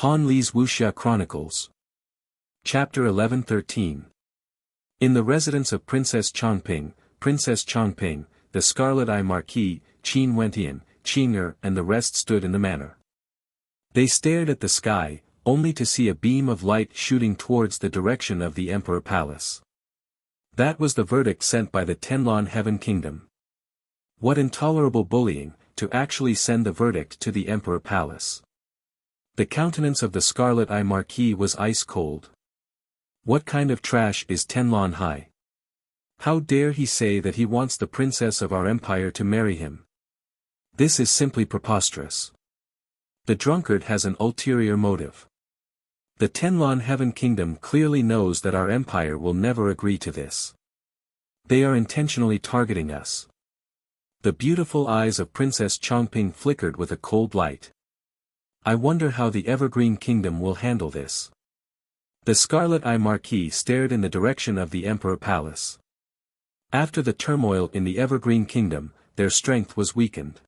Han Li's Wuxia Chronicles. Chapter 11-13. In the residence of Princess Chongping, the Scarlet Eye Marquis, Qin Wentian, Qing'er and the rest stood in the manor. They stared at the sky, only to see a beam of light shooting towards the direction of the Emperor Palace. That was the verdict sent by the Tenlon Heaven Kingdom. What intolerable bullying, to actually send the verdict to the Emperor Palace. The countenance of the Scarlet Eye Marquis was ice cold. What kind of trash is Tenlon Hai? How dare he say that he wants the princess of our empire to marry him? This is simply preposterous. The drunkard has an ulterior motive. The Tenlon Heaven Kingdom clearly knows that our empire will never agree to this. They are intentionally targeting us. The beautiful eyes of Princess Chongping flickered with a cold light. I wonder how the Evergreen Kingdom will handle this. The Scarlet Eye Marquis stared in the direction of the Emperor Palace. After the turmoil in the Evergreen Kingdom, their strength was weakened.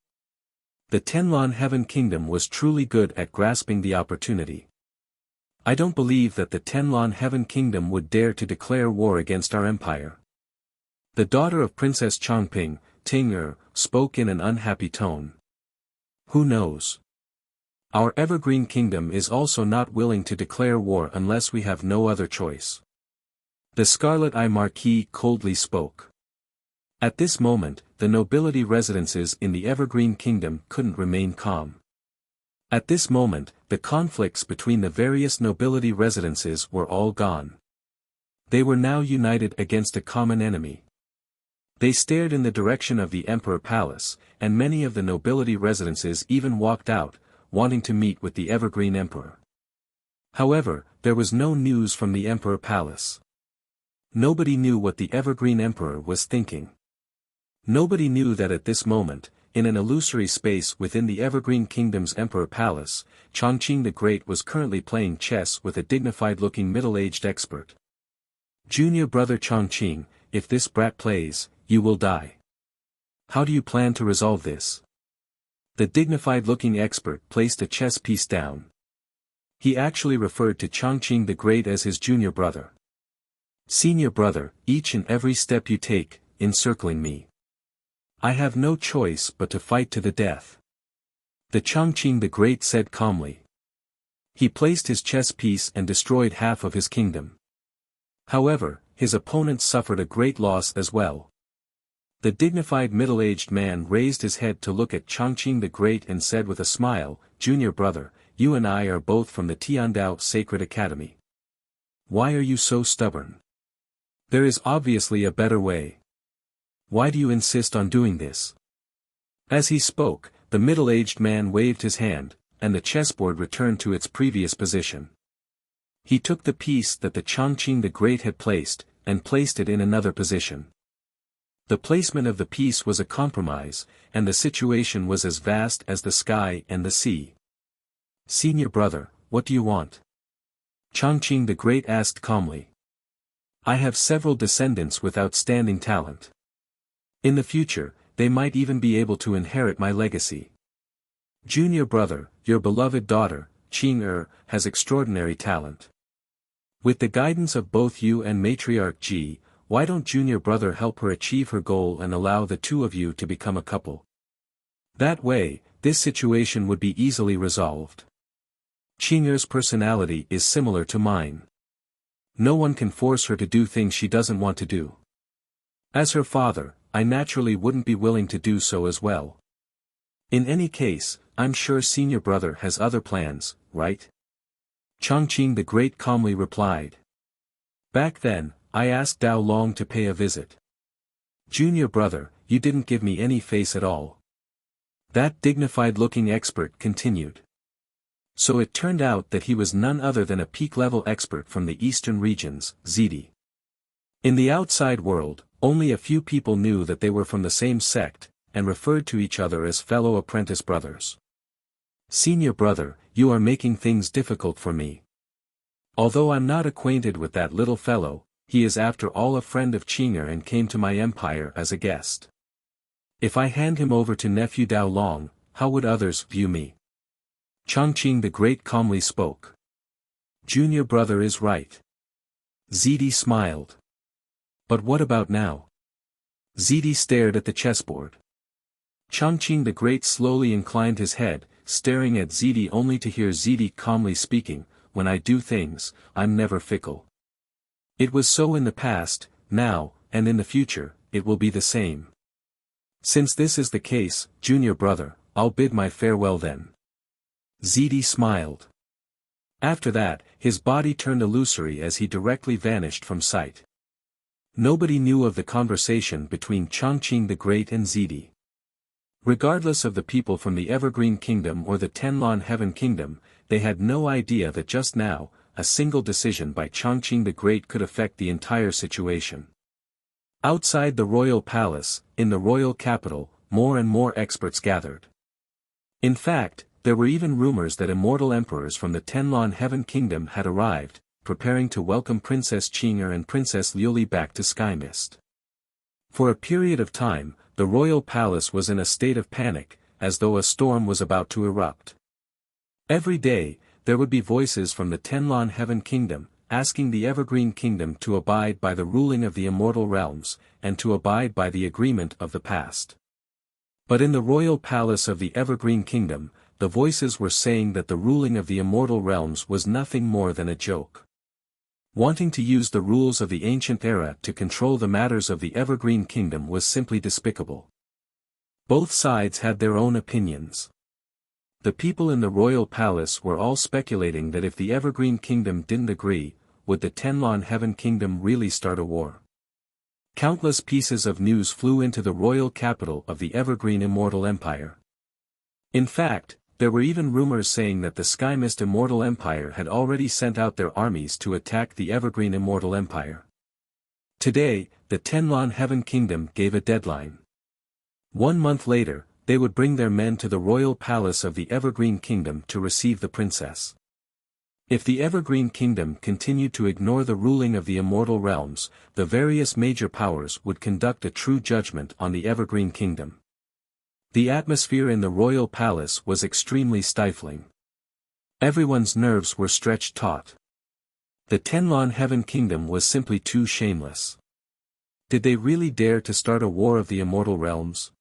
The Tenlon Heaven Kingdom was truly good at grasping the opportunity. I don't believe that the Tenlon Heaven Kingdom would dare to declare war against our empire. The daughter of Princess Chongping, Qing'er, spoke in an unhappy tone. Who knows? Our Evergreen Kingdom is also not willing to declare war unless we have no other choice. The Scarlet Eye Marquis coldly spoke. At this moment, the nobility residences in the Evergreen Kingdom couldn't remain calm. At this moment, the conflicts between the various nobility residences were all gone. They were now united against a common enemy. They stared in the direction of the Emperor Palace, and many of the nobility residences even walked out, wanting to meet with the Evergreen Emperor. However, there was no news from the Emperor Palace. Nobody knew what the Evergreen Emperor was thinking. Nobody knew that at this moment, in an illusory space within the Evergreen Kingdom's Emperor Palace, Chongqing the Great was currently playing chess with a dignified-looking middle-aged expert. Junior brother Chongqing, if this brat plays, you will die. How do you plan to resolve this? The dignified-looking expert placed a chess piece down. He actually referred to Chongqing the Great as his junior brother. Senior brother, each and every step you take, encircling me. I have no choice but to fight to the death. The Chongqing the Great said calmly. He placed his chess piece and destroyed half of his kingdom. However, his opponent suffered a great loss as well. The dignified middle-aged man raised his head to look at Chongqing the Great and said with a smile, Junior brother, you and I are both from the Tiandao Sacred Academy. Why are you so stubborn? There is obviously a better way. Why do you insist on doing this? As he spoke, the middle-aged man waved his hand, and the chessboard returned to its previous position. He took the piece that the Chongqing the Great had placed, and placed it in another position. The placement of the piece was a compromise, and the situation was as vast as the sky and the sea. Senior brother, what do you want? Chongqing the Great asked calmly. I have several descendants with outstanding talent. In the future, they might even be able to inherit my legacy. Junior brother, your beloved daughter, Qing'er, has extraordinary talent. With the guidance of both you and Matriarch Ji, why don't junior brother help her achieve her goal and allow the two of you to become a couple? That way, this situation would be easily resolved. Qing'er's personality is similar to mine. No one can force her to do things she doesn't want to do. As her father, I naturally wouldn't be willing to do so as well. In any case, I'm sure senior brother has other plans, right? Chongqing the Great calmly replied. Back then, I asked Dao Long to pay a visit. Junior brother, you didn't give me any face at all. That dignified-looking expert continued. So it turned out that he was none other than a peak-level expert from the eastern regions, Zidi. In the outside world, only a few people knew that they were from the same sect, and referred to each other as fellow apprentice brothers. Senior brother, you are making things difficult for me. Although I'm not acquainted with that little fellow, he is after all a friend of Qing'er and came to my empire as a guest. If I hand him over to nephew Dao Long, how would others view me? Chongqing the Great calmly spoke. Junior brother is right. Zidi smiled. But what about now? Zidi stared at the chessboard. Chongqing the Great slowly inclined his head, staring at Zidi only to hear Zidi calmly speaking, when I do things, I'm never fickle. It was so in the past, now, and in the future, it will be the same. Since this is the case, junior brother, I'll bid my farewell then. Zidi smiled. After that, his body turned illusory as he directly vanished from sight. Nobody knew of the conversation between Chongqing the Great and Zidi. Regardless of the people from the Evergreen Kingdom or the Tenlon Heaven Kingdom, they had no idea that just now, a single decision by Chongqing the Great could affect the entire situation. Outside the royal palace, in the royal capital, more and more experts gathered. In fact, there were even rumors that immortal emperors from the Tenlon Heaven Kingdom had arrived, preparing to welcome Princess Qing'er and Princess Liuli back to Sky Mist. For a period of time, the royal palace was in a state of panic, as though a storm was about to erupt. Every day, there would be voices from the Tenlon Heaven Kingdom, asking the Evergreen Kingdom to abide by the ruling of the immortal realms, and to abide by the agreement of the past. But in the royal palace of the Evergreen Kingdom, the voices were saying that the ruling of the immortal realms was nothing more than a joke. Wanting to use the rules of the ancient era to control the matters of the Evergreen Kingdom was simply despicable. Both sides had their own opinions. The people in the royal palace were all speculating that if the Evergreen Kingdom didn't agree, would the Tenlon Heaven Kingdom really start a war? Countless pieces of news flew into the royal capital of the Evergreen Immortal Empire. In fact, there were even rumors saying that the Sky Mist Immortal Empire had already sent out their armies to attack the Evergreen Immortal Empire. Today, the Tenlon Heaven Kingdom gave a deadline. 1 month later, they would bring their men to the royal palace of the Evergreen Kingdom to receive the princess. If the Evergreen Kingdom continued to ignore the ruling of the immortal realms, the various major powers would conduct a true judgment on the Evergreen Kingdom. The atmosphere in the royal palace was extremely stifling. Everyone's nerves were stretched taut. The Tenlon Heaven Kingdom was simply too shameless. Did they really dare to start a war of the immortal realms?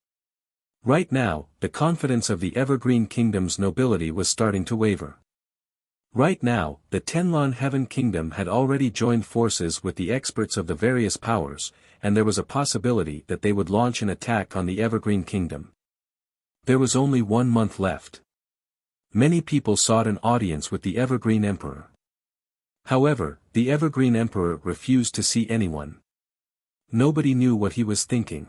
Right now, the confidence of the Evergreen Kingdom's nobility was starting to waver. Right now, the Tenlon Heaven Kingdom had already joined forces with the experts of the various powers, and there was a possibility that they would launch an attack on the Evergreen Kingdom. There was only 1 month left. Many people sought an audience with the Evergreen Emperor. However, the Evergreen Emperor refused to see anyone. Nobody knew what he was thinking.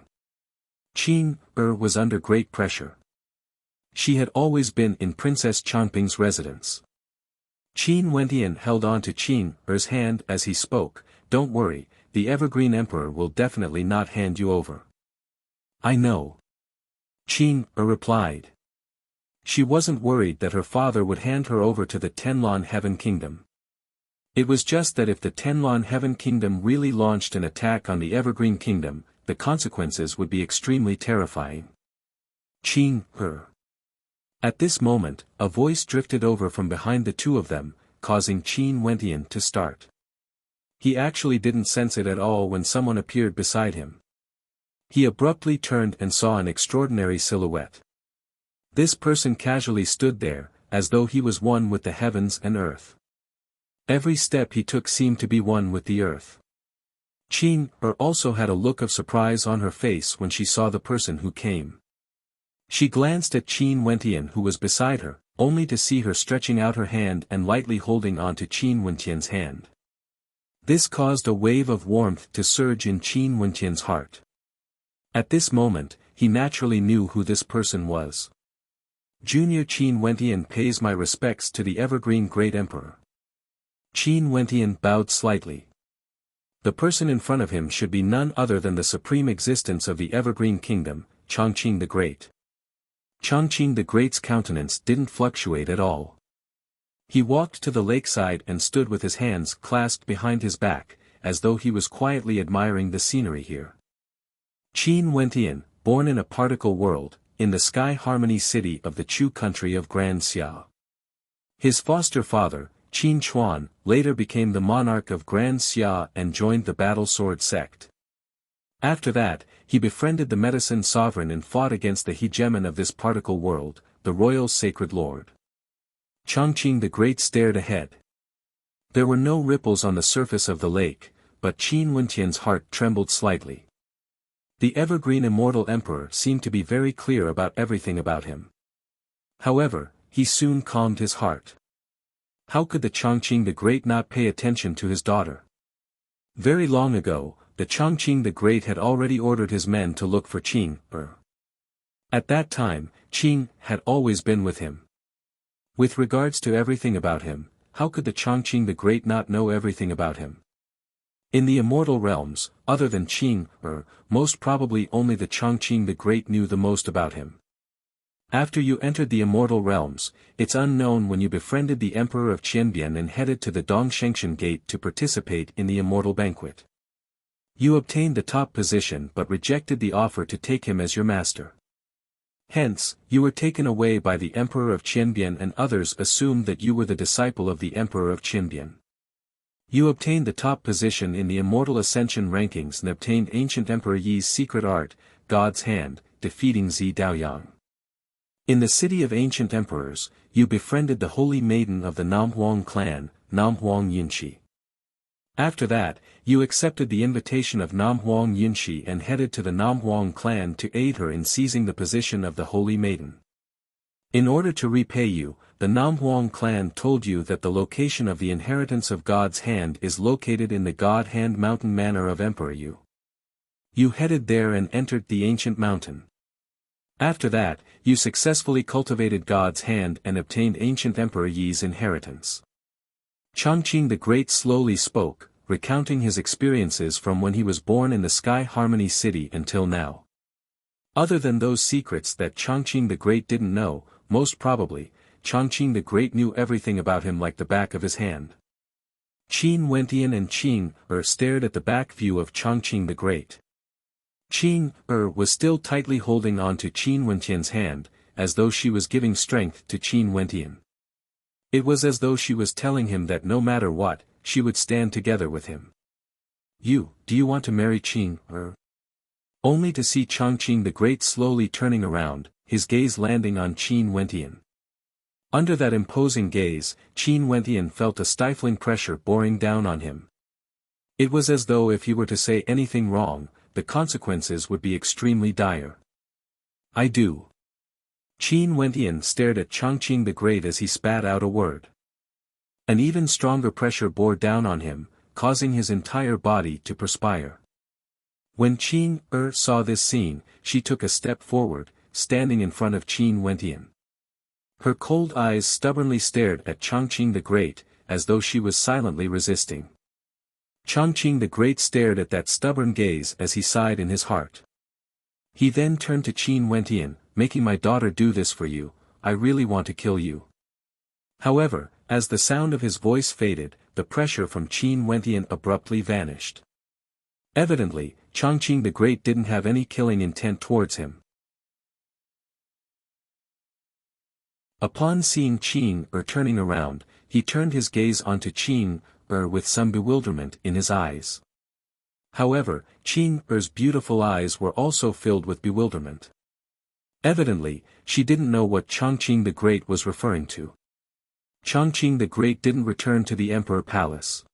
Qing'er was under great pressure. She had always been in Princess Chongping's residence. Qin Wentian held on to Qing'er's hand as he spoke, "Don't worry, the Evergreen Emperor will definitely not hand you over." "I know." Qing'er replied. She wasn't worried that her father would hand her over to the Tenlon Heaven Kingdom. It was just that if the Tenlon Heaven Kingdom really launched an attack on the Evergreen Kingdom, the consequences would be extremely terrifying. Qing'er. At this moment, a voice drifted over from behind the two of them, causing Qin Wentian to start. He actually didn't sense it at all when someone appeared beside him. He abruptly turned and saw an extraordinary silhouette. This person casually stood there, as though he was one with the heavens and earth. Every step he took seemed to be one with the earth. Qing'er also had a look of surprise on her face when she saw the person who came. She glanced at Qin Wentian who was beside her, only to see her stretching out her hand and lightly holding on to Qin Wentian's hand. This caused a wave of warmth to surge in Qin Wentian's heart. At this moment, he naturally knew who this person was. Junior Qin Wentian pays my respects to the Evergreen Great Emperor. Qin Wentian bowed slightly. The person in front of him should be none other than the supreme existence of the Evergreen Kingdom, Chongqing the Great. Chongqing the Great's countenance didn't fluctuate at all. He walked to the lakeside and stood with his hands clasped behind his back, as though he was quietly admiring the scenery here. Qin Wentian, born in a particle world, in the sky harmony city of the Chu country of Grand Xia. His foster father, Qin Chuan, later became the monarch of Grand Xia and joined the battle sword sect. After that, he befriended the medicine sovereign and fought against the hegemon of this particle world, the royal sacred lord. Chongqing the Great stared ahead. There were no ripples on the surface of the lake, but Qin Wentian's heart trembled slightly. The evergreen immortal emperor seemed to be very clear about everything about him. However, he soon calmed his heart. How could the Chongqing the Great not pay attention to his daughter? Very long ago, the Chongqing the Great had already ordered his men to look for Qing. At that time, Qing had always been with him. With regards to everything about him, how could the Chongqing the Great not know everything about him? In the immortal realms, other than Qing, most probably only the Chongqing the Great knew the most about him. After you entered the immortal realms, it's unknown when you befriended the Emperor of Qianbian and headed to the Dongshengshan Gate to participate in the immortal banquet. You obtained the top position but rejected the offer to take him as your master. Hence, you were taken away by the Emperor of Qianbian and others assumed that you were the disciple of the Emperor of Qianbian. You obtained the top position in the Immortal Ascension rankings and obtained Ancient Emperor Yi's secret art, God's Hand, defeating Zi Daoyang. In the city of Ancient Emperors, you befriended the Holy Maiden of the Namhuang clan, Namhuang Yunshi. After that, you accepted the invitation of Namhuang Yunshi and headed to the Namhuang clan to aid her in seizing the position of the Holy Maiden. In order to repay you, the Namhuang clan told you that the location of the inheritance of God's Hand is located in the God Hand Mountain Manor of Emperor Yu. You headed there and entered the ancient mountain. After that, you successfully cultivated God's Hand and obtained Ancient Emperor Yi's inheritance. Chongqing the Great slowly spoke, recounting his experiences from when he was born in the Sky Harmony City until now. Other than those secrets that Chongqing the Great didn't know, most probably, Chongqing the Great knew everything about him like the back of his hand. Qin Wentian and Qing stared at the back view of Chongqing the Great. Qing was still tightly holding on to Qin Wentian's hand, as though she was giving strength to Qin Wentian. It was as though she was telling him that no matter what, she would stand together with him. Do you want to marry Qing? Only to see Chongqing the Great slowly turning around, his gaze landing on Qin Wentian. Under that imposing gaze, Qin Wentian felt a stifling pressure boring down on him. It was as though if he were to say anything wrong, the consequences would be extremely dire. I do. Qin Wentian stared at Chongqing the Great as he spat out a word. An even stronger pressure bore down on him, causing his entire body to perspire. When Qin saw this scene, she took a step forward, standing in front of Qin Wentian. Her cold eyes stubbornly stared at Chongqing the Great, as though she was silently resisting. Chongqing the Great stared at that stubborn gaze as he sighed in his heart. He then turned to Qin Wentian, making my daughter do this for you, I really want to kill you. However, as the sound of his voice faded, the pressure from Qin Wentian abruptly vanished. Evidently, Chongqing the Great didn't have any killing intent towards him. Upon seeing Qing turning around, he turned his gaze onto Qing with some bewilderment in his eyes. However, Qing's beautiful eyes were also filled with bewilderment. Evidently, she didn't know what Chongqing the Great was referring to. Chongqing the Great didn't return to the Emperor Palace.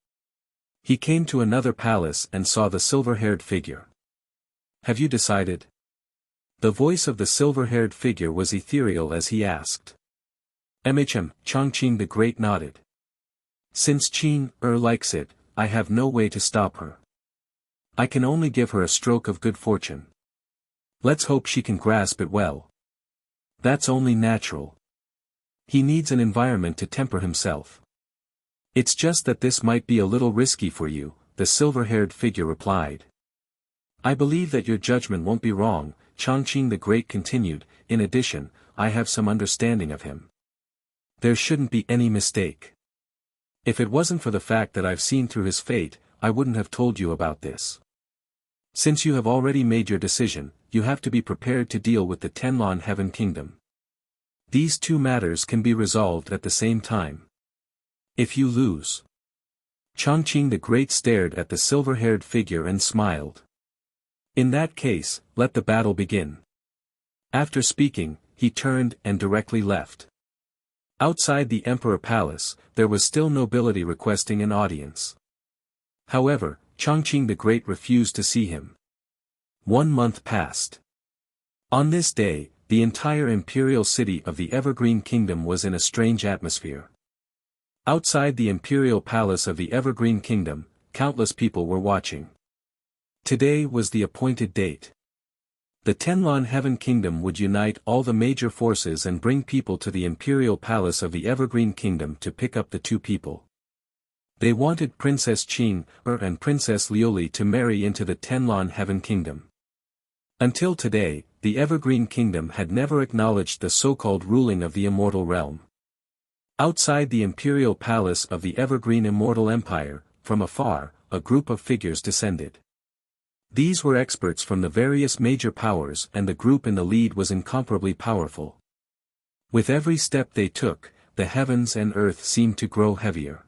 He came to another palace and saw the silver-haired figure. Have you decided? The voice of the silver-haired figure was ethereal as he asked. Chongqing the Great nodded. Since Qing likes it, I have no way to stop her. I can only give her a stroke of good fortune. Let's hope she can grasp it well. That's only natural. He needs an environment to temper himself. It's just that this might be a little risky for you, the silver-haired figure replied. I believe that your judgment won't be wrong, Chongqing the Great continued, in addition, I have some understanding of him. There shouldn't be any mistake. If it wasn't for the fact that I've seen through his fate, I wouldn't have told you about this. Since you have already made your decision, you have to be prepared to deal with the Tenlon Heaven Kingdom. These two matters can be resolved at the same time. If you lose. Chongqing the Great stared at the silver-haired figure and smiled. In that case, let the battle begin. After speaking, he turned and directly left. Outside the Emperor Palace, there was still nobility requesting an audience. However, Chongqing the Great refused to see him. 1 month passed. On this day, the entire imperial city of the Evergreen Kingdom was in a strange atmosphere. Outside the imperial palace of the Evergreen Kingdom, countless people were watching. Today was the appointed date. The Tenlon Heaven Kingdom would unite all the major forces and bring people to the imperial palace of the Evergreen Kingdom to pick up the two people. They wanted Princess Qing and Princess Liuli to marry into the Tenlon Heaven Kingdom. Until today, the Evergreen Kingdom had never acknowledged the so-called ruling of the Immortal realm. Outside the imperial palace of the Evergreen Immortal Empire, from afar, a group of figures descended. These were experts from the various major powers, and the group in the lead was incomparably powerful. With every step they took, the heavens and earth seemed to grow heavier.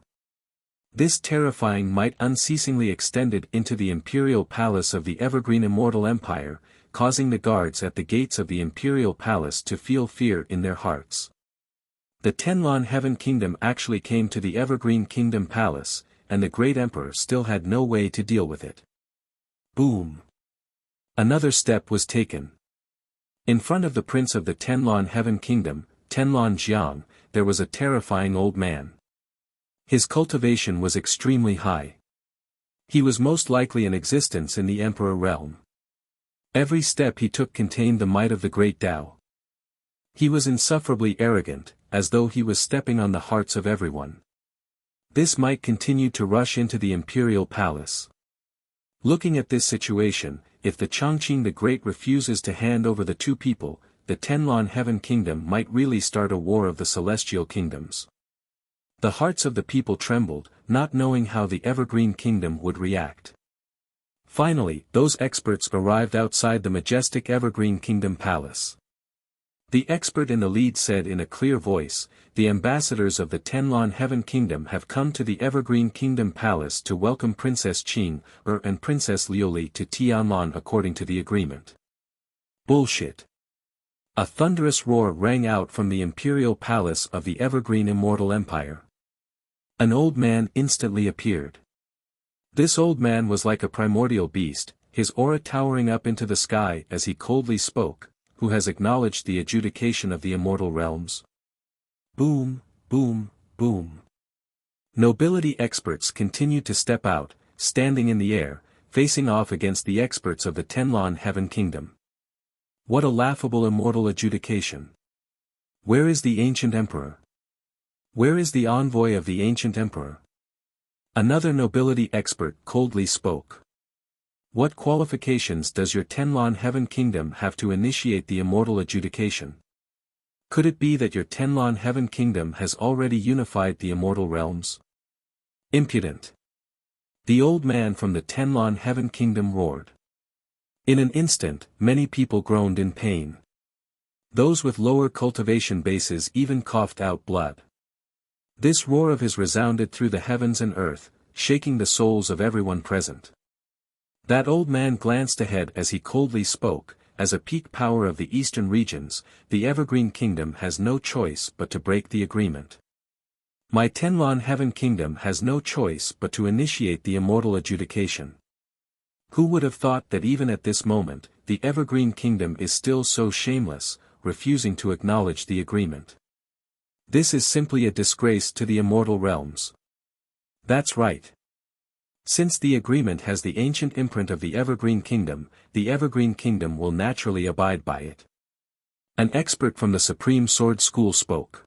This terrifying might unceasingly extended into the imperial palace of the Evergreen Immortal Empire, causing the guards at the gates of the imperial palace to feel fear in their hearts. The Tenlon Heaven Kingdom actually came to the Evergreen Kingdom Palace, and the Great Emperor still had no way to deal with it. Boom! Another step was taken. In front of the Prince of the Tenlon Heaven Kingdom, Tenlon Jiang, there was a terrifying old man. His cultivation was extremely high. He was most likely in existence in the Emperor realm. Every step he took contained the might of the Great Tao. He was insufferably arrogant, as though he was stepping on the hearts of everyone. This might continue to rush into the imperial palace. Looking at this situation, if the Chongqing the Great refuses to hand over the two people, the Tenlon Heaven Kingdom might really start a war of the celestial kingdoms. The hearts of the people trembled, not knowing how the Evergreen Kingdom would react. Finally, those experts arrived outside the majestic Evergreen Kingdom Palace. The expert in the lead said in a clear voice, "The ambassadors of the Tenlon Heaven Kingdom have come to the Evergreen Kingdom Palace to welcome Princess Qing and Princess Liuli to Tianlon according to the agreement." Bullshit. A thunderous roar rang out from the imperial palace of the Evergreen Immortal Empire. An old man instantly appeared. This old man was like a primordial beast, his aura towering up into the sky as he coldly spoke, "Who has acknowledged the adjudication of the immortal realms?" Boom, boom, boom. Nobility experts continued to step out, standing in the air, facing off against the experts of the Tenlon Heaven Kingdom. What a laughable immortal adjudication. Where is the ancient emperor? Where is the envoy of the ancient emperor? Another nobility expert coldly spoke. What qualifications does your Tenlon Heaven Kingdom have to initiate the immortal adjudication? Could it be that your Tenlon Heaven Kingdom has already unified the immortal realms? Impudent! The old man from the Tenlon Heaven Kingdom roared. In an instant, many people groaned in pain. Those with lower cultivation bases even coughed out blood. This roar of his resounded through the heavens and earth, shaking the souls of everyone present. That old man glanced ahead as he coldly spoke, "As a peak power of the eastern regions, the Evergreen Kingdom has no choice but to break the agreement. My Tenlon Heaven Kingdom has no choice but to initiate the immortal adjudication." Who would have thought that even at this moment, the Evergreen Kingdom is still so shameless, refusing to acknowledge the agreement? This is simply a disgrace to the immortal realms. That's right. Since the agreement has the ancient imprint of the Evergreen Kingdom will naturally abide by it. An expert from the Supreme Sword School spoke.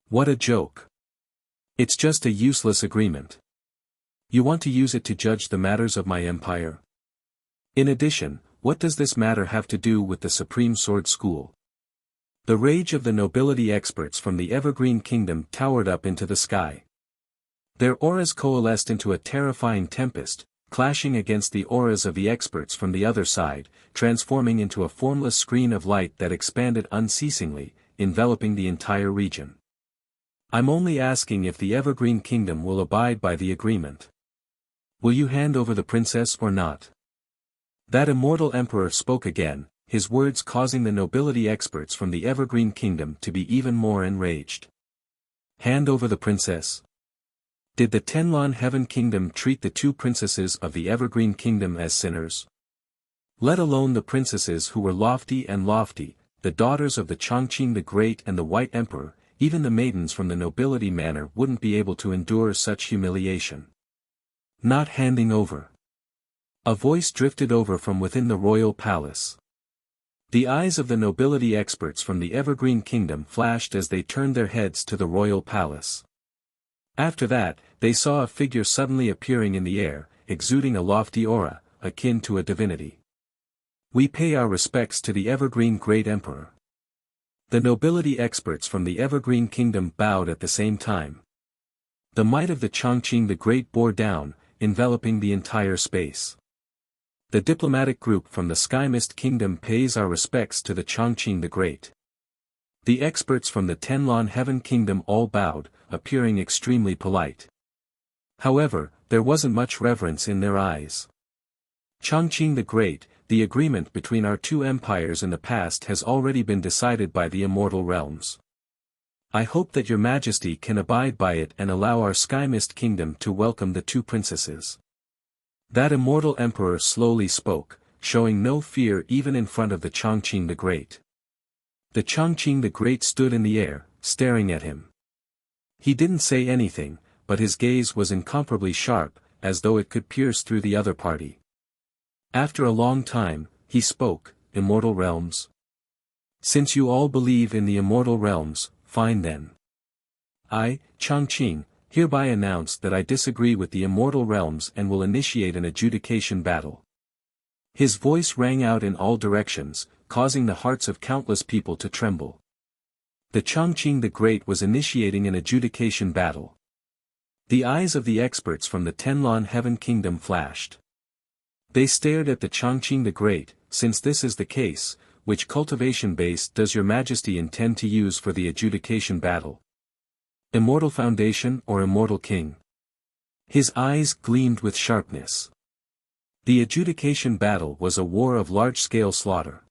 What a joke. It's just a useless agreement. You want to use it to judge the matters of my empire? In addition, what does this matter have to do with the Supreme Sword School? The rage of the nobility experts from the Evergreen Kingdom towered up into the sky. Their auras coalesced into a terrifying tempest, clashing against the auras of the experts from the other side, transforming into a formless screen of light that expanded unceasingly, enveloping the entire region. I'm only asking if the Evergreen Kingdom will abide by the agreement. Will you hand over the princess or not? That immortal emperor spoke again, his words causing the nobility experts from the Evergreen Kingdom to be even more enraged. Hand over the princess? Did the Tenlon Heaven Kingdom treat the two princesses of the Evergreen Kingdom as sinners? Let alone the princesses who were lofty, the daughters of the Chongqing the Great and the White Emperor, even the maidens from the nobility manor wouldn't be able to endure such humiliation. Not handing over. A voice drifted over from within the royal palace. The eyes of the nobility experts from the Evergreen Kingdom flashed as they turned their heads to the royal palace. After that, they saw a figure suddenly appearing in the air, exuding a lofty aura, akin to a divinity. We pay our respects to the Evergreen Great Emperor. The nobility experts from the Evergreen Kingdom bowed at the same time. The might of the Chongqing the Great bore down, enveloping the entire space. The diplomatic group from the Sky Mist Kingdom pays our respects to the Chongqing the Great. The experts from the Tenlon Heaven Kingdom all bowed, appearing extremely polite. However, there wasn't much reverence in their eyes. Chongqing the Great, the agreement between our two empires in the past has already been decided by the Immortal Realms. I hope that your Majesty can abide by it and allow our Sky Mist Kingdom to welcome the two princesses. That immortal emperor slowly spoke, showing no fear even in front of the Chongqing the Great. The Chongqing the Great stood in the air, staring at him. He didn't say anything, but his gaze was incomparably sharp, as though it could pierce through the other party. After a long time, he spoke, Immortal Realms. Since you all believe in the Immortal Realms, fine then. I, Chongqing, hereby announce that I disagree with the Immortal Realms and will initiate an adjudication battle. His voice rang out in all directions, causing the hearts of countless people to tremble. The Chongqing the Great was initiating an adjudication battle. The eyes of the experts from the Tenlon Heaven Kingdom flashed. They stared at the Chongqing the Great. Since this is the case, which cultivation base does your Majesty intend to use for the adjudication battle? Immortal Foundation or Immortal King? His eyes gleamed with sharpness. The adjudication battle was a war of large-scale slaughter.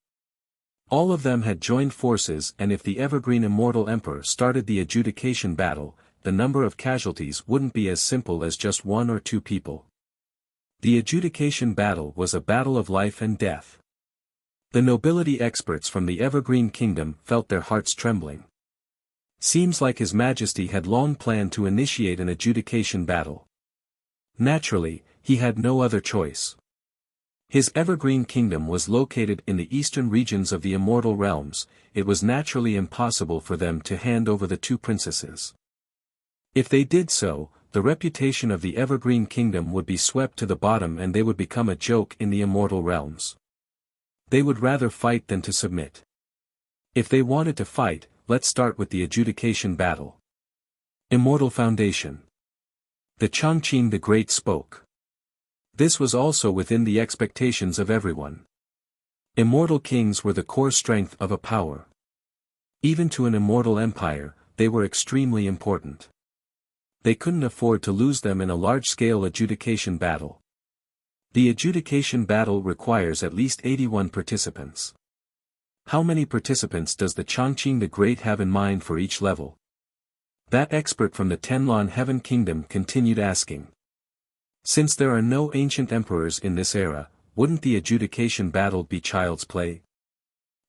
All of them had joined forces, and if the Evergreen Immortal Emperor started the adjudication battle, the number of casualties wouldn't be as simple as just one or two people. The adjudication battle was a battle of life and death. The nobility experts from the Evergreen Kingdom felt their hearts trembling. Seems like His Majesty had long planned to initiate an adjudication battle. Naturally, he had no other choice. His Evergreen Kingdom was located in the eastern regions of the Immortal Realms. It was naturally impossible for them to hand over the two princesses. If they did so, the reputation of the Evergreen Kingdom would be swept to the bottom and they would become a joke in the Immortal Realms. They would rather fight than to submit. If they wanted to fight, let's start with the adjudication battle. Immortal Foundation. The Chongqing the Great spoke. This was also within the expectations of everyone. Immortal kings were the core strength of a power. Even to an immortal empire, they were extremely important. They couldn't afford to lose them in a large-scale adjudication battle. The adjudication battle requires at least 81 participants. How many participants does the Chongqing the Great have in mind for each level? That expert from the Tenlon Heaven Kingdom continued asking. Since there are no ancient emperors in this era, wouldn't the adjudication battle be child's play?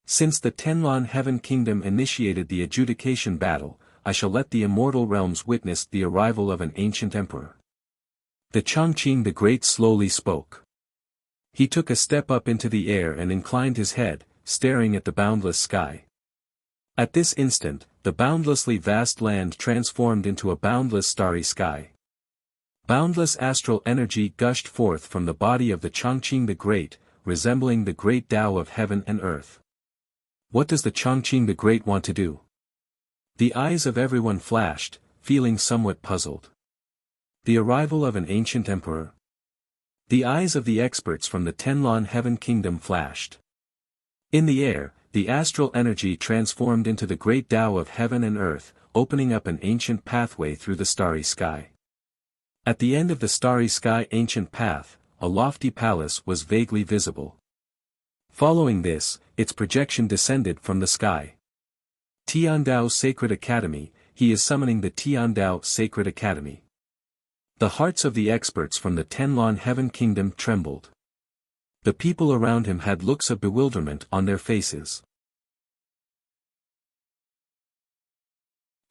Since the Tenlon Heaven Kingdom initiated the adjudication battle, I shall let the Immortal Realms witness the arrival of an ancient emperor. The Chongqing the Great slowly spoke. He took a step up into the air and inclined his head, staring at the boundless sky. At this instant, the boundlessly vast land transformed into a boundless starry sky. Boundless astral energy gushed forth from the body of the Chongqing the Great, resembling the great Tao of heaven and earth. What does the Chongqing the Great want to do? The eyes of everyone flashed, feeling somewhat puzzled. The arrival of an ancient emperor? The eyes of the experts from the Tenlon Heaven Kingdom flashed. In the air, the astral energy transformed into the great Tao of heaven and earth, opening up an ancient pathway through the starry sky. At the end of the starry sky ancient path, a lofty palace was vaguely visible. Following this, its projection descended from the sky. Tiandao Sacred Academy, he is summoning the Tiandao Sacred Academy. The hearts of the experts from the Tenlon Heaven Kingdom trembled. The people around him had looks of bewilderment on their faces.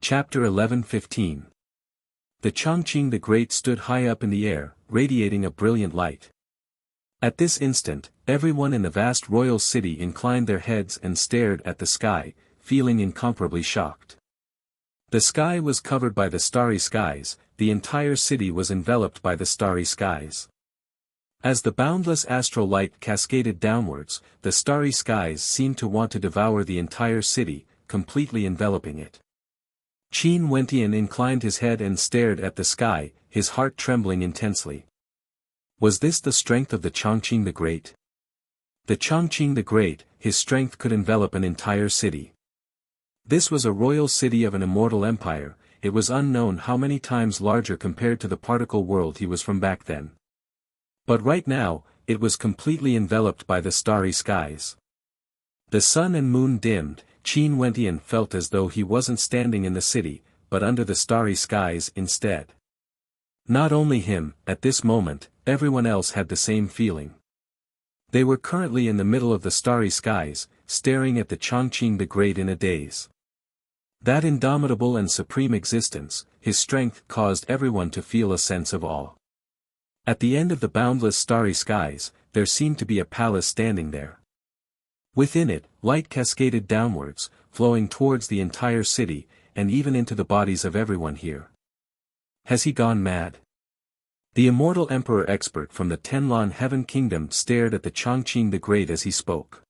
Chapter 11:15. The Chongqing the Great stood high up in the air, radiating a brilliant light. At this instant, everyone in the vast royal city inclined their heads and stared at the sky, feeling incomparably shocked. The sky was covered by the starry skies, the entire city was enveloped by the starry skies. As the boundless astral light cascaded downwards, the starry skies seemed to want to devour the entire city, completely enveloping it. Qin Wentian inclined his head and stared at the sky, his heart trembling intensely. Was this the strength of the Chongqing the Great? The Chongqing the Great, his strength could envelop an entire city. This was a royal city of an immortal empire, it was unknown how many times larger compared to the particle world he was from back then. But right now, it was completely enveloped by the starry skies. The sun and moon dimmed, Qin Wentian felt as though he wasn't standing in the city, but under the starry skies instead. Not only him, at this moment, everyone else had the same feeling. They were currently in the middle of the starry skies, staring at the Chongqing the Great in a daze. That indomitable and supreme existence, his strength caused everyone to feel a sense of awe. At the end of the boundless starry skies, there seemed to be a palace standing there. Within it, light cascaded downwards, flowing towards the entire city, and even into the bodies of everyone here. Has he gone mad? The immortal emperor expert from the Tenlon Heaven Kingdom stared at the Chongqing the Great as he spoke.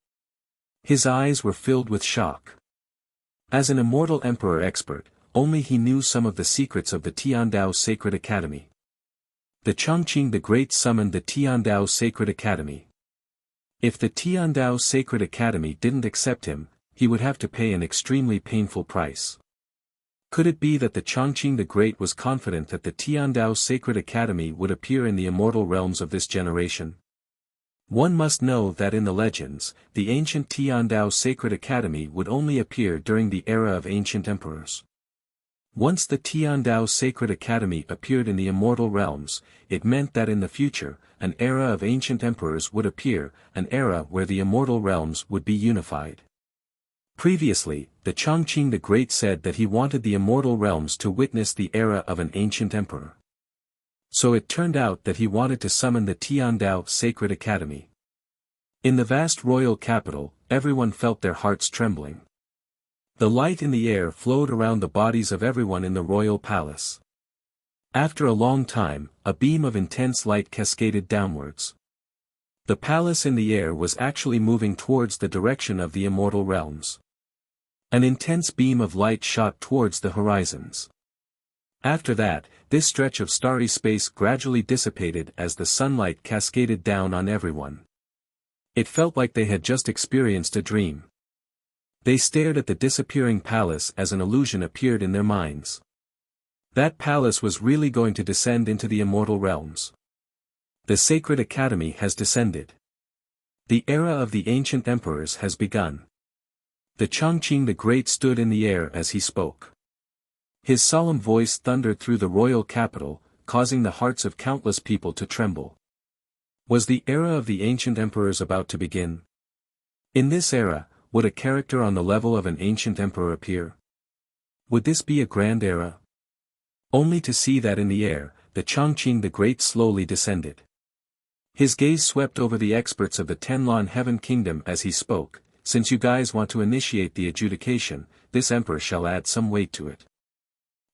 His eyes were filled with shock. As an immortal emperor expert, only he knew some of the secrets of the Tiandao Sacred Academy. The Chongqing the Great summoned the Tiandao Sacred Academy. If the Tiandao Sacred Academy didn't accept him, he would have to pay an extremely painful price. Could it be that the Chongqing the Great was confident that the Tiandao Sacred Academy would appear in the immortal realms of this generation? One must know that in the legends, the ancient Tiandao Sacred Academy would only appear during the era of ancient emperors. Once the Tiandao Sacred Academy appeared in the immortal realms, it meant that in the future, an era of ancient emperors would appear, an era where the immortal realms would be unified. Previously, the Chongqing the Great said that he wanted the immortal realms to witness the era of an ancient emperor. So it turned out that he wanted to summon the Tiandao Sacred Academy. In the vast royal capital, everyone felt their hearts trembling. The light in the air flowed around the bodies of everyone in the royal palace. After a long time, a beam of intense light cascaded downwards. The palace in the air was actually moving towards the direction of the immortal realms. An intense beam of light shot towards the horizons. After that, this stretch of starry space gradually dissipated as the sunlight cascaded down on everyone. It felt like they had just experienced a dream. They stared at the disappearing palace as an illusion appeared in their minds. That palace was really going to descend into the immortal realms. The Sacred Academy has descended. The era of the ancient emperors has begun. The Chongqing the Great stood in the air as he spoke. His solemn voice thundered through the royal capital, causing the hearts of countless people to tremble. Was the era of the ancient emperors about to begin? In this era, would a character on the level of an ancient emperor appear? Would this be a grand era? Only to see that in the air, the Chongqing the Great slowly descended. His gaze swept over the experts of the Tenlon Heaven Kingdom as he spoke. Since you guys want to initiate the adjudication, this emperor shall add some weight to it.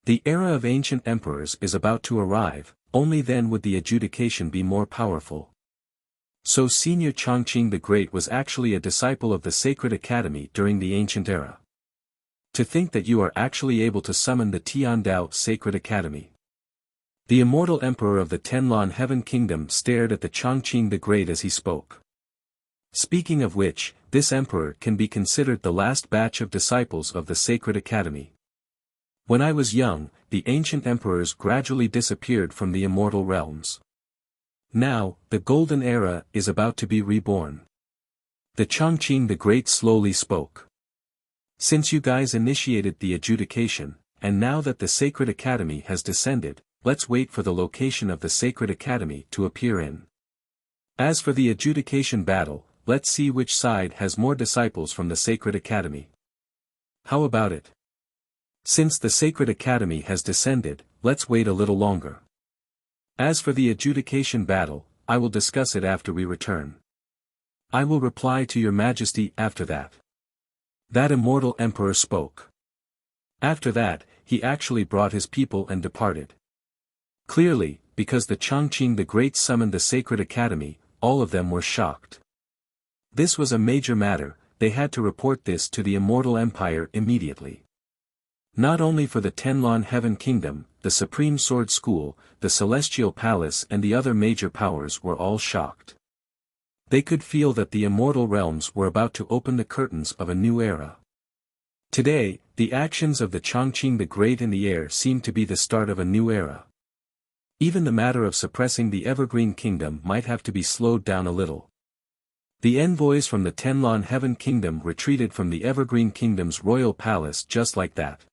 The era of ancient emperors is about to arrive, only then would the adjudication be more powerful. So Senior Chongqing the Great was actually a disciple of the Sacred Academy during the ancient era. To think that you are actually able to summon the Tiandao Sacred Academy. The immortal emperor of the Tenlon Heaven Kingdom stared at the Chongqing the Great as he spoke. Speaking of which, this emperor can be considered the last batch of disciples of the Sacred Academy. When I was young, the ancient emperors gradually disappeared from the immortal realms. Now, the golden era is about to be reborn. The Chongqing the Great slowly spoke. Since you guys initiated the adjudication, and now that the Sacred Academy has descended, let's wait for the location of the Sacred Academy to appear in. As for the adjudication battle, let's see which side has more disciples from the Sacred Academy. How about it? Since the Sacred Academy has descended, let's wait a little longer. As for the adjudication battle, I will discuss it after we return. I will reply to your majesty after that. That immortal emperor spoke. After that, he actually brought his people and departed. Clearly, because the Chongqing the Great summoned the Sacred Academy, all of them were shocked. This was a major matter, they had to report this to the Immortal Empire immediately. Not only for the Tenlon Heaven Kingdom, the Supreme Sword School, the Celestial Palace and the other major powers were all shocked. They could feel that the immortal realms were about to open the curtains of a new era. Today, the actions of the Chongqing the Great in the air seemed to be the start of a new era. Even the matter of suppressing the Evergreen Kingdom might have to be slowed down a little. The envoys from the Tenlon Heaven Kingdom retreated from the Evergreen Kingdom's royal palace just like that.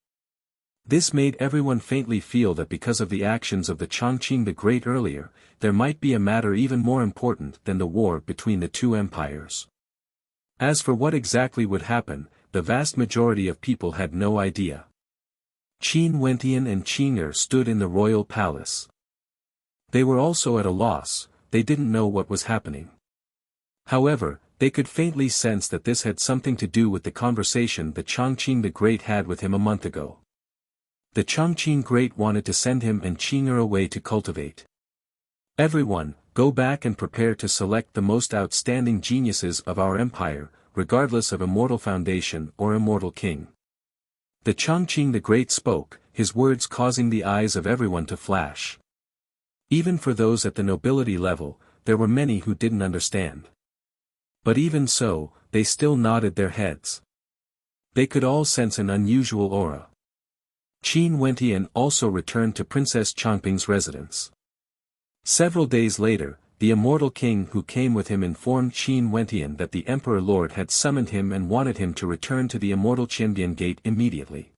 This made everyone faintly feel that because of the actions of the Chongqing the Great earlier, there might be a matter even more important than the war between the two empires. As for what exactly would happen, the vast majority of people had no idea. Qin Wentian and Qing'er stood in the royal palace. They were also at a loss, they didn't know what was happening. However, they could faintly sense that this had something to do with the conversation the Chongqing the Great had with him a month ago. The Chongqing Great wanted to send him and Qing'er away to cultivate. Everyone, go back and prepare to select the most outstanding geniuses of our empire, regardless of Immortal Foundation or Immortal King. The Chongqing the Great spoke, his words causing the eyes of everyone to flash. Even for those at the nobility level, there were many who didn't understand. But even so, they still nodded their heads. They could all sense an unusual aura. Qin Wentian also returned to Princess Chongping's residence. Several days later, the immortal king who came with him informed Qin Wentian that the Emperor Lord had summoned him and wanted him to return to the immortal Qianbian Gate immediately.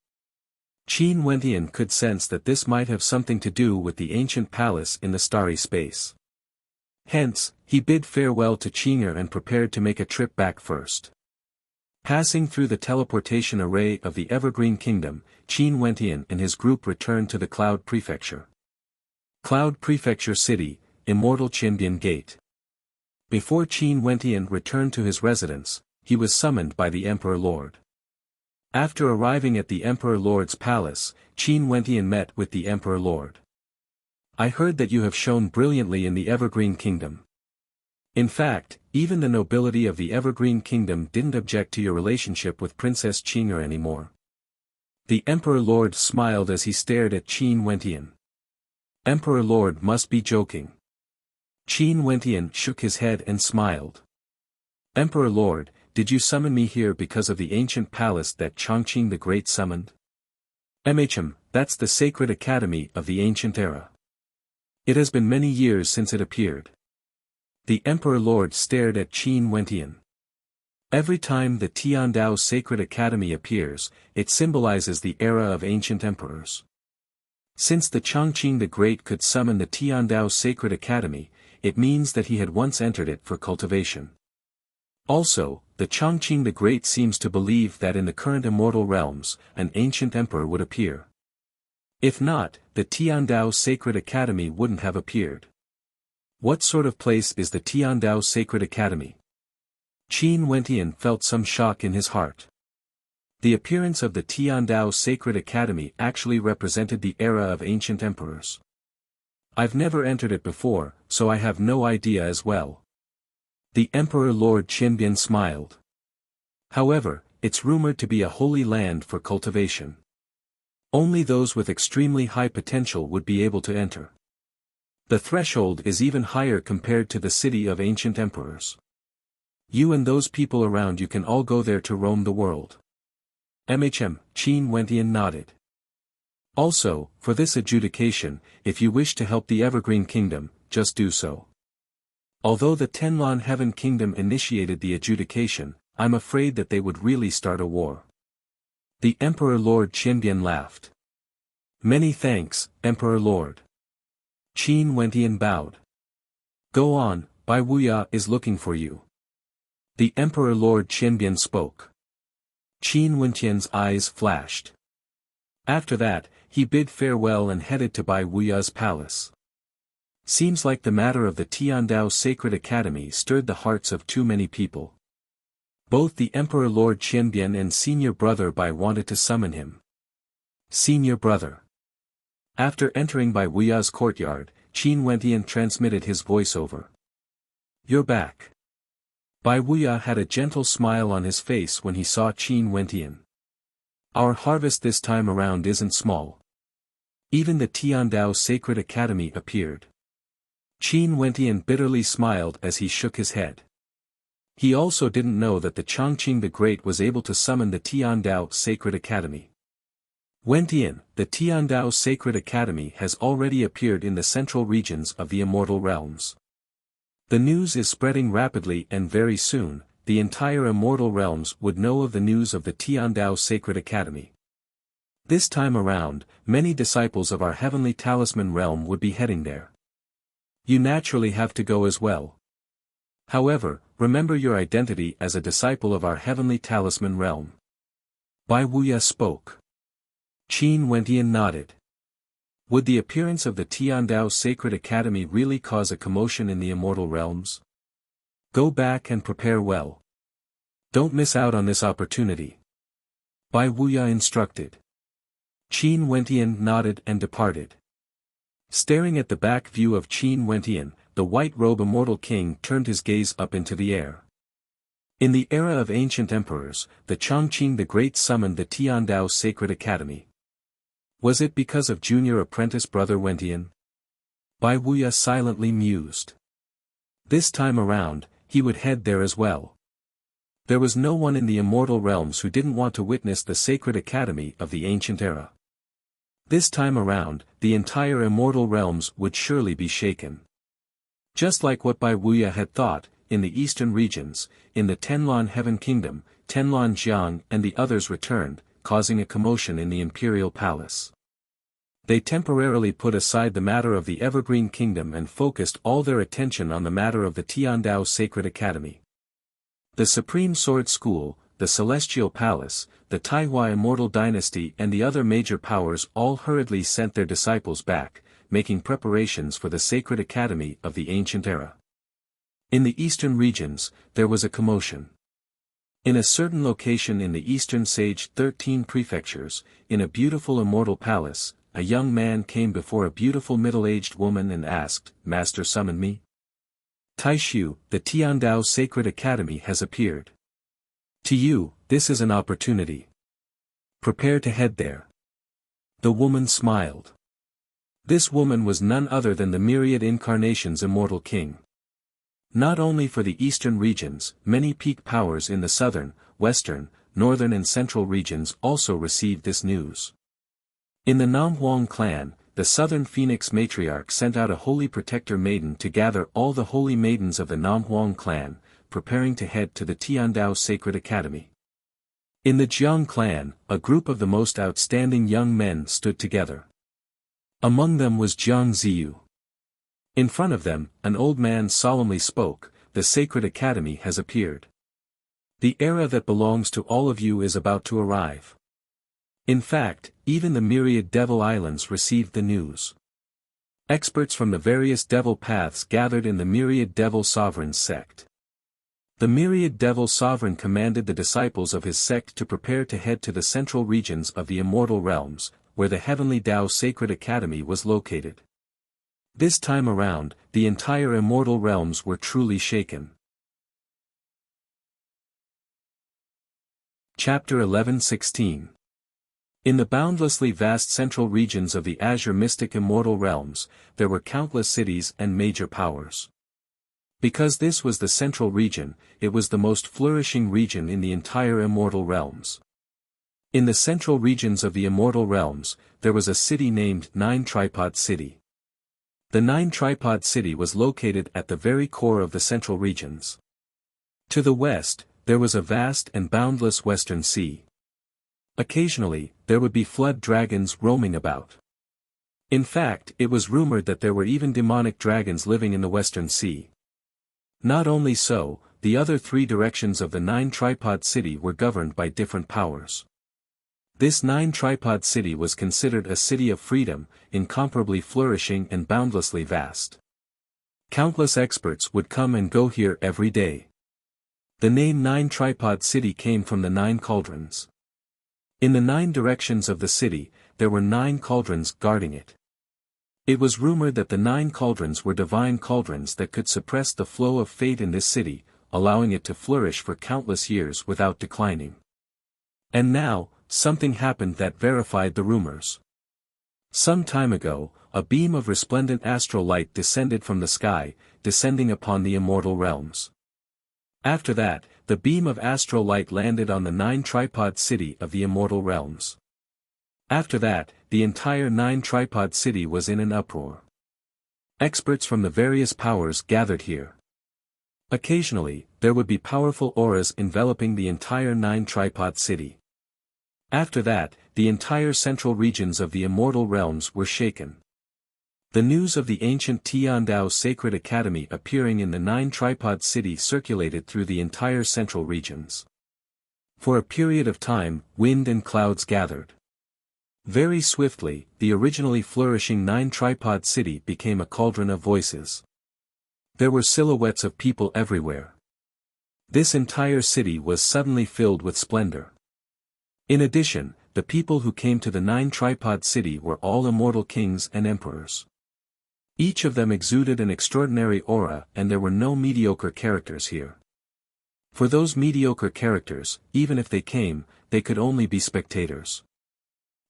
Qin Wentian could sense that this might have something to do with the ancient palace in the starry space. Hence, he bid farewell to Qing'er and prepared to make a trip back first. Passing through the teleportation array of the Evergreen Kingdom, Qin Wentian and his group returned to the Cloud Prefecture. Cloud Prefecture City, Immortal Qianbian Gate. Before Qin Wentian returned to his residence, he was summoned by the Emperor Lord. After arriving at the Emperor Lord's palace, Qin Wentian met with the Emperor Lord. I heard that you have shone brilliantly in the Evergreen Kingdom. In fact, even the nobility of the Evergreen Kingdom didn't object to your relationship with Princess Qing'er anymore. The Emperor Lord smiled as he stared at Qin Wentian. Emperor Lord must be joking. Qin Wentian shook his head and smiled. Emperor Lord, did you summon me here because of the ancient palace that Chongqing the Great summoned? That's the Sacred Academy of the ancient era. It has been many years since it appeared. The Emperor Lord stared at Qin Wentian. Every time the Tiandao Sacred Academy appears, it symbolizes the era of ancient emperors. Since the Chongqing the Great could summon the Tiandao Sacred Academy, it means that he had once entered it for cultivation. Also, the Chongqing the Great seems to believe that in the current immortal realms, an ancient emperor would appear. If not, the Tiandao Sacred Academy wouldn't have appeared. What sort of place is the Tiandao Sacred Academy? Qin Wentian felt some shock in his heart. The appearance of the Tiandao Sacred Academy actually represented the era of ancient emperors. I've never entered it before, so I have no idea as well. The Emperor Lord Qianbian smiled. However, it's rumored to be a holy land for cultivation. Only those with extremely high potential would be able to enter. The threshold is even higher compared to the city of ancient emperors. You and those people around you can all go there to roam the world. Qin Wentian nodded. Also, for this adjudication, if you wish to help the Evergreen Kingdom, just do so. Although the Tenlon Heaven Kingdom initiated the adjudication, I'm afraid that they would really start a war. The Emperor Lord Qinbian laughed. Many thanks, Emperor Lord. Qin Wentian bowed. Go on, Bai Wuya is looking for you. The Emperor Lord Qinbian spoke. Qin Wentian's eyes flashed. After that, he bid farewell and headed to Bai Wuya's palace. Seems like the matter of the Tiandao Sacred Academy stirred the hearts of too many people. Both the Emperor Lord Qinbian and Senior Brother Bai wanted to summon him. Senior Brother. After entering Bai Wuya's courtyard, Qin Wentian transmitted his voiceover. You're back. Bai Wuya had a gentle smile on his face when he saw Qin Wentian. Our harvest this time around isn't small. Even the Tiandao Sacred Academy appeared. Qin Wentian bitterly smiled as he shook his head. He also didn't know that the Chongqing the Great was able to summon the Tiandao Sacred Academy. Wentian, the Tiandao Sacred Academy has already appeared in the central regions of the Immortal Realms. The news is spreading rapidly and very soon, the entire Immortal Realms would know of the news of the Tiandao Sacred Academy. This time around, many disciples of our Heavenly Talisman Realm would be heading there. You naturally have to go as well. However, remember your identity as a disciple of our Heavenly Talisman Realm. Bai Wuya spoke. Qin Wentian nodded. Would the appearance of the Tiandao Sacred Academy really cause a commotion in the Immortal Realms? Go back and prepare well. Don't miss out on this opportunity. Bai Wuya instructed. Qin Wentian nodded and departed. Staring at the back view of Qin Wentian, the white-robe Immortal King turned his gaze up into the air. In the era of ancient emperors, the Chongqing the Great summoned the Tiandao Sacred Academy. Was it because of junior apprentice brother Wentian? Bai Wuya silently mused. This time around, he would head there as well. There was no one in the Immortal Realms who didn't want to witness the Sacred Academy of the ancient era. This time around, the entire Immortal Realms would surely be shaken. Just like what Bai Wuya had thought, in the eastern regions, in the Tenlon Heaven Kingdom, Tenlon Jiang and the others returned, causing a commotion in the Imperial Palace. They temporarily put aside the matter of the Evergreen Kingdom and focused all their attention on the matter of the Tiandao Sacred Academy. The Supreme Sword School, the Celestial Palace, the Taihua Immortal Dynasty and the other major powers all hurriedly sent their disciples back, making preparations for the Sacred Academy of the ancient era. In the eastern regions, there was a commotion. In a certain location in the eastern Sage 13 prefectures, in a beautiful immortal palace, a young man came before a beautiful middle-aged woman and asked, "Master summoned me?" Taishu, the Tiandao Sacred Academy has appeared. To you, this is an opportunity. Prepare to head there. The woman smiled. This woman was none other than the myriad incarnations Immortal King. Not only for the eastern regions, many peak powers in the southern, western, northern and central regions also received this news. In the Namhuang clan, the southern Phoenix matriarch sent out a holy protector maiden to gather all the holy maidens of the Namhuang clan, preparing to head to the Tiandao Sacred Academy. In the Jiang clan, a group of the most outstanding young men stood together. Among them was Jiang Ziyu. In front of them, an old man solemnly spoke, "The Sacred Academy has appeared. The era that belongs to all of you is about to arrive." In fact, even the myriad devil islands received the news. Experts from the various devil paths gathered in the myriad devil sovereign's sect. The myriad devil sovereign commanded the disciples of his sect to prepare to head to the central regions of the Immortal Realms, where the Heavenly Tao Sacred Academy was located. This time around, the entire Immortal Realms were truly shaken. Chapter 11:16. In the boundlessly vast central regions of the Azure Mystic Immortal Realms, there were countless cities and major powers. Because this was the central region, it was the most flourishing region in the entire Immortal Realms. In the central regions of the Immortal Realms, there was a city named Nine Tripod City. The Nine Tripod City was located at the very core of the central regions. To the west, there was a vast and boundless western sea. Occasionally, there would be flood dragons roaming about. In fact, it was rumored that there were even demonic dragons living in the western sea. Not only so, the other three directions of the Nine Tripod City were governed by different powers. This Nine Tripod City was considered a city of freedom, incomparably flourishing and boundlessly vast. Countless experts would come and go here every day. The name Nine Tripod City came from the 9 cauldrons. In the 9 directions of the city, there were 9 cauldrons guarding it. It was rumored that the 9 cauldrons were divine cauldrons that could suppress the flow of fate in this city, allowing it to flourish for countless years without declining. And now, something happened that verified the rumors. Some time ago, a beam of resplendent astral light descended from the sky, descending upon the Immortal Realms. After that, the beam of astral light landed on the 9 Tripod City of the Immortal Realms. After that, the entire 9 Tripod City was in an uproar. Experts from the various powers gathered here. Occasionally, there would be powerful auras enveloping the entire 9 Tripod City. After that, the entire central regions of the Immortal Realms were shaken. The news of the ancient Tiandao Sacred Academy appearing in the 9 Tripod City circulated through the entire central regions. For a period of time, wind and clouds gathered. Very swiftly, the originally flourishing 9 Tripod City became a cauldron of voices. There were silhouettes of people everywhere. This entire city was suddenly filled with splendor. In addition, the people who came to the 9 Tripod City were all immortal kings and emperors. Each of them exuded an extraordinary aura, and there were no mediocre characters here. For those mediocre characters, even if they came, they could only be spectators.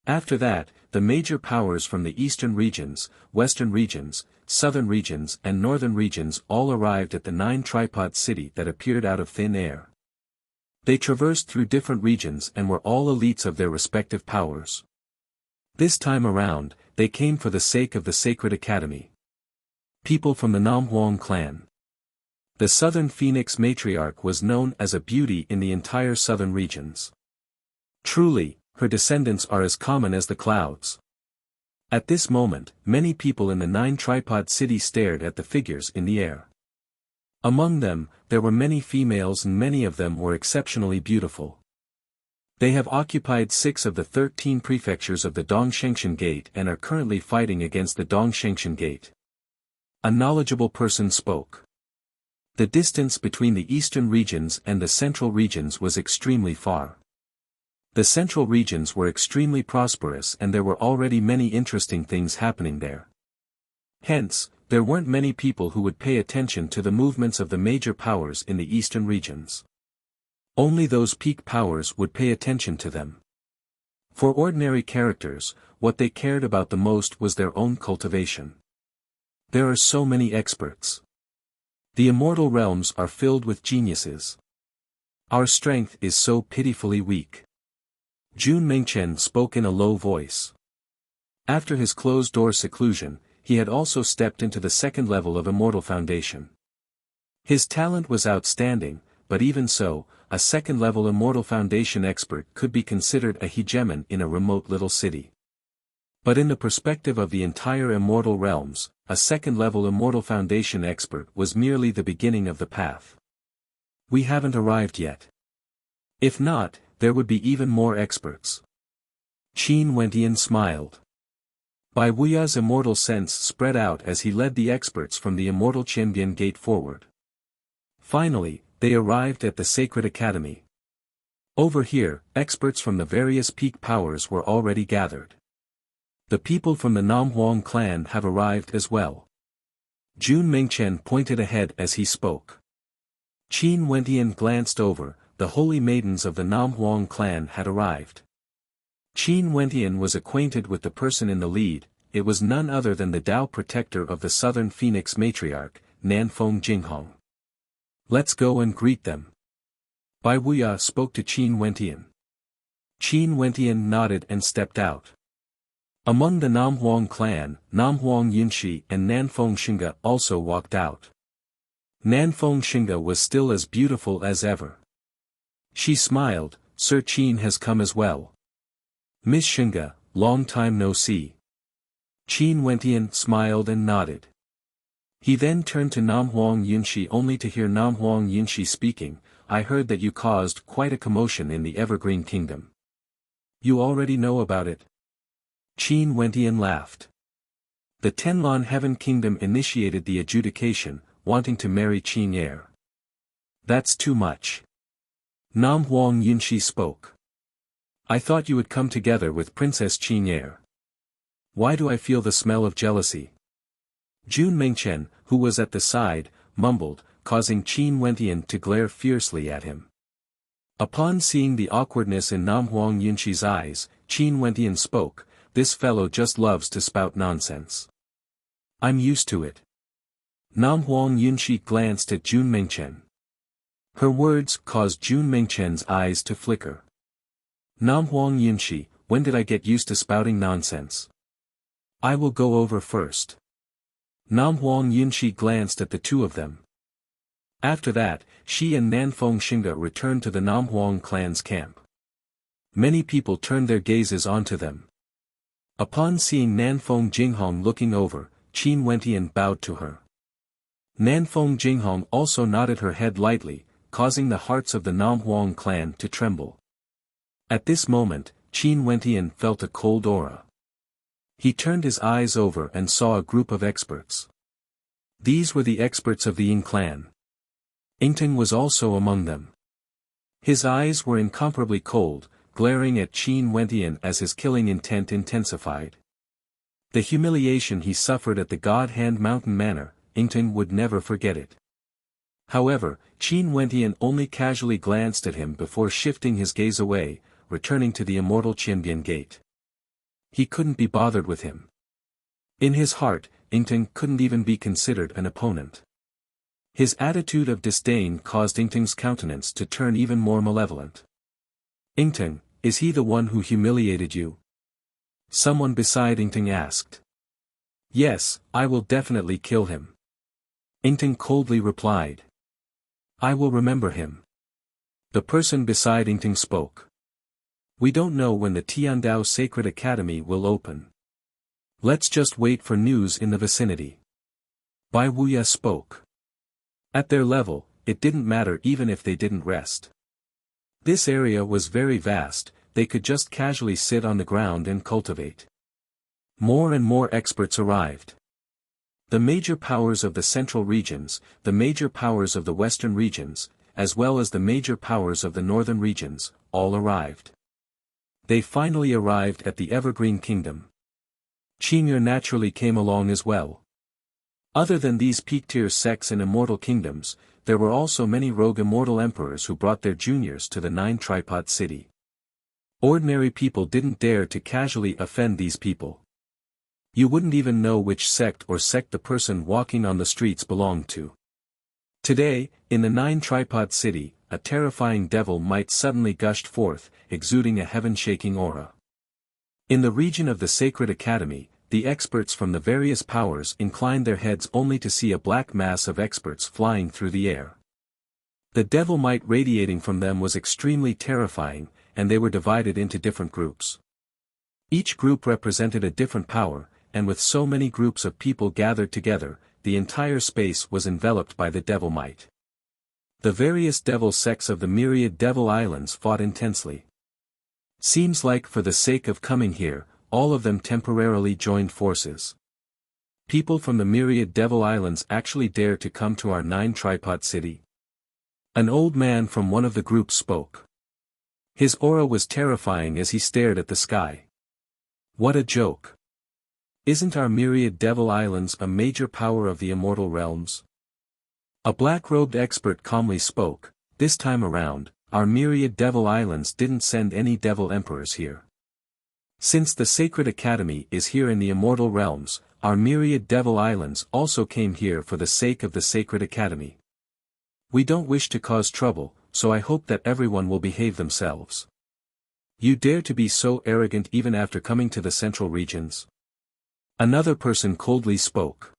After that, the major powers from the eastern regions, western regions, southern regions and northern regions all arrived at the 9 Tripod City that appeared out of thin air. They traversed through different regions and were all elites of their respective powers. This time around, they came for the sake of the Sacred Academy. People from the Namhuang clan. The Southern Phoenix Matriarch was known as a beauty in the entire southern regions. Truly, her descendants are as common as the clouds. At this moment, many people in the 9 Tripod City stared at the figures in the air. Among them, there were many females and many of them were exceptionally beautiful. They have occupied 6 of the 13 prefectures of the Dongshengshan Gate and are currently fighting against the Dongshengshan Gate. A knowledgeable person spoke. The distance between the eastern regions and the central regions was extremely far. The central regions were extremely prosperous and there were already many interesting things happening there. Hence, there weren't many people who would pay attention to the movements of the major powers in the eastern regions. Only those peak powers would pay attention to them. For ordinary characters, what they cared about the most was their own cultivation. There are so many experts. The Immortal Realms are filled with geniuses. Our strength is so pitifully weak. Jun Mingchen spoke in a low voice. After his closed-door seclusion, he had also stepped into the second level of Immortal Foundation. His talent was outstanding, but even so, a second-level Immortal Foundation expert could be considered a hegemon in a remote little city. But in the perspective of the entire Immortal Realms, a second-level Immortal Foundation expert was merely the beginning of the path. We haven't arrived yet. If not, there would be even more experts. Qin Wentian smiled. Bai Wuya's immortal sense spread out as he led the experts from the Immortal Qianbian Gate forward. Finally, they arrived at the Sacred Academy. Over here, experts from the various peak powers were already gathered. The people from the Namhuang clan have arrived as well. Jun Mingchen pointed ahead as he spoke. Qin Wentian glanced over, the holy maidens of the Namhuang clan had arrived. Qin Wentian was acquainted with the person in the lead, it was none other than the Tao protector of the Southern Phoenix Matriarch, Nanfeng Jinghong. Let's go and greet them. Bai Wuya spoke to Qin Wentian. Qin Wentian nodded and stepped out. Among the Namhuang clan, Namhuang Yunshi and Nanfeng Xinga also walked out. Nanfeng Xinga was still as beautiful as ever. She smiled, Sir Qin has come as well. Miss Xinga, long time no see. Qin Wentian smiled and nodded. He then turned to Namhuang Yunshi only to hear Namhuang Yunshi speaking, I heard that you caused quite a commotion in the Evergreen Kingdom. You already know about it? Qin Wentian laughed. The Tenlon Heaven Kingdom initiated the adjudication, wanting to marry Qin Er. That's too much. Namhuang Yunshi spoke. I thought you would come together with Princess Qin Er. Why do I feel the smell of jealousy? Jun Mengchen, who was at the side, mumbled, causing Qin Wentian to glare fiercely at him. Upon seeing the awkwardness in Namhuang Yunshi's eyes, Qin Wentian spoke, this fellow just loves to spout nonsense. I'm used to it. Namhuang Yunshi glanced at Jun Mengchen. Her words caused Jun Mengchen's eyes to flicker. Namhuang Yunshi, when did I get used to spouting nonsense? I will go over first. Namhuang Yunshi glanced at the two of them. After that, she and Nanfeng Xinga returned to the Namhuang clan's camp. Many people turned their gazes onto them. Upon seeing Nanfeng Jinghong looking over, Qin Wentian bowed to her. Nanfeng Jinghong also nodded her head lightly, causing the hearts of the Namhuang clan to tremble. At this moment, Qin Wentian felt a cold aura. He turned his eyes over and saw a group of experts. These were the experts of the Ying clan. Yingting was also among them. His eyes were incomparably cold, glaring at Qin Wentian as his killing intent intensified. The humiliation he suffered at the God Hand Mountain Manor, Yingting would never forget it. However, Qin Wentian only casually glanced at him before shifting his gaze away, returning to the immortal Qianbian Gate. He couldn't be bothered with him. In his heart, Yingting couldn't even be considered an opponent. His attitude of disdain caused Yingting's countenance to turn even more malevolent. Yingting, is he the one who humiliated you? Someone beside Yingting asked. Yes, I will definitely kill him. Yingting coldly replied. I will remember him. The person beside Yingting spoke. We don't know when the Tiandao Sacred Academy will open. Let's just wait for news in the vicinity. Bai Wuya spoke. At their level, it didn't matter even if they didn't rest. This area was very vast, they could just casually sit on the ground and cultivate. More and more experts arrived. The major powers of the central regions, the major powers of the western regions, as well as the major powers of the northern regions, all arrived. They finally arrived at the Evergreen Kingdom. Qing'er naturally came along as well. Other than these peak-tier sects and immortal kingdoms, there were also many rogue immortal emperors who brought their juniors to the Nine-Tripod City. Ordinary people didn't dare to casually offend these people. You wouldn't even know which sect the person walking on the streets belonged to. Today, in the Nine-Tripod City, a terrifying devil might suddenly gushed forth, exuding a heaven-shaking aura. In the region of the Sacred Academy, the experts from the various powers inclined their heads only to see a black mass of experts flying through the air. The devil might radiating from them was extremely terrifying, and they were divided into different groups. Each group represented a different power, and with so many groups of people gathered together, the entire space was enveloped by the devil might. The various devil sects of the myriad devil islands fought intensely. Seems like for the sake of coming here, all of them temporarily joined forces. People from the myriad devil islands actually dare to come to our Nine-Tripod City. An old man from one of the groups spoke. His aura was terrifying as he stared at the sky. What a joke. Isn't our myriad devil islands a major power of the immortal realms? A black-robed expert calmly spoke, this time around, our myriad devil islands didn't send any devil emperors here. Since the Sacred Academy is here in the immortal realms, our myriad devil islands also came here for the sake of the Sacred Academy. We don't wish to cause trouble, so I hope that everyone will behave themselves. You dare to be so arrogant even after coming to the central regions? Another person coldly spoke.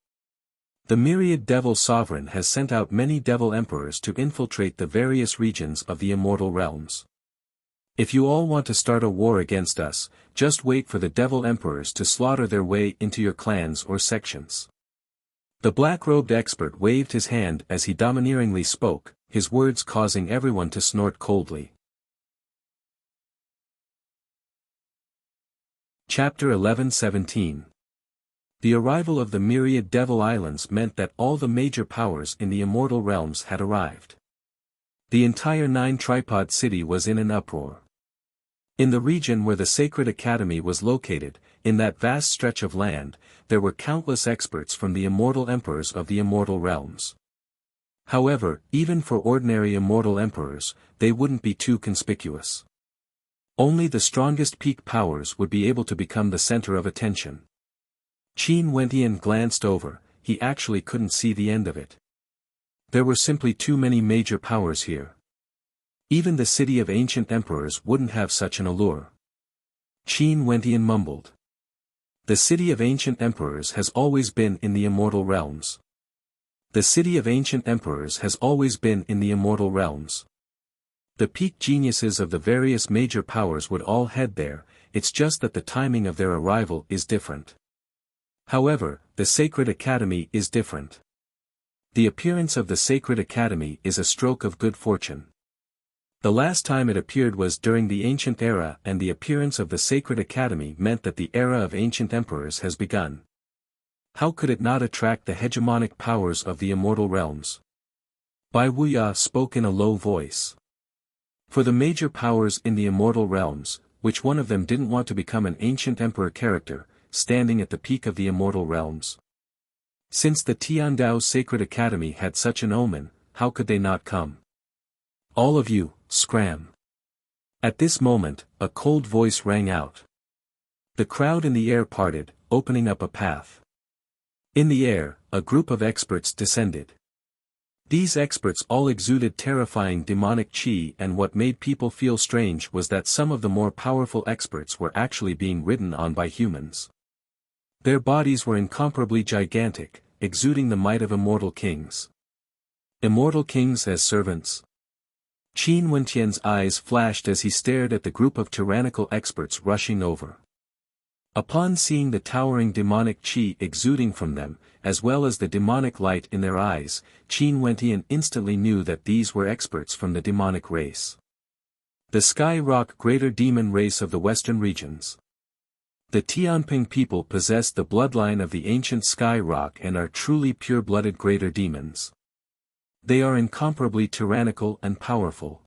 The myriad devil sovereign has sent out many devil emperors to infiltrate the various regions of the immortal realms. If you all want to start a war against us, just wait for the devil emperors to slaughter their way into your clans or sections. The black-robed expert waved his hand as he domineeringly spoke, his words causing everyone to snort coldly. Chapter 11:17. The arrival of the myriad devil islands meant that all the major powers in the immortal realms had arrived. The entire 9-tripod city was in an uproar. In the region where the Sacred Academy was located, in that vast stretch of land, there were countless experts from the immortal emperors of the immortal realms. However, even for ordinary immortal emperors, they wouldn't be too conspicuous. Only the strongest peak powers would be able to become the center of attention. Qin Wentian glanced over, he actually couldn't see the end of it. There were simply too many major powers here. Even the city of ancient emperors wouldn't have such an allure. Qin Wentian mumbled. The city of ancient emperors has always been in the immortal realms. The city of ancient emperors has always been in the immortal realms. The peak geniuses of the various major powers would all head there, it's just that the timing of their arrival is different. However, the Sacred Academy is different. The appearance of the Sacred Academy is a stroke of good fortune. The last time it appeared was during the Ancient Era, and the appearance of the Sacred Academy meant that the era of ancient emperors has begun. How could it not attract the hegemonic powers of the immortal realms? Bai Wuya spoke in a low voice. For the major powers in the immortal realms, which one of them didn't want to become an ancient emperor character, standing at the peak of the immortal realms? Since the Tiandao Sacred Academy had such an omen, how could they not come? All of you, scram. At this moment, a cold voice rang out. The crowd in the air parted, opening up a path. In the air, a group of experts descended. These experts all exuded terrifying demonic chi, and what made people feel strange was that some of the more powerful experts were actually being ridden on by humans. Their bodies were incomparably gigantic, exuding the might of immortal kings. Immortal kings as servants? Qin Wentian's eyes flashed as he stared at the group of tyrannical experts rushing over. Upon seeing the towering demonic chi exuding from them, as well as the demonic light in their eyes, Qin Wentian instantly knew that these were experts from the demonic race. The Sky Rock Greater Demon race of the Western regions. The Tianping people possess the bloodline of the ancient Sky Rock and are truly pure-blooded greater demons. They are incomparably tyrannical and powerful.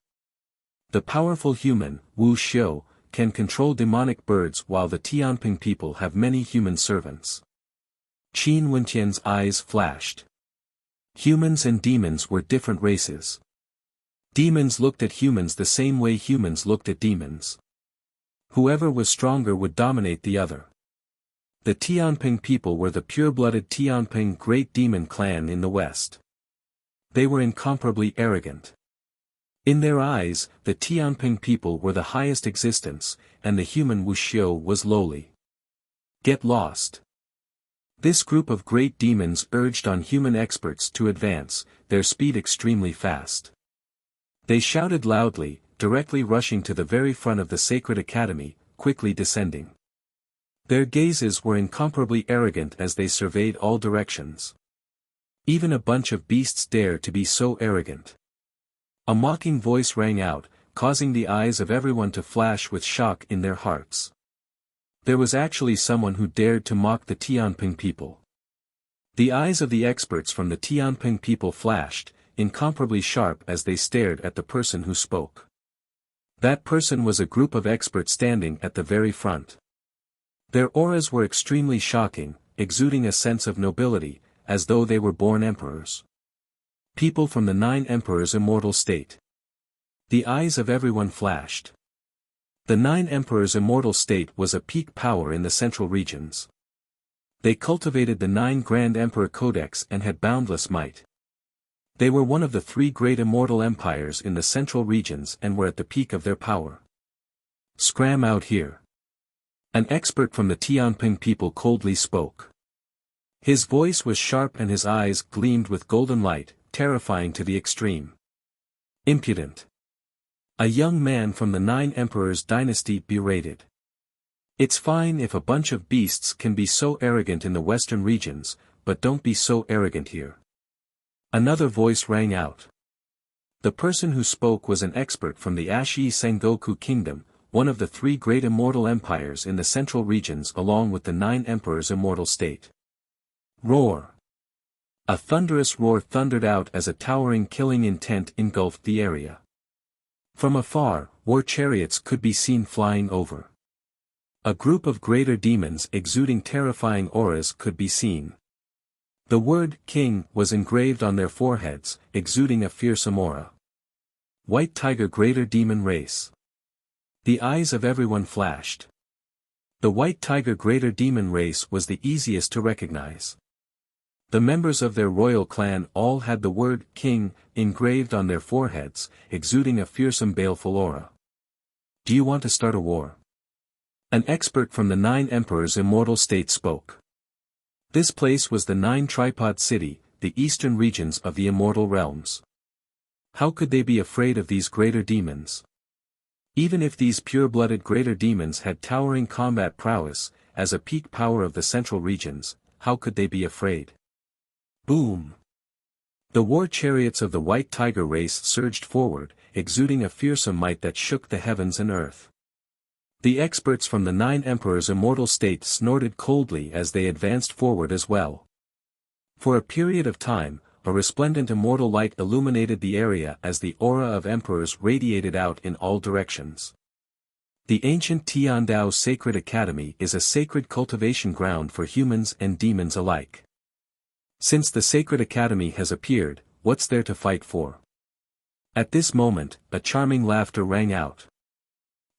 The powerful human, Wu Xiu, can control demonic birds while the Tianping people have many human servants. Qin Wentian's eyes flashed. Humans and demons were different races. Demons looked at humans the same way humans looked at demons. Whoever was stronger would dominate the other. The Tianping people were the pure-blooded Tianping Great Demon clan in the West. They were incomparably arrogant. In their eyes, the Tianping people were the highest existence, and the human Wuxia was lowly. Get lost. This group of great demons urged on human experts to advance, their speed extremely fast. They shouted loudly, directly rushing to the very front of the Sacred Academy, quickly descending. Their gazes were incomparably arrogant as they surveyed all directions. Even a bunch of beasts dare to be so arrogant. A mocking voice rang out, causing the eyes of everyone to flash with shock in their hearts. There was actually someone who dared to mock the Tianping people. The eyes of the experts from the Tianping people flashed, incomparably sharp as they stared at the person who spoke. That person was a group of experts standing at the very front. Their auras were extremely shocking, exuding a sense of nobility, as though they were born emperors. People from the 9 emperors' immortal state. The eyes of everyone flashed. The 9 emperors' immortal state was a peak power in the central regions. They cultivated the 9 Grand Emperor Codex and had boundless might. They were one of the three great immortal empires in the central regions and were at the peak of their power. Scram out here. An expert from the Tianping people coldly spoke. His voice was sharp and his eyes gleamed with golden light, terrifying to the extreme. Impudent. A young man from the Nine Emperors dynasty berated. It's fine if a bunch of beasts can be so arrogant in the western regions, but don't be so arrogant here. Another voice rang out. The person who spoke was an expert from the Ashi Sengoku Kingdom, one of the three great immortal empires in the central regions along with the Nine Emperors' immortal state. Roar. A thunderous roar thundered out as a towering killing intent engulfed the area. From afar, war chariots could be seen flying over. A group of greater demons exuding terrifying auras could be seen. The word king was engraved on their foreheads, exuding a fearsome aura. White Tiger Greater Demon Race. The eyes of everyone flashed. The White Tiger Greater Demon Race was the easiest to recognize. The members of their royal clan all had the word king engraved on their foreheads, exuding a fearsome baleful aura. Do you want to start a war? An expert from the Nine Emperors' immortal state spoke. This place was the Nine Tripod City, the eastern regions of the immortal realms. How could they be afraid of these greater demons? Even if these pure-blooded greater demons had towering combat prowess, as a peak power of the central regions, how could they be afraid? Boom! The war chariots of the White Tiger race surged forward, exuding a fearsome might that shook the heavens and earth. The experts from the Nine Emperors' immortal state snorted coldly as they advanced forward as well. For a period of time, a resplendent immortal light illuminated the area as the aura of emperors radiated out in all directions. The ancient Tiandao Sacred Academy is a sacred cultivation ground for humans and demons alike. Since the Sacred Academy has appeared, what's there to fight for? At this moment, a charming laughter rang out.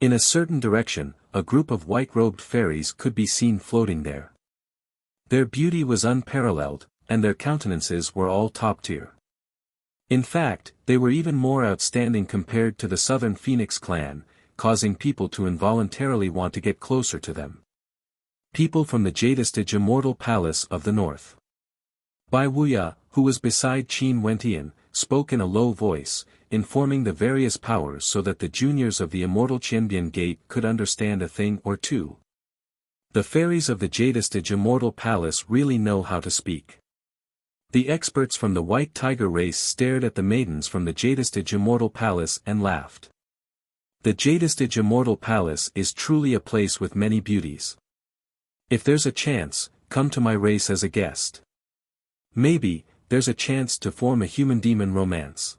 In a certain direction, a group of white-robed fairies could be seen floating there. Their beauty was unparalleled, and their countenances were all top-tier. In fact, they were even more outstanding compared to the Southern Phoenix clan, causing people to involuntarily want to get closer to them. People from the Jadestage Immortal Palace of the North. Bai Wuya, who was beside Qin Wentian, spoke in a low voice, informing the various powers so that the juniors of the immortal Qianbian Gate could understand a thing or two. The fairies of the Jadestage Immortal Palace really know how to speak. The experts from the White Tiger race stared at the maidens from the Jadestage Immortal Palace and laughed. The Jadestage Immortal Palace is truly a place with many beauties. If there's a chance, come to my race as a guest. Maybe, there's a chance to form a human-demon romance.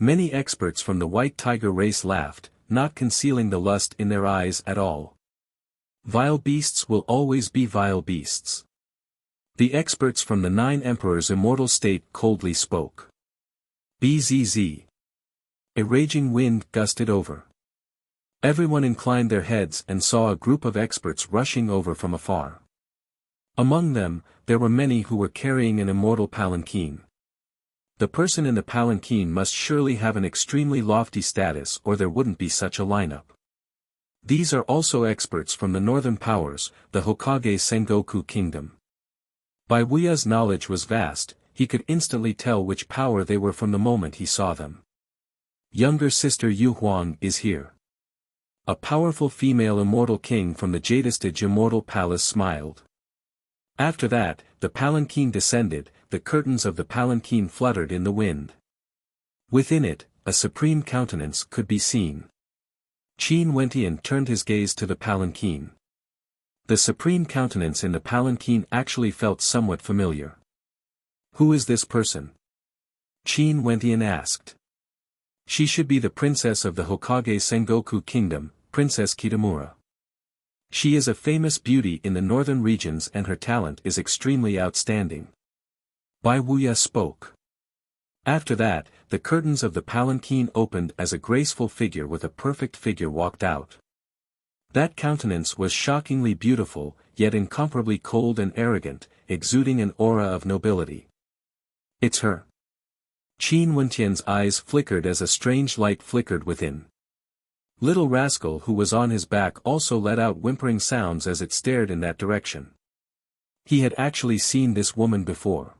Many experts from the White Tiger race laughed, not concealing the lust in their eyes at all. Vile beasts will always be vile beasts. The experts from the Nine Emperors' immortal state coldly spoke. Bzz. A raging wind gusted over. Everyone inclined their heads and saw a group of experts rushing over from afar. Among them, there were many who were carrying an immortal palanquin. The person in the palanquin must surely have an extremely lofty status or there wouldn't be such a lineup. These are also experts from the northern powers, the Hokage Sengoku Kingdom. Bai Wuya's knowledge was vast, he could instantly tell which power they were from the moment he saw them. Younger sister Yu Huang is here. A powerful female immortal king from the Jadestage Immortal Palace smiled. After that, the palanquin descended, the curtains of the palanquin fluttered in the wind. Within it, a supreme countenance could be seen. Qin Wentian turned his gaze to the palanquin. The supreme countenance in the palanquin actually felt somewhat familiar. Who is this person? Qin Wentian asked. She should be the princess of the Hokage Sengoku Kingdom, Princess Kitamura. She is a famous beauty in the northern regions and her talent is extremely outstanding. Bai Wuya spoke. After that, the curtains of the palanquin opened as a graceful figure with a perfect figure walked out. That countenance was shockingly beautiful, yet incomparably cold and arrogant, exuding an aura of nobility. It's her. Qin Wentian's eyes flickered as a strange light flickered within. Little Rascal who was on his back also let out whimpering sounds as it stared in that direction. He had actually seen this woman before.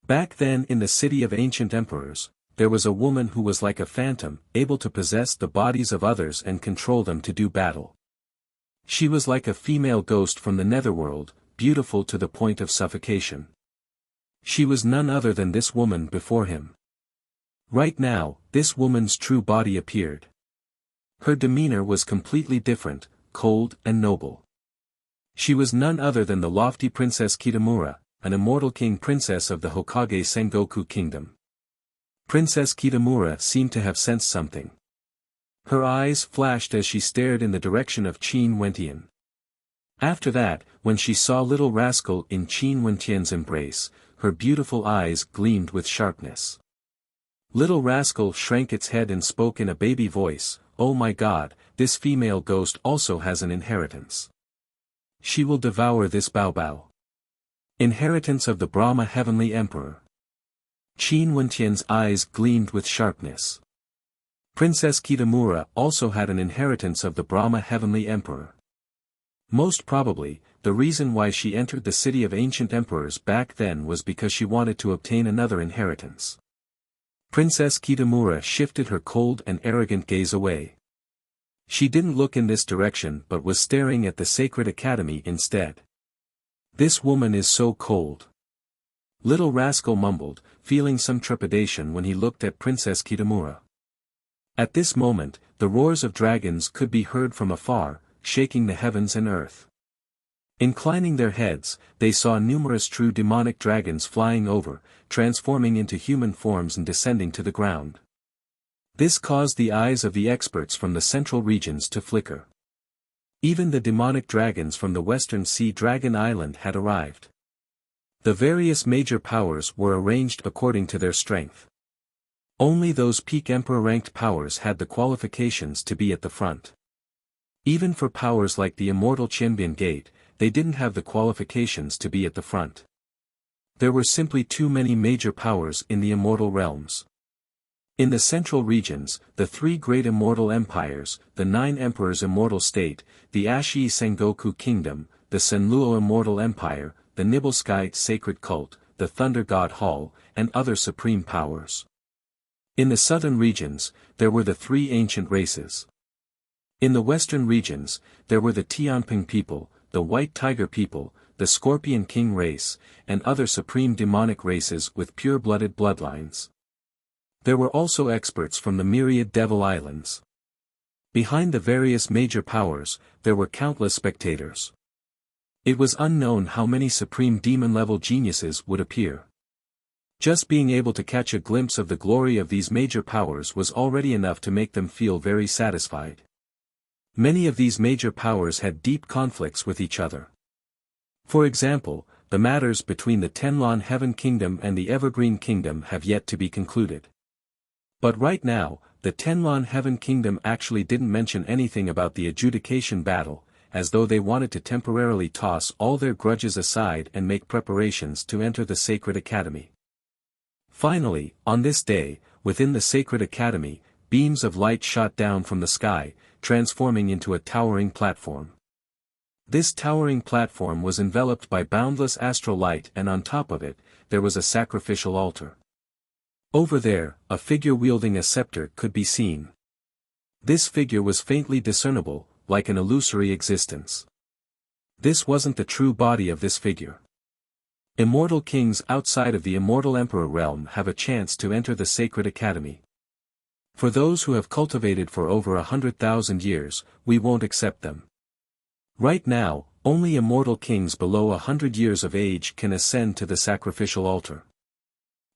Back then in the city of ancient emperors, there was a woman who was like a phantom, able to possess the bodies of others and control them to do battle. She was like a female ghost from the netherworld, beautiful to the point of suffocation. She was none other than this woman before him. Right now, this woman's true body appeared. Her demeanor was completely different, cold and noble. She was none other than the lofty Princess Kitamura, an immortal king princess of the Hokage Sengoku kingdom. Princess Kitamura seemed to have sensed something. Her eyes flashed as she stared in the direction of Qin Wentian. After that, when she saw Little Rascal in Qin Wentian's embrace, her beautiful eyes gleamed with sharpness. Little Rascal shrank its head and spoke in a baby voice, "Oh my God, this female ghost also has an inheritance. She will devour this Baobao. Inheritance of the Brahma Heavenly Emperor." Qin Wentian's eyes gleamed with sharpness. Princess Kitamura also had an inheritance of the Brahma Heavenly Emperor. Most probably, the reason why she entered the city of ancient emperors back then was because she wanted to obtain another inheritance. Princess Kitamura shifted her cold and arrogant gaze away. She didn't look in this direction but was staring at the sacred academy instead. This woman is so cold. Little Rascal mumbled, feeling some trepidation when he looked at Princess Kitamura. At this moment, the roars of dragons could be heard from afar, shaking the heavens and earth. Inclining their heads, they saw numerous true demonic dragons flying over, transforming into human forms and descending to the ground. This caused the eyes of the experts from the central regions to flicker. Even the demonic dragons from the Western Sea Dragon Island had arrived. The various major powers were arranged according to their strength. Only those peak emperor-ranked powers had the qualifications to be at the front. Even for powers like the Immortal Qianbian Gate, they didn't have the qualifications to be at the front. There were simply too many major powers in the immortal realms. In the central regions, the three great immortal empires, the 9 emperors immortal state, the Ashii Sengoku kingdom, the Senluo immortal empire, the Nibelskite sacred cult, the Thunder God Hall, and other supreme powers. In the southern regions, there were the 3 ancient races. In the western regions, there were the Tianping people, the White Tiger people, the Scorpion King race, and other supreme demonic races with pure-blooded bloodlines. There were also experts from the myriad Devil Islands. Behind the various major powers, there were countless spectators. It was unknown how many supreme demon-level geniuses would appear. Just being able to catch a glimpse of the glory of these major powers was already enough to make them feel very satisfied. Many of these major powers had deep conflicts with each other. For example, the matters between the Tenlon Heaven Kingdom and the Evergreen Kingdom have yet to be concluded. But right now, the Tenlon Heaven Kingdom actually didn't mention anything about the adjudication battle, as though they wanted to temporarily toss all their grudges aside and make preparations to enter the Sacred Academy. Finally, on this day, within the Sacred Academy, beams of light shot down from the sky, transforming into a towering platform. This towering platform was enveloped by boundless astral light, and on top of it, there was a sacrificial altar. Over there, a figure wielding a scepter could be seen. This figure was faintly discernible, like an illusory existence. This wasn't the true body of this figure. Immortal kings outside of the Immortal Emperor realm have a chance to enter the Sacred Academy. For those who have cultivated for over 100,000 years, we won't accept them. Right now, only immortal kings below 100 years of age can ascend to the sacrificial altar.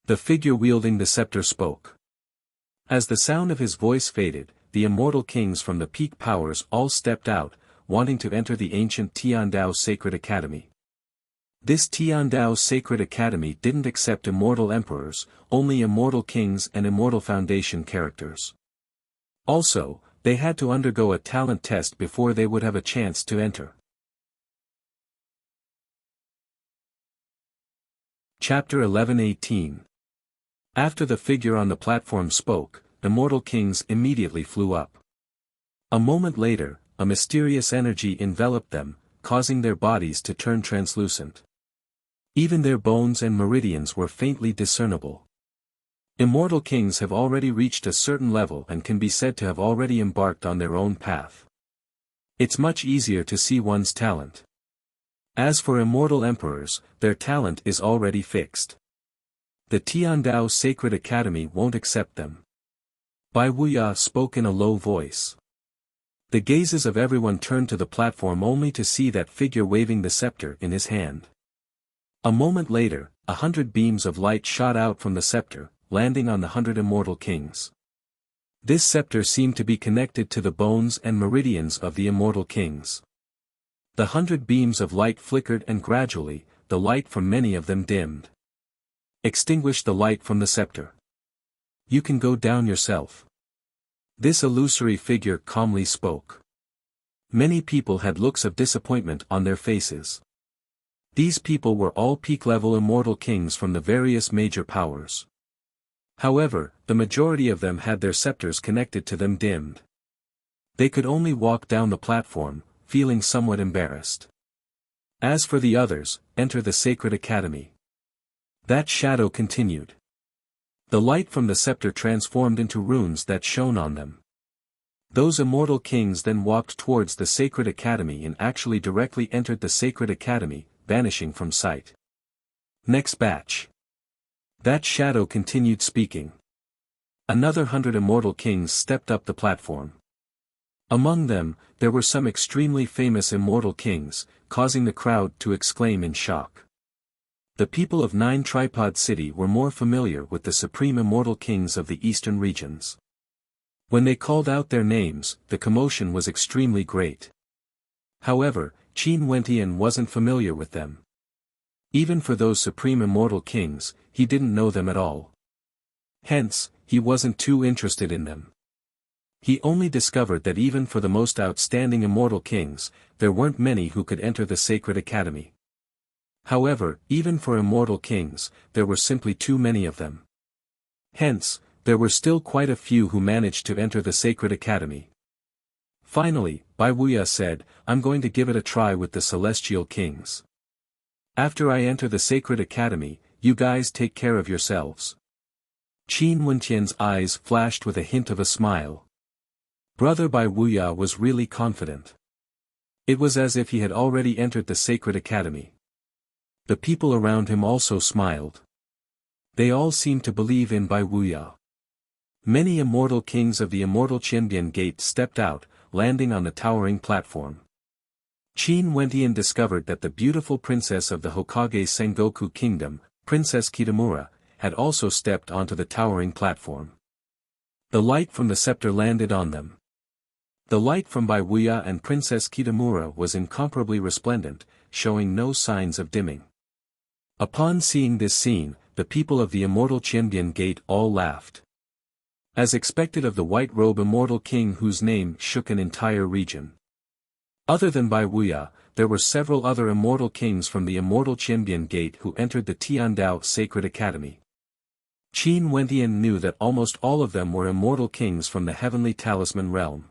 The figure wielding the scepter spoke. As the sound of his voice faded, the immortal kings from the peak powers all stepped out, wanting to enter the ancient Tiandao Sacred Academy. This Tiandao Sacred Academy didn't accept immortal emperors, only immortal kings and immortal foundation characters. Also, they had to undergo a talent test before they would have a chance to enter. Chapter 11:18. After the figure on the platform spoke, immortal kings immediately flew up. A moment later, a mysterious energy enveloped them, causing their bodies to turn translucent. Even their bones and meridians were faintly discernible. Immortal kings have already reached a certain level and can be said to have already embarked on their own path. It's much easier to see one's talent. As for immortal emperors, their talent is already fixed. The Tiandao Sacred Academy won't accept them. Bai Wuya spoke in a low voice. The gazes of everyone turned to the platform only to see that figure waving the scepter in his hand. A moment later, 100 beams of light shot out from the scepter, landing on the 100 immortal kings. This scepter seemed to be connected to the bones and meridians of the immortal kings. The 100 beams of light flickered and gradually, the light from many of them dimmed. Extinguish the light from the scepter. You can go down yourself. This illusory figure calmly spoke. Many people had looks of disappointment on their faces. These people were all peak-level immortal kings from the various major powers. However, the majority of them had their scepters connected to them dimmed. They could only walk down the platform, feeling somewhat embarrassed. As for the others, enter the Sacred Academy. That shadow continued. The light from the scepter transformed into runes that shone on them. Those immortal kings then walked towards the Sacred Academy and actually directly entered the Sacred Academy, vanishing from sight. Next batch. That shadow continued speaking. Another 100 immortal kings stepped up the platform. Among them, there were some extremely famous immortal kings, causing the crowd to exclaim in shock. The people of Nine Tripod City were more familiar with the supreme immortal kings of the eastern regions. When they called out their names, the commotion was extremely great. However, Qin Wentian wasn't familiar with them. Even for those supreme immortal kings, he didn't know them at all. Hence, he wasn't too interested in them. He only discovered that even for the most outstanding immortal kings, there weren't many who could enter the Sacred Academy. However, even for immortal kings, there were simply too many of them. Hence, there were still quite a few who managed to enter the Sacred Academy. Finally, Bai Wuya said, "I'm going to give it a try with the Celestial Kings. After I enter the Sacred Academy, you guys take care of yourselves." Qin Wentian's eyes flashed with a hint of a smile. Brother Bai Wuya was really confident. It was as if he had already entered the Sacred Academy. The people around him also smiled. They all seemed to believe in Bai Wuya. Many immortal kings of the Immortal Qianbian Gate stepped out, landing on the towering platform. Qin Wentian discovered that the beautiful princess of the Hokage Sengoku Kingdom, Princess Kitamura, had also stepped onto the towering platform. The light from the scepter landed on them. The light from Bai Wuya and Princess Kitamura was incomparably resplendent, showing no signs of dimming. Upon seeing this scene, the people of the Immortal Qianbian Gate all laughed. As expected of the White Robe Immortal King whose name shook an entire region. Other than Bai Wuya, there were several other immortal kings from the Immortal Qianbian Gate who entered the Tiandao Sacred Academy. Qin Wentian knew that almost all of them were immortal kings from the Heavenly Talisman realm.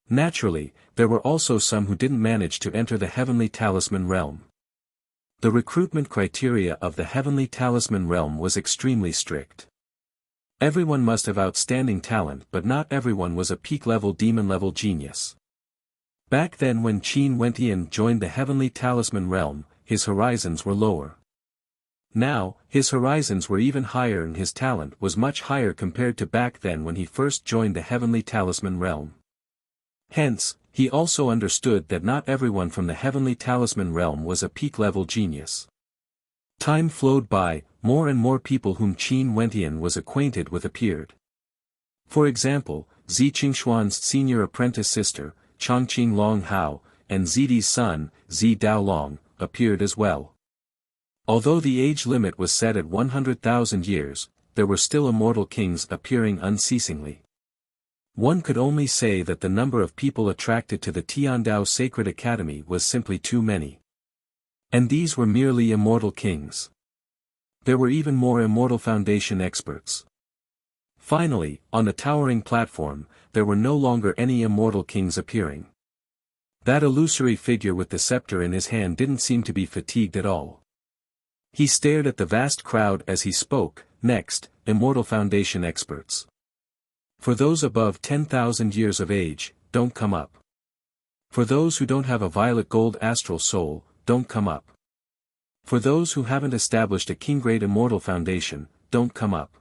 Naturally, there were also some who didn't manage to enter the Heavenly Talisman realm. The recruitment criteria of the Heavenly Talisman realm was extremely strict. Everyone must have outstanding talent, but not everyone was a peak-level demon-level genius. Back then when Qin Wentian joined the Heavenly Talisman realm, his horizons were lower. Now, his horizons were even higher and his talent was much higher compared to back then when he first joined the Heavenly Talisman realm. Hence, he also understood that not everyone from the Heavenly Talisman realm was a peak-level genius. Time flowed by, more and more people whom Qin Wentian was acquainted with appeared. For example, Zi Qingshuan's senior apprentice sister, Chongqing Long Hao, and Zidi's son, Zi Daolong, appeared as well. Although the age limit was set at 100,000 years, there were still immortal kings appearing unceasingly. One could only say that the number of people attracted to the Tiandao Sacred Academy was simply too many. And these were merely immortal kings. There were even more Immortal Foundation experts. Finally, on the towering platform, there were no longer any immortal kings appearing. That illusory figure with the scepter in his hand didn't seem to be fatigued at all. He stared at the vast crowd as he spoke. Next, Immortal Foundation experts. For those above 10,000 years of age, don't come up. For those who don't have a violet gold astral soul, don't come up. For those who haven't established a king-grade immortal foundation, don't come up.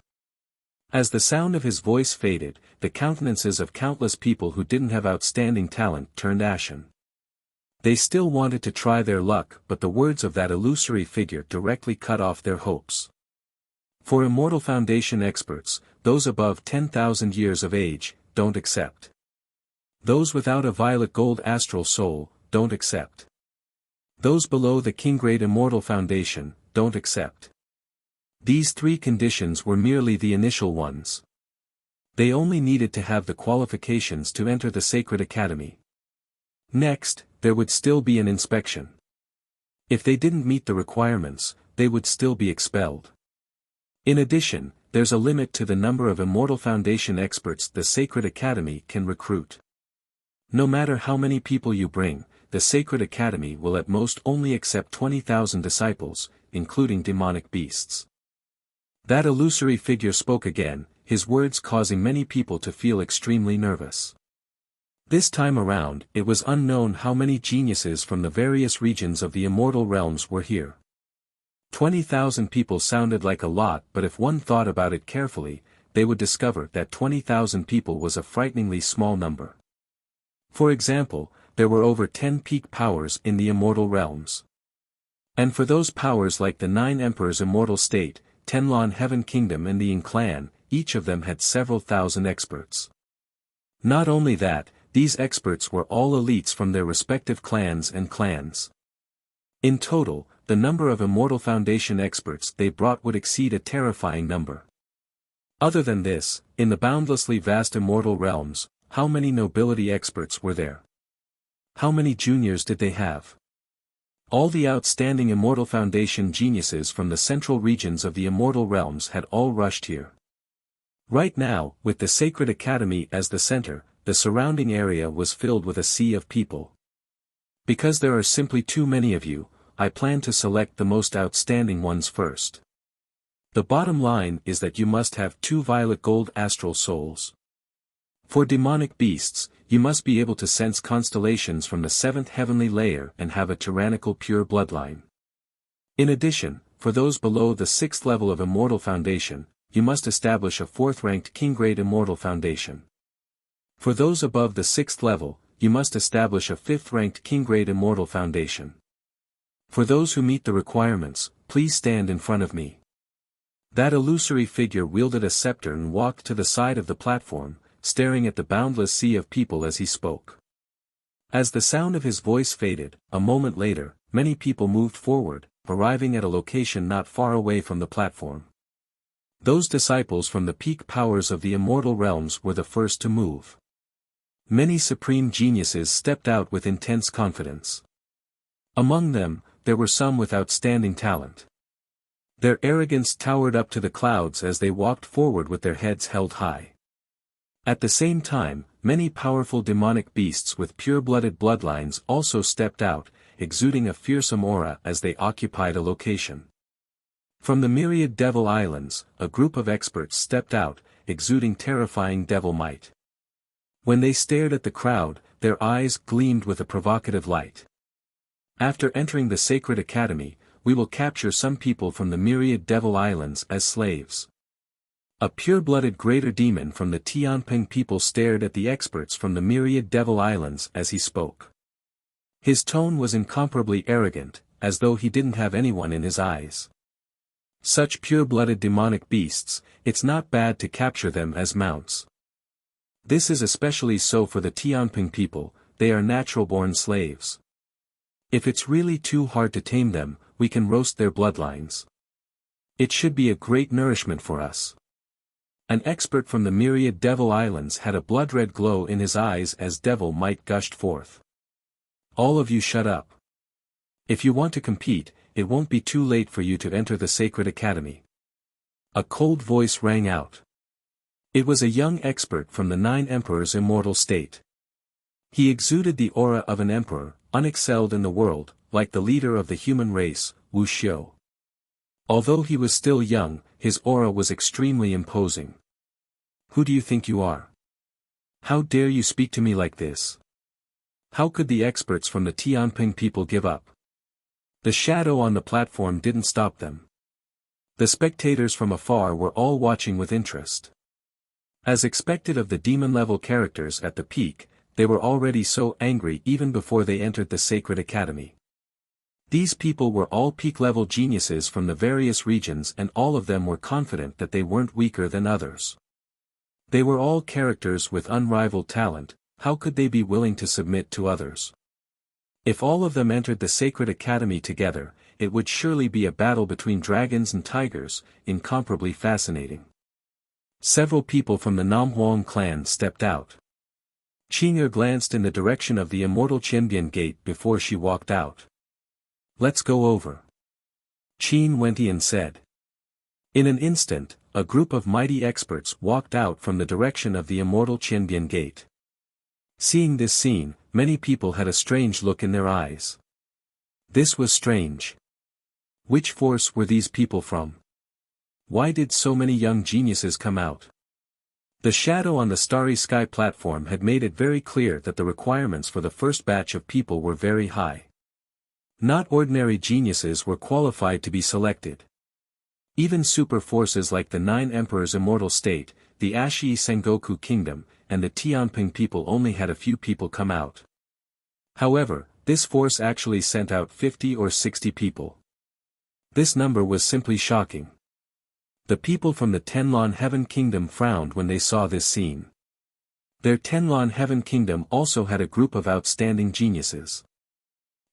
As the sound of his voice faded, the countenances of countless people who didn't have outstanding talent turned ashen. They still wanted to try their luck, but the words of that illusory figure directly cut off their hopes. For Immortal Foundation experts, those above 10,000 years of age, don't accept. Those without a violet gold astral soul, don't accept. Those below the king-grade immortal foundation, don't accept. These three conditions were merely the initial ones. They only needed to have the qualifications to enter the Sacred Academy. Next, there would still be an inspection. If they didn't meet the requirements, they would still be expelled. In addition, there's a limit to the number of Immortal Foundation experts the Sacred Academy can recruit. No matter how many people you bring, the Sacred Academy will at most only accept 20,000 disciples, including demonic beasts. That illusory figure spoke again, his words causing many people to feel extremely nervous. This time around, it was unknown how many geniuses from the various regions of the immortal realms were here. 20,000 people sounded like a lot, but if one thought about it carefully, they would discover that 20,000 people was a frighteningly small number. For example, there were over 10 peak powers in the immortal realms. And for those powers like the 9 Emperors Immortal State, Tenlon Heaven Kingdom and the Yin Clan, each of them had several thousand experts. Not only that, these experts were all elites from their respective clans and clans. In total, the number of Immortal Foundation experts they brought would exceed a terrifying number. Other than this, in the boundlessly vast immortal realms, how many nobility experts were there? How many juniors did they have? All the outstanding Immortal Foundation geniuses from the central regions of the immortal realms had all rushed here. Right now, with the Sacred Academy as the center, the surrounding area was filled with a sea of people. Because there are simply too many of you, I plan to select the most outstanding ones first. The bottom line is that you must have 2 violet gold astral souls. For demonic beasts, you must be able to sense constellations from the 7th heavenly layer and have a tyrannical pure bloodline. In addition, for those below the 6th level of Immortal Foundation, you must establish a 4th-ranked king-grade Immortal Foundation. For those above the 6th level, you must establish a 5th-ranked king-grade Immortal Foundation. For those who meet the requirements, please stand in front of me. That illusory figure wielded a scepter and walked to the side of the platform, staring at the boundless sea of people as he spoke. As the sound of his voice faded, a moment later, many people moved forward, arriving at a location not far away from the platform. Those disciples from the peak powers of the immortal realms were the first to move. Many supreme geniuses stepped out with intense confidence. Among them, there were some with outstanding talent. Their arrogance towered up to the clouds as they walked forward with their heads held high. At the same time, many powerful demonic beasts with pure-blooded bloodlines also stepped out, exuding a fearsome aura as they occupied a location. From the myriad devil islands, a group of experts stepped out, exuding terrifying devil might. When they stared at the crowd, their eyes gleamed with a provocative light. After entering the Sacred Academy, we will capture some people from the myriad devil islands as slaves. A pure-blooded greater demon from the Tianping people stared at the experts from the myriad devil islands as he spoke. His tone was incomparably arrogant, as though he didn't have anyone in his eyes. Such pure-blooded demonic beasts, it's not bad to capture them as mounts. This is especially so for the Tianping people, they are natural-born slaves. If it's really too hard to tame them, we can roast their bloodlines. It should be a great nourishment for us. An expert from the myriad devil islands had a blood-red glow in his eyes as devil might gushed forth. All of you shut up. If you want to compete, it won't be too late for you to enter the Sacred Academy. A cold voice rang out. It was a young expert from the 9 Emperors' immortal state. He exuded the aura of an emperor, unexcelled in the world, like the leader of the human race, Wuxia. Although he was still young, his aura was extremely imposing. Who do you think you are? How dare you speak to me like this? How could the experts from the Tianping people give up? The shadow on the platform didn't stop them. The spectators from afar were all watching with interest. As expected of the demon-level characters at the peak, they were already so angry even before they entered the Sacred Academy. These people were all peak-level geniuses from the various regions, and all of them were confident that they weren't weaker than others. They were all characters with unrivaled talent. How could they be willing to submit to others? If all of them entered the Sacred Academy together, it would surely be a battle between dragons and tigers, incomparably fascinating. Several people from the Namhuang clan stepped out. Qing'er glanced in the direction of the Immortal Qianbian Gate before she walked out. Let's go over. Qin Wentian said. In an instant, a group of mighty experts walked out from the direction of the Immortal Qianbian Gate. Seeing this scene, many people had a strange look in their eyes. This was strange. Which force were these people from? Why did so many young geniuses come out? The shadow on the starry sky platform had made it very clear that the requirements for the first batch of people were very high. Not ordinary geniuses were qualified to be selected. Even super forces like the 9 Emperors' immortal state, the Ashii Sengoku Kingdom, and the Tianping people only had a few people come out. However, this force actually sent out 50 or 60 people. This number was simply shocking. The people from the Tenlon Heaven Kingdom frowned when they saw this scene. Their Tenlon Heaven Kingdom also had a group of outstanding geniuses.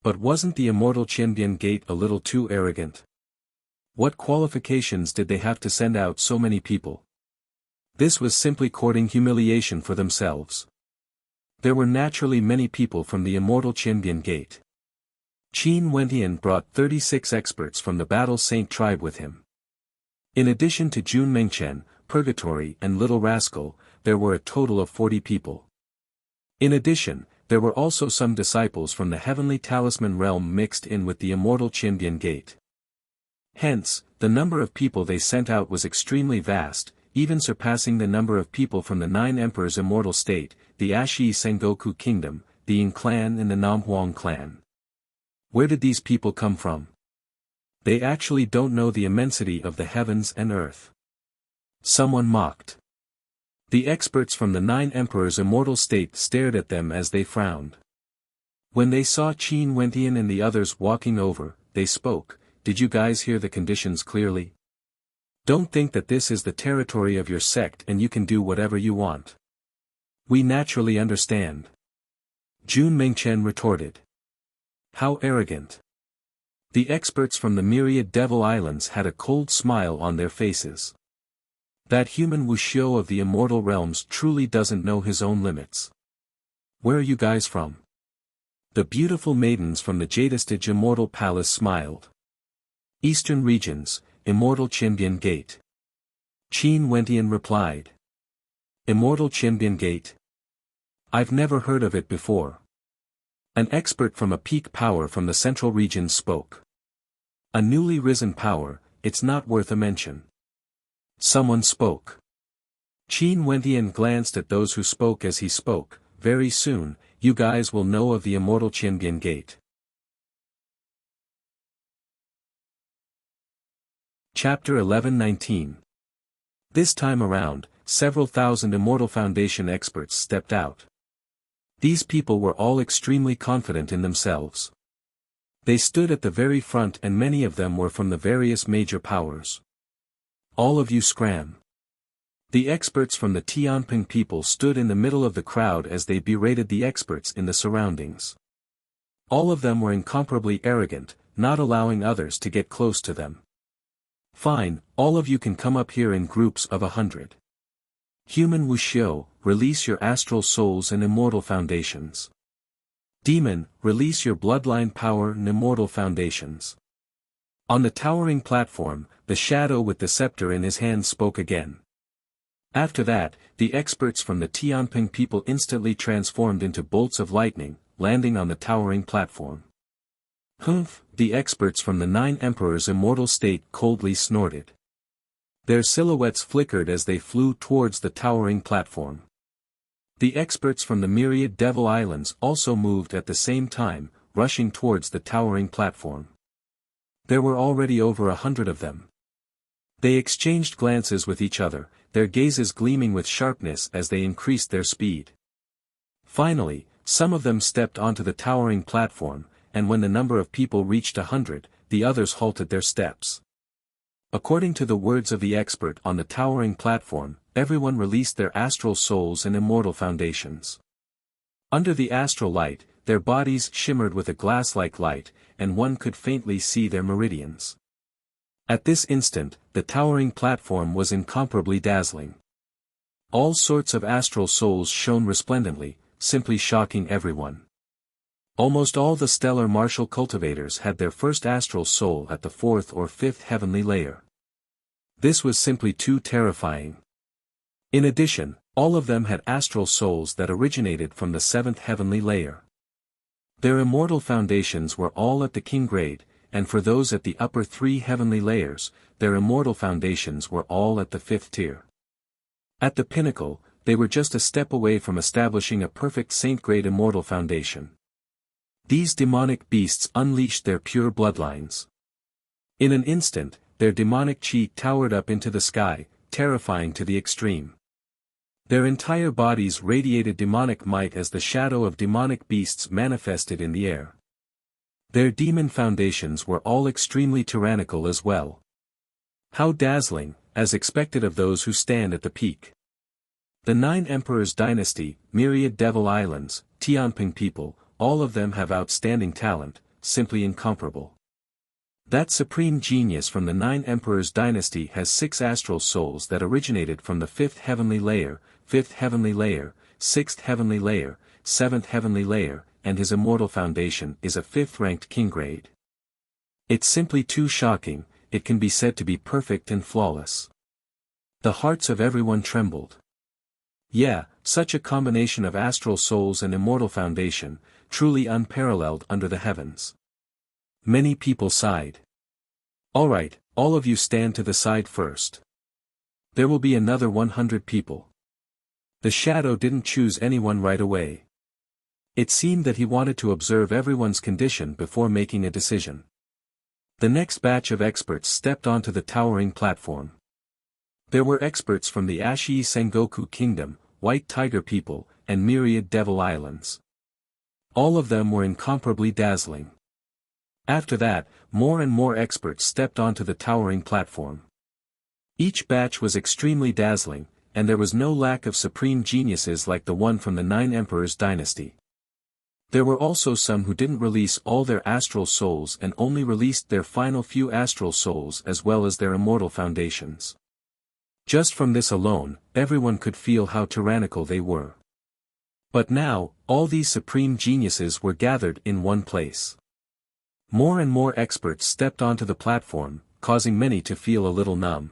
But wasn't the Immortal Qianbian Gate a little too arrogant? What qualifications did they have to send out so many people? This was simply courting humiliation for themselves. There were naturally many people from the Immortal Qianbian Gate. Qin Wentian brought 36 experts from the Battle Saint tribe with him. In addition to Jun Mengchen, Purgatory and Little Rascal, there were a total of 40 people. In addition, there were also some disciples from the Heavenly Talisman realm mixed in with the Immortal Qianbian Gate. Hence, the number of people they sent out was extremely vast, even surpassing the number of people from the 9 Emperors' immortal state, the Ashii Sengoku Kingdom, the Ying clan and the Namhuang clan. Where did these people come from? They actually don't know the immensity of the heavens and earth. Someone mocked. The experts from the 9 Emperors' immortal state stared at them as they frowned. When they saw Qin Wentian and the others walking over, they spoke. Did you guys hear the conditions clearly? Don't think that this is the territory of your sect and you can do whatever you want. We naturally understand. Jun Mengchen retorted. How arrogant. The experts from the myriad Devil Islands had a cold smile on their faces. That human Wuxia of the immortal realms truly doesn't know his own limits. Where are you guys from? The beautiful maidens from the Jadestage Immortal Palace smiled. Eastern regions, Immortal Qianbian Gate. Qin Wentian replied. Immortal Qianbian Gate? I've never heard of it before. An expert from a peak power from the central region spoke. A newly risen power, it's not worth a mention. Someone spoke. Qin Wentian glanced at those who spoke as he spoke. Very soon, you guys will know of the Immortal Qianbian Gate. Chapter 11-19. This time around, several thousand Immortal Foundation experts stepped out. These people were all extremely confident in themselves. They stood at the very front and many of them were from the various major powers. All of you scram. The experts from the Tianping people stood in the middle of the crowd as they berated the experts in the surroundings. All of them were incomparably arrogant, not allowing others to get close to them. Fine, all of you can come up here in groups of 100. Human Wuxia, release your astral souls and immortal foundations. Demon, release your bloodline power and immortal foundations. On the towering platform, the shadow with the scepter in his hand spoke again. After that, the experts from the Tianping people instantly transformed into bolts of lightning, landing on the towering platform. Humph! The experts from the 9 emperors' immortal state coldly snorted. Their silhouettes flickered as they flew towards the towering platform. The experts from the myriad devil islands also moved at the same time, rushing towards the towering platform. There were already over 100 of them. They exchanged glances with each other, their gazes gleaming with sharpness as they increased their speed. Finally, some of them stepped onto the towering platform, and when the number of people reached 100, the others halted their steps. According to the words of the expert on the towering platform, everyone released their astral souls and immortal foundations. Under the astral light, their bodies shimmered with a glass-like light, and one could faintly see their meridians. At this instant, the towering platform was incomparably dazzling. All sorts of astral souls shone resplendently, simply shocking everyone. Almost all the stellar martial cultivators had their first astral soul at the 4th or 5th heavenly layer. This was simply too terrifying. In addition, all of them had astral souls that originated from the 7th heavenly layer. Their immortal foundations were all at the king grade, and for those at the upper 3 heavenly layers, their immortal foundations were all at the 5th tier. At the pinnacle, they were just a step away from establishing a perfect saint-grade immortal foundation. These demonic beasts unleashed their pure bloodlines. In an instant, their demonic chi towered up into the sky, terrifying to the extreme. Their entire bodies radiated demonic might as the shadow of demonic beasts manifested in the air. Their demon foundations were all extremely tyrannical as well. How dazzling, as expected of those who stand at the peak. The 9 Emperors Dynasty, myriad devil islands, Tianping people, all of them have outstanding talent, simply incomparable. That supreme genius from the 9 Emperors Dynasty has 6 astral souls that originated from the 5th heavenly layer, 5th heavenly layer, 6th heavenly layer, 7th heavenly layer, and his immortal foundation is a 5th-ranked king grade. It's simply too shocking, it can be said to be perfect and flawless. The hearts of everyone trembled. Yeah, such a combination of astral souls and immortal foundation, truly unparalleled under the heavens. Many people sighed. Alright, all of you stand to the side first. There will be another 100 people. The shadow didn't choose anyone right away. It seemed that he wanted to observe everyone's condition before making a decision. The next batch of experts stepped onto the towering platform. There were experts from the Ashii Sengoku Kingdom, White Tiger people, and myriad devil islands. All of them were incomparably dazzling. After that, more and more experts stepped onto the towering platform. Each batch was extremely dazzling, and there was no lack of supreme geniuses like the one from the 9 Emperors Dynasty. There were also some who didn't release all their astral souls and only released their final few astral souls as well as their immortal foundations. Just from this alone, everyone could feel how tyrannical they were. But now, all these supreme geniuses were gathered in one place. More and more experts stepped onto the platform, causing many to feel a little numb.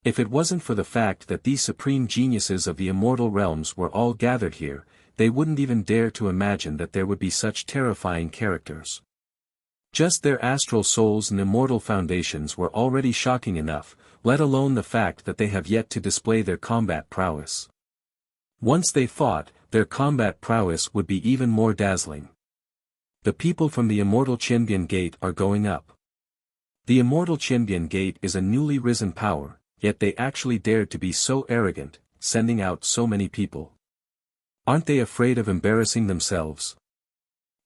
If it wasn't for the fact that these supreme geniuses of the immortal realms were all gathered here, they wouldn't even dare to imagine that there would be such terrifying characters. Just their astral souls and immortal foundations were already shocking enough, let alone the fact that they have yet to display their combat prowess. Once they fought, their combat prowess would be even more dazzling. The people from the Immortal Qianbian Gate are going up. The Immortal Qianbian Gate is a newly risen power, yet they actually dared to be so arrogant, sending out so many people. Aren't they afraid of embarrassing themselves?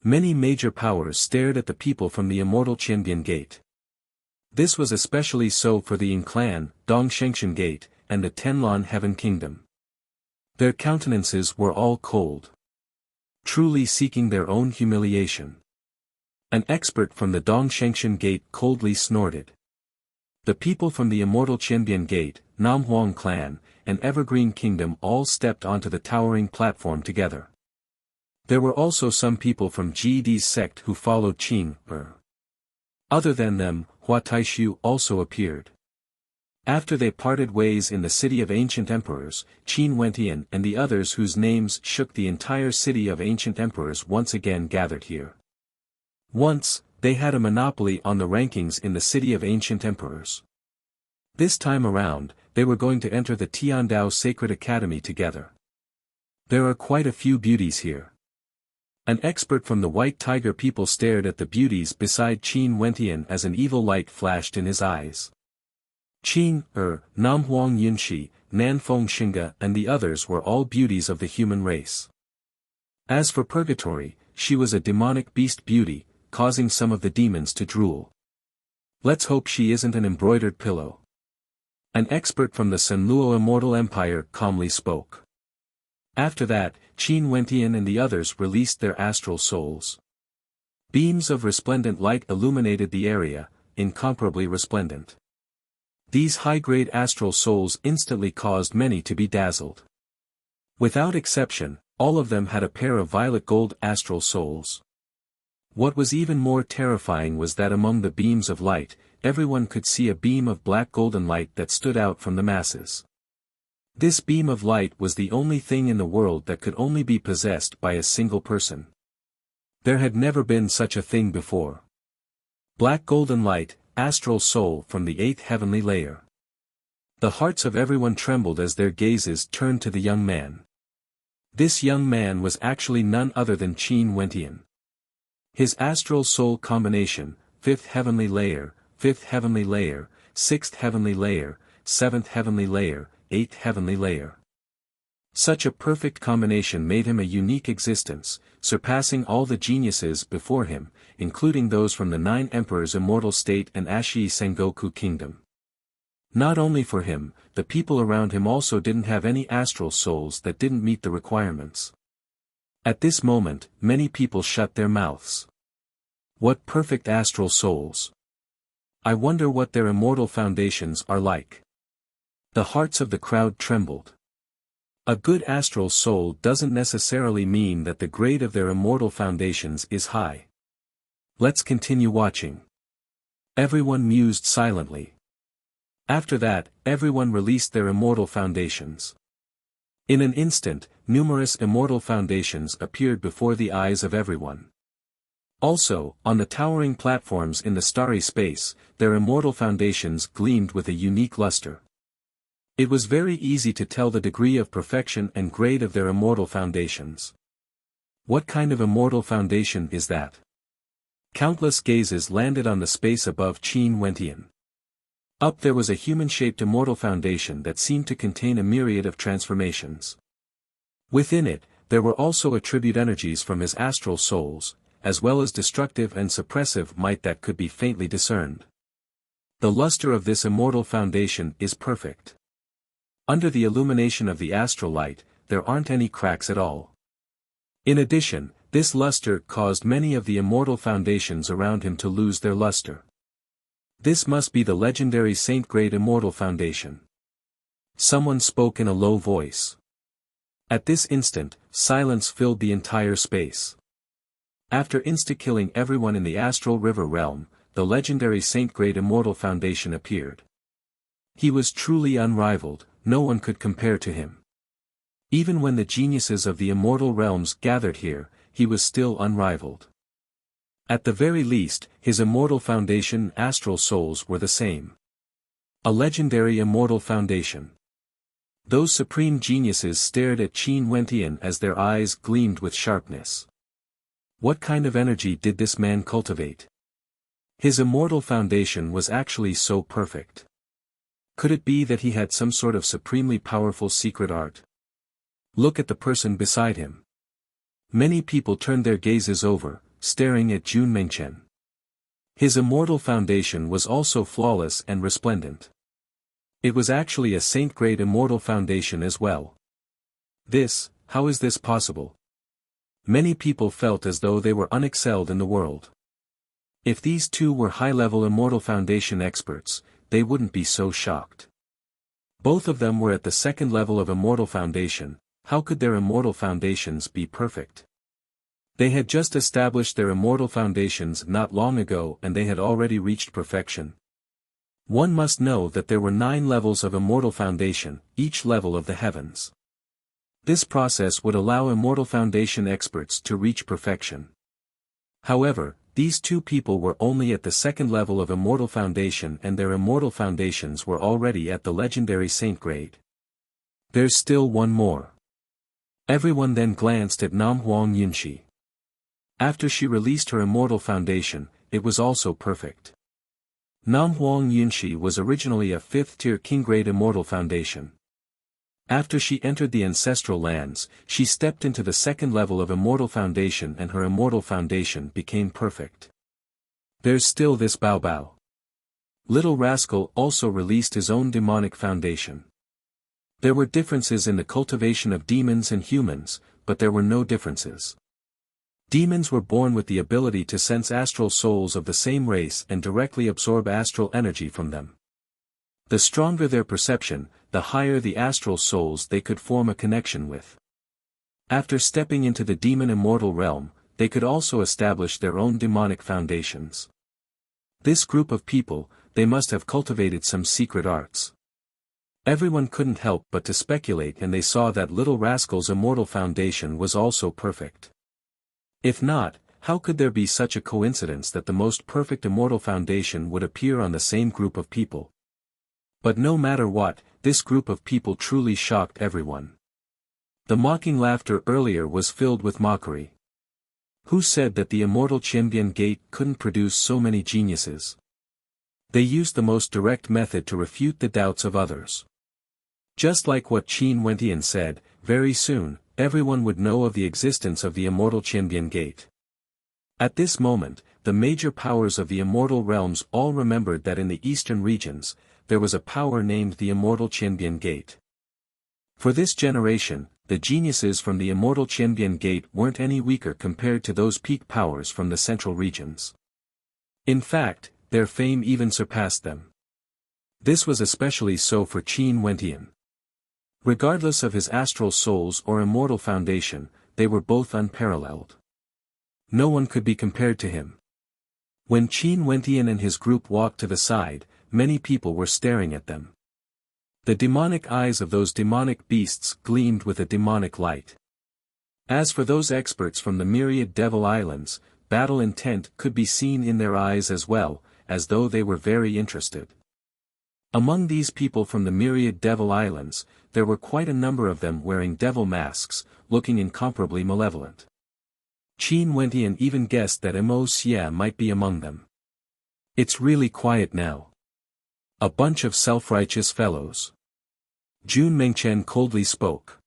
Many major powers stared at the people from the Immortal Qianbian Gate. This was especially so for the Yin Clan, Dongshengshan Gate, and the Tenlan Heaven Kingdom. Their countenances were all cold. Truly seeking their own humiliation. An expert from the Dongshengshan Gate coldly snorted. The people from the Immortal Qianbian Gate, Namhuang Clan, and Evergreen Kingdom all stepped onto the towering platform together. There were also some people from Jidi's sect who followed Qing. Other than them, Hua Taishu also appeared. After they parted ways in the city of ancient emperors, Qin Wentian and the others whose names shook the entire city of ancient emperors once again gathered here. Once, they had a monopoly on the rankings in the city of ancient emperors. This time around, they were going to enter the Tiandao Sacred Academy together. There are quite a few beauties here. An expert from the White Tiger people stared at the beauties beside Qin Wentian as an evil light flashed in his eyes. Qin, Namhuang Yunshi, Nanfeng Xinga and the others were all beauties of the human race. As for Purgatory, she was a demonic beast beauty, causing some of the demons to drool. Let's hope she isn't an embroidered pillow. An expert from the Sanluo Immortal Empire calmly spoke. After that, Qin Wentian and the others released their astral souls. Beams of resplendent light illuminated the area, incomparably resplendent. These high-grade astral souls instantly caused many to be dazzled. Without exception, all of them had a pair of violet gold astral souls. What was even more terrifying was that among the beams of light, everyone could see a beam of black golden light that stood out from the masses. This beam of light was the only thing in the world that could only be possessed by a single person. There had never been such a thing before. Black golden light, astral soul from the 8th heavenly layer. The hearts of everyone trembled as their gazes turned to the young man. This young man was actually none other than Qin Wentian. His astral soul combination, 5th heavenly layer, 5th heavenly layer, 6th heavenly layer, 7th heavenly layer, 8th heavenly layer. Such a perfect combination made him a unique existence, surpassing all the geniuses before him, including those from the 9 Emperors' immortal state and Ashii Sengoku kingdom. Not only for him, the people around him also didn't have any astral souls that didn't meet the requirements. At this moment, many people shut their mouths. What perfect astral souls! I wonder what their immortal foundations are like. The hearts of the crowd trembled. A good astral soul doesn't necessarily mean that the grade of their immortal foundations is high. Let's continue watching. Everyone mused silently. After that, everyone released their immortal foundations. In an instant, numerous immortal foundations appeared before the eyes of everyone. Also, on the towering platforms in the starry space, their immortal foundations gleamed with a unique luster. It was very easy to tell the degree of perfection and grade of their immortal foundations. What kind of immortal foundation is that? Countless gazes landed on the space above Qin Wentian. Up there was a human-shaped immortal foundation that seemed to contain a myriad of transformations. Within it, there were also attribute energies from his astral souls, as well as destructive and suppressive might that could be faintly discerned. The luster of this immortal foundation is perfect. Under the illumination of the astral light, there aren't any cracks at all. In addition, this luster caused many of the immortal foundations around him to lose their luster. This must be the legendary Saint-grade immortal foundation. Someone spoke in a low voice. At this instant, silence filled the entire space. After insta-killing everyone in the astral river realm, the legendary Saint-grade immortal foundation appeared. He was truly unrivaled, no one could compare to him. Even when the geniuses of the immortal realms gathered here, he was still unrivaled. At the very least, his immortal foundation astral souls were the same. A legendary immortal foundation. Those supreme geniuses stared at Qin Wentian as their eyes gleamed with sharpness. What kind of energy did this man cultivate? His immortal foundation was actually so perfect. Could it be that he had some sort of supremely powerful secret art? Look at the person beside him. Many people turned their gazes over, staring at Jun Mengchen. His immortal foundation was also flawless and resplendent. It was actually a saint-grade immortal foundation as well. How is this possible? Many people felt as though they were unexcelled in the world. If these two were high-level immortal foundation experts, they wouldn't be so shocked. Both of them were at the second level of immortal foundation, how could their immortal foundations be perfect? They had just established their immortal foundations not long ago and they had already reached perfection, One must know that there were 9 levels of Immortal Foundation, each level of the heavens. This process would allow Immortal Foundation experts to reach perfection. However, these 2 people were only at the 2nd level of Immortal Foundation and their Immortal Foundations were already at the legendary Saint grade. There's still one more. Everyone then glanced at Nam Huang Yunshi. After she released her Immortal Foundation, it was also perfect. Nam Huang Yunshi was originally a 5th-tier King-grade Immortal Foundation. After she entered the Ancestral Lands, she stepped into the 2nd level of Immortal Foundation and her Immortal Foundation became perfect. There's still this Bao Bao. Little Rascal also released his own demonic foundation. There were differences in the cultivation of demons and humans, but there were no differences. Demons were born with the ability to sense astral souls of the same race and directly absorb astral energy from them. The stronger their perception, the higher the astral souls they could form a connection with. After stepping into the demon immortal realm, they could also establish their own demonic foundations. This group of people, they must have cultivated some secret arts. Everyone couldn't help but to speculate and they saw that Little Rascal's Immortal Foundation was also perfect. If not, how could there be such a coincidence that the most perfect Immortal Foundation would appear on the same group of people? But no matter what, this group of people truly shocked everyone. The mocking laughter earlier was filled with mockery. Who said that the Immortal Qianbian Gate couldn't produce so many geniuses? They used the most direct method to refute the doubts of others. Just like what Qin Wentian said, very soon, everyone would know of the existence of the Immortal Qianbian Gate. At this moment, the major powers of the immortal realms all remembered that in the eastern regions, there was a power named the Immortal Qianbian Gate. For this generation, the geniuses from the Immortal Qianbian Gate weren't any weaker compared to those peak powers from the central regions. In fact, their fame even surpassed them. This was especially so for Qin Wentian. Regardless of his astral souls or immortal foundation, they were both unparalleled. No one could be compared to him. When Qin Wentian and his group walked to the side, many people were staring at them. The demonic eyes of those demonic beasts gleamed with a demonic light. As for those experts from the myriad Devil Islands, battle intent could be seen in their eyes as well, as though they were very interested. Among these people from the myriad Devil Islands, there were quite a number of them wearing devil masks, looking incomparably malevolent. Qin Wentian even guessed that Mo Xia might be among them. It's really quiet now. A bunch of self-righteous fellows. Jun Mengchen coldly spoke.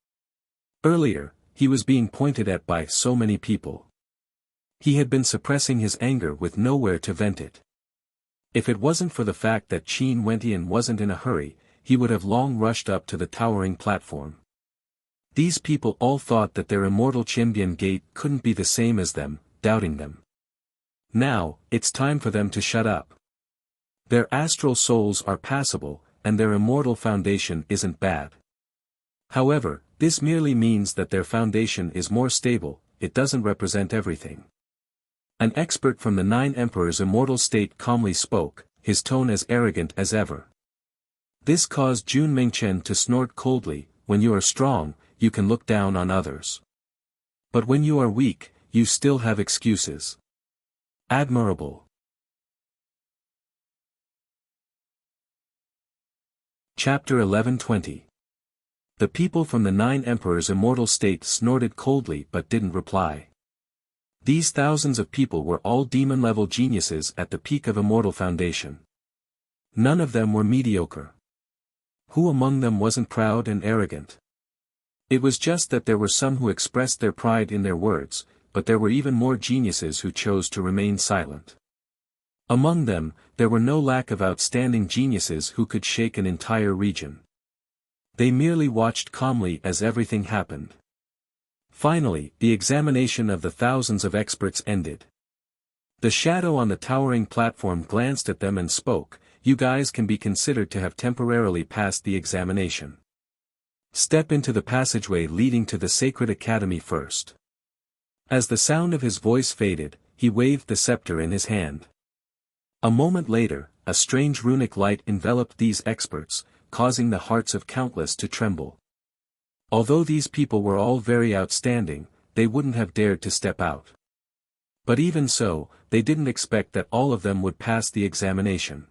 Earlier, he was being pointed at by so many people. He had been suppressing his anger with nowhere to vent it. If it wasn't for the fact that Qin Wentian wasn't in a hurry, he would have long rushed up to the towering platform. These people all thought that their Immortal Qianbian Gate couldn't be the same as them, doubting them. Now, it's time for them to shut up. Their astral souls are passable, and their immortal foundation isn't bad. However, this merely means that their foundation is more stable, it doesn't represent everything. An expert from the 9 Emperors' immortal state calmly spoke, his tone as arrogant as ever. This caused Jun Mengchen to snort coldly, when you are strong, you can look down on others. But when you are weak, you still have excuses. Admirable. Chapter 11:20. The people from the 9 Emperors' immortal state snorted coldly but didn't reply. These thousands of people were all demon-level geniuses at the peak of Immortal Foundation. None of them were mediocre. Who among them wasn't proud and arrogant? It was just that there were some who expressed their pride in their words, but there were even more geniuses who chose to remain silent. Among them, there were no lack of outstanding geniuses who could shake an entire region. They merely watched calmly as everything happened. Finally, the examination of the thousands of experts ended. The shadow on the towering platform glanced at them and spoke, "You guys can be considered to have temporarily passed the examination. Step into the passageway leading to the Sacred Academy first." As the sound of his voice faded, he waved the scepter in his hand. A moment later, a strange runic light enveloped these experts, causing the hearts of countless to tremble. Although these people were all very outstanding, they wouldn't have dared to step out. But even so, they didn't expect that all of them would pass the examination.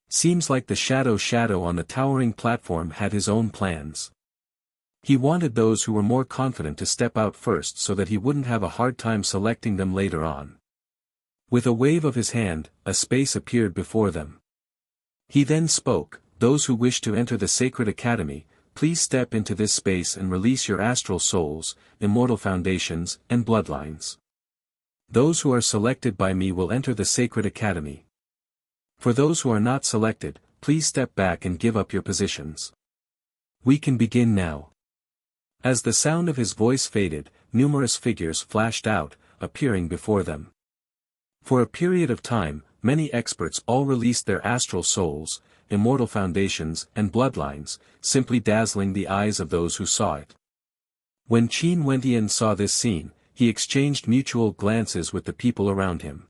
Seems like the shadow on the towering platform had his own plans. He wanted those who were more confident to step out first so that he wouldn't have a hard time selecting them later on. With a wave of his hand, a space appeared before them. He then spoke, "Those who wish to enter the Sacred Academy, please step into this space and release your astral souls, immortal foundations, and bloodlines. Those who are selected by me will enter the Sacred Academy. For those who are not selected, please step back and give up your positions. We can begin now." As the sound of his voice faded, numerous figures flashed out, appearing before them. For a period of time, many experts all released their astral souls, immortal foundations, and bloodlines, simply dazzling the eyes of those who saw it. When Qin Wentian saw this scene, he exchanged mutual glances with the people around him.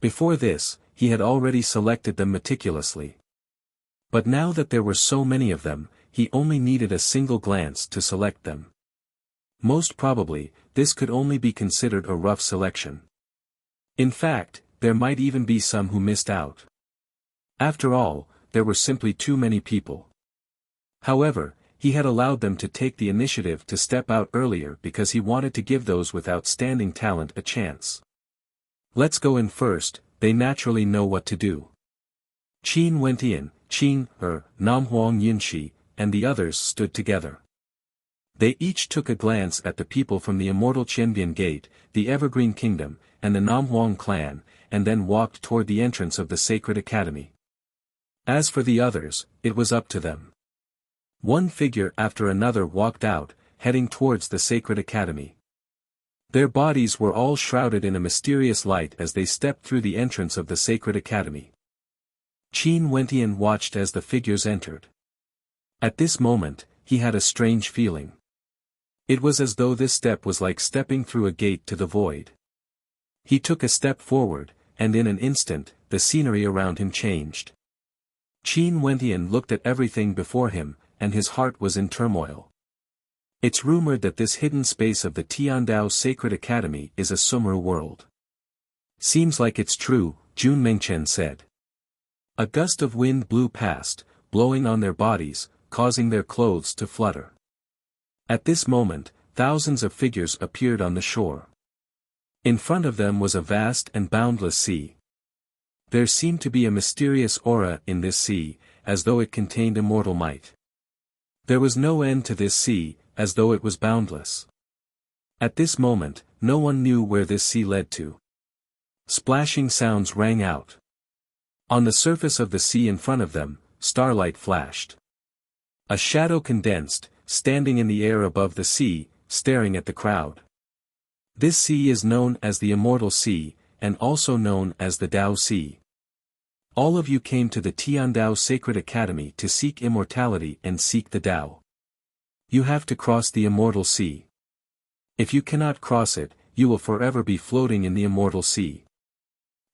Before this, he had already selected them meticulously. But now that there were so many of them, he only needed a single glance to select them. Most probably, this could only be considered a rough selection. In fact, there might even be some who missed out. After all, there were simply too many people. However, he had allowed them to take the initiative to step out earlier because he wanted to give those with outstanding talent a chance. Let's go in first, they naturally know what to do. Qin Wentian, Qin, Namhuang Yinshi, and the others stood together. They each took a glance at the people from the Immortal Qianbian Gate, the Evergreen Kingdom, and the Namhuang clan, and then walked toward the entrance of the Sacred Academy. As for the others, it was up to them. One figure after another walked out, heading towards the Sacred Academy. Their bodies were all shrouded in a mysterious light as they stepped through the entrance of the Sacred Academy. Qin Wentian watched as the figures entered. At this moment, he had a strange feeling. It was as though this step was like stepping through a gate to the void. He took a step forward, and in an instant, the scenery around him changed. Qin Wentian looked at everything before him, and his heart was in turmoil. It's rumored that this hidden space of the Tiandao Sacred Academy is a Sumeru world. Seems like it's true, Jun Mengchen said. A gust of wind blew past, blowing on their bodies, causing their clothes to flutter. At this moment, thousands of figures appeared on the shore. In front of them was a vast and boundless sea. There seemed to be a mysterious aura in this sea, as though it contained immortal might. There was no end to this sea, as though it was boundless. At this moment, no one knew where this sea led to. Splashing sounds rang out. On the surface of the sea in front of them, starlight flashed. A shadow condensed, standing in the air above the sea, staring at the crowd. This sea is known as the Immortal Sea, and also known as the Tao Sea. All of you came to the Tiandao Sacred Academy to seek immortality and seek the Tao. You have to cross the Immortal Sea. If you cannot cross it, you will forever be floating in the Immortal Sea.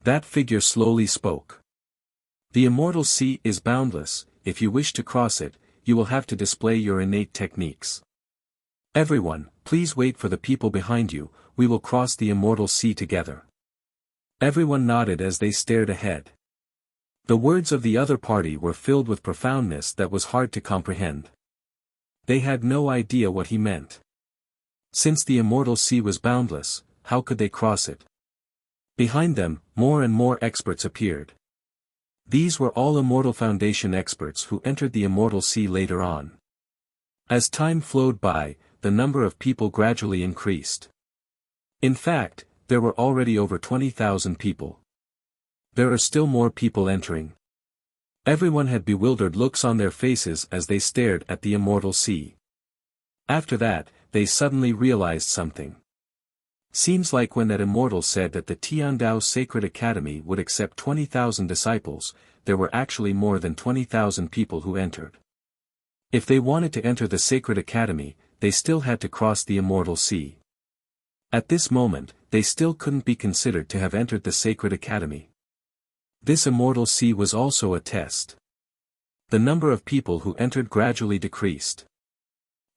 That figure slowly spoke. The Immortal Sea is boundless. If you wish to cross it, you will have to display your innate techniques. Everyone, please wait for the people behind you, we will cross the Immortal Sea together. Everyone nodded as they stared ahead. The words of the other party were filled with profoundness that was hard to comprehend. They had no idea what he meant. Since the Immortal Sea was boundless, how could they cross it? Behind them, more and more experts appeared. These were all Immortal Foundation experts who entered the Immortal Sea later on. As time flowed by, the number of people gradually increased. In fact, there were already over 20,000 people. There are still more people entering. Everyone had bewildered looks on their faces as they stared at the Immortal Sea. After that, they suddenly realized something. Seems like when that immortal said that the Tiandao Sacred Academy would accept 20,000 disciples, there were actually more than 20,000 people who entered. If they wanted to enter the Sacred Academy, they still had to cross the Immortal Sea. At this moment, they still couldn't be considered to have entered the Sacred Academy. This immortal sea was also a test. The number of people who entered gradually decreased.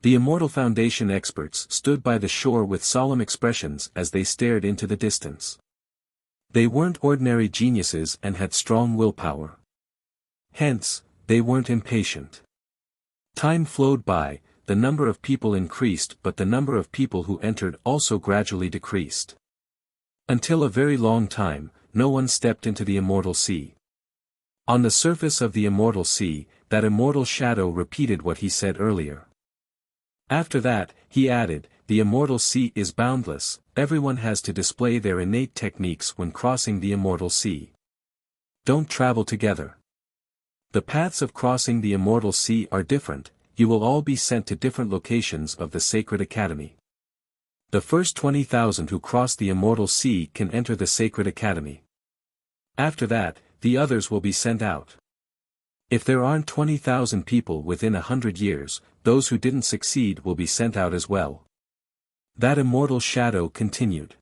The Immortal Foundation experts stood by the shore with solemn expressions as they stared into the distance. They weren't ordinary geniuses and had strong willpower. Hence, they weren't impatient. Time flowed by, the number of people increased but the number of people who entered also gradually decreased. Until a very long time, no one stepped into the immortal sea. On the surface of the immortal sea, that immortal shadow repeated what he said earlier. After that, he added, the immortal sea is boundless, everyone has to display their innate techniques when crossing the immortal sea. Don't travel together. The paths of crossing the immortal sea are different, you will all be sent to different locations of the Sacred Academy. The first 20,000 who cross the immortal sea can enter the Sacred Academy. After that, the others will be sent out. If there aren't 20,000 people within 100 years, those who didn't succeed will be sent out as well. That immortal shadow continued.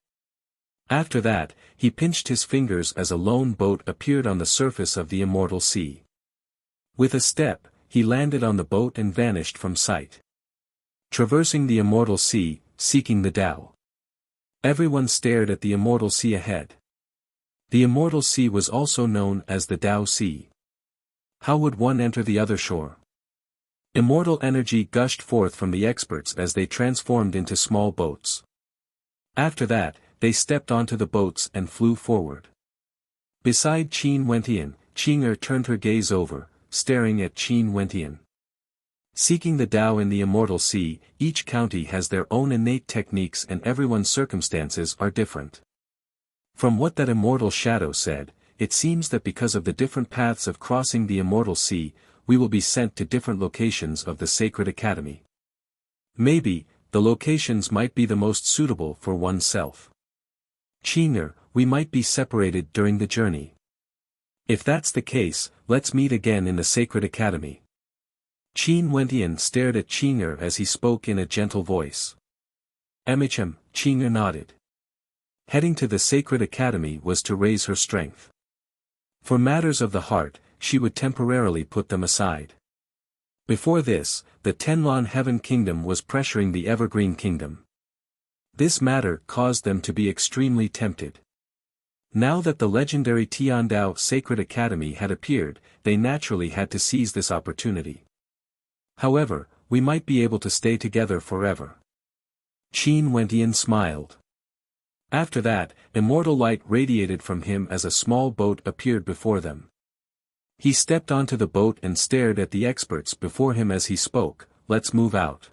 After that, he pinched his fingers as a lone boat appeared on the surface of the immortal sea. With a step, he landed on the boat and vanished from sight. Traversing the immortal sea, seeking the Tao. Everyone stared at the immortal sea ahead. The immortal sea was also known as the Tao Sea. How would one enter the other shore? Immortal energy gushed forth from the experts as they transformed into small boats. After that, they stepped onto the boats and flew forward. Beside Qin Wentian, Qing'er turned her gaze over, staring at Qin Wentian. Seeking the Tao in the immortal sea, each county has their own innate techniques and everyone's circumstances are different. From what that immortal shadow said, it seems that because of the different paths of crossing the immortal sea, we will be sent to different locations of the Sacred Academy. Maybe, the locations might be the most suitable for oneself. Qing'er, we might be separated during the journey. If that's the case, let's meet again in the Sacred Academy. Qin Wentian stared at Qing'er as he spoke in a gentle voice. Emicham, Qing'er nodded. Heading to the Sacred Academy was to raise her strength. For matters of the heart, she would temporarily put them aside. Before this, the Tenlon Heaven Kingdom was pressuring the Evergreen Kingdom. This matter caused them to be extremely tempted. Now that the legendary Tiandao Sacred Academy had appeared, they naturally had to seize this opportunity. However, we might be able to stay together forever. Qin Wentian smiled. After that, immortal light radiated from him as a small boat appeared before them. He stepped onto the boat and stared at the experts before him as he spoke, let's move out.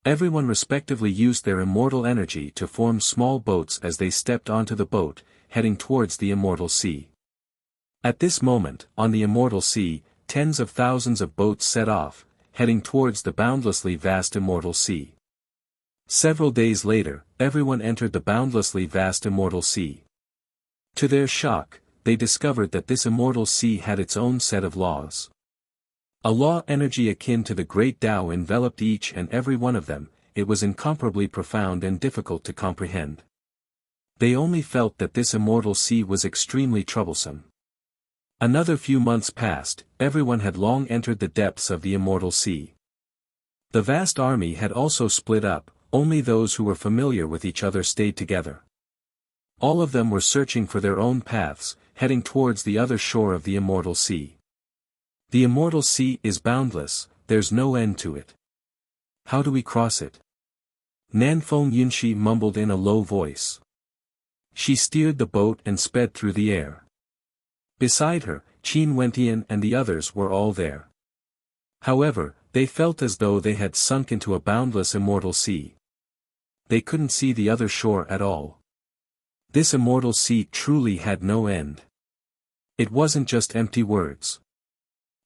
Everyone respectively used their immortal energy to form small boats as they stepped onto the boat, heading towards the immortal sea. At this moment, on the immortal sea, tens of thousands of boats set off, heading towards the boundlessly vast immortal sea. Several days later, everyone entered the boundlessly vast immortal sea. To their shock, they discovered that this immortal sea had its own set of laws. A law energy akin to the great Tao enveloped each and every one of them, it was incomparably profound and difficult to comprehend. They only felt that this immortal sea was extremely troublesome. Another few months passed, everyone had long entered the depths of the immortal sea. The vast army had also split up, only those who were familiar with each other stayed together. All of them were searching for their own paths, heading towards the other shore of the immortal sea. The immortal sea is boundless, there's no end to it. How do we cross it? Nanfeng Yunshi mumbled in a low voice. She steered the boat and sped through the air. Beside her, Qin Wentian and the others were all there. However, they felt as though they had sunk into a boundless immortal sea. They couldn't see the other shore at all. This immortal sea truly had no end. It wasn't just empty words.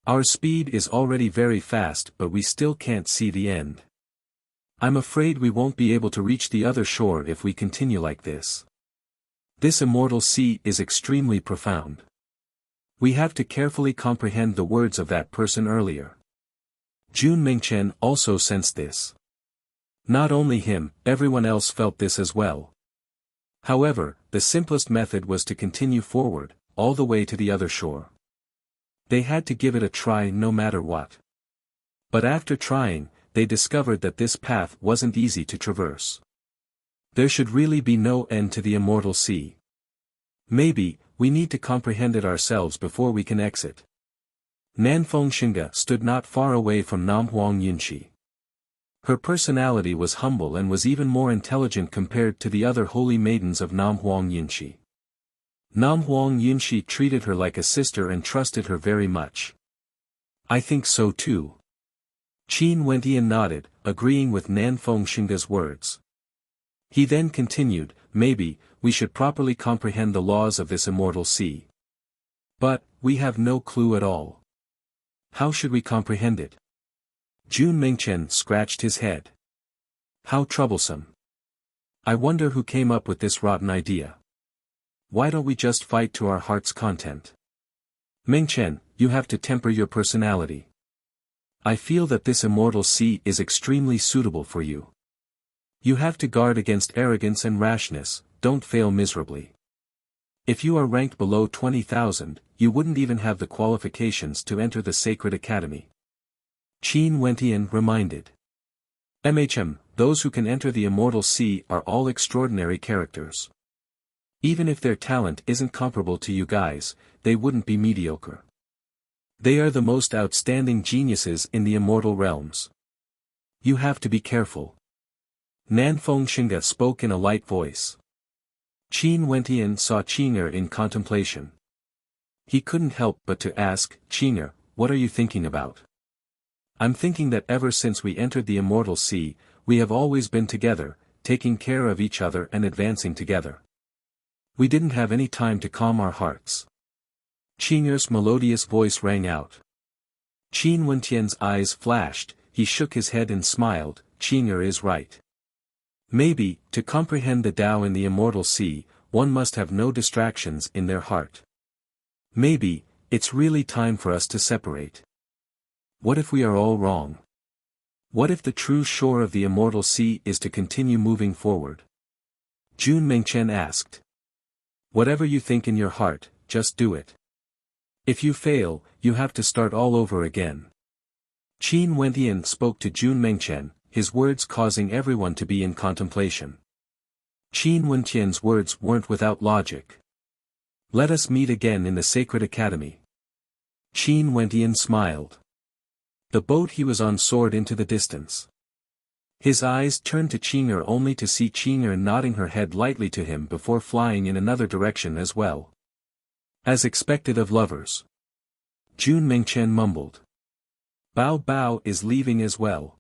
Our speed is already very fast but we still can't see the end. I'm afraid we won't be able to reach the other shore if we continue like this. This immortal sea is extremely profound. We have to carefully comprehend the words of that person earlier. Jun Mingchen also sensed this. Not only him, everyone else felt this as well. However, the simplest method was to continue forward, all the way to the other shore. They had to give it a try no matter what. But after trying, they discovered that this path wasn't easy to traverse. There should really be no end to the immortal sea. Maybe, we need to comprehend it ourselves before we can exit. Nanfeng Xinga stood not far away from Nam Huang Yunxi. Her personality was humble and was even more intelligent compared to the other holy maidens of Nam Huang Yunxi. Nam Huang Yunxi treated her like a sister and trusted her very much. I think so too. Qin Wentian nodded, agreeing with Nanfeng Xinga's words. He then continued, maybe, we should properly comprehend the laws of this immortal sea. But, we have no clue at all. How should we comprehend it? Jun Mengchen scratched his head. How troublesome. I wonder who came up with this rotten idea. Why don't we just fight to our heart's content? Mengchen, you have to temper your personality. I feel that this immortal sea is extremely suitable for you. You have to guard against arrogance and rashness, don't fail miserably. If you are ranked below 20,000, you wouldn't even have the qualifications to enter the Sacred Academy. Qin Wentian reminded. Those who can enter the immortal sea are all extraordinary characters. Even if their talent isn't comparable to you guys, they wouldn't be mediocre. They are the most outstanding geniuses in the immortal realms. You have to be careful. Nanfeng Xinga spoke in a light voice. Qin Wentian saw Qing'er in contemplation. He couldn't help but to ask, Qing'er, what are you thinking about? I'm thinking that ever since we entered the immortal sea, we have always been together, taking care of each other and advancing together. We didn't have any time to calm our hearts. Qing'er's melodious voice rang out. Qin Wentian's eyes flashed, he shook his head and smiled, Qing'er is right. Maybe, to comprehend the Tao in the immortal sea, one must have no distractions in their heart. Maybe, it's really time for us to separate. What if we are all wrong? What if the true shore of the immortal sea is to continue moving forward? Jun Mengchen asked. Whatever you think in your heart, just do it. If you fail, you have to start all over again. Qin Wentian spoke to Jun Mengchen, his words causing everyone to be in contemplation. Qin Wentian's words weren't without logic. Let us meet again in the Sacred Academy. Qin Wentian smiled. The boat he was on soared into the distance. His eyes turned to Qing'er only to see Qing'er nodding her head lightly to him before flying in another direction as well. As expected of lovers. Jun Mengchen mumbled. Bao Bao is leaving as well.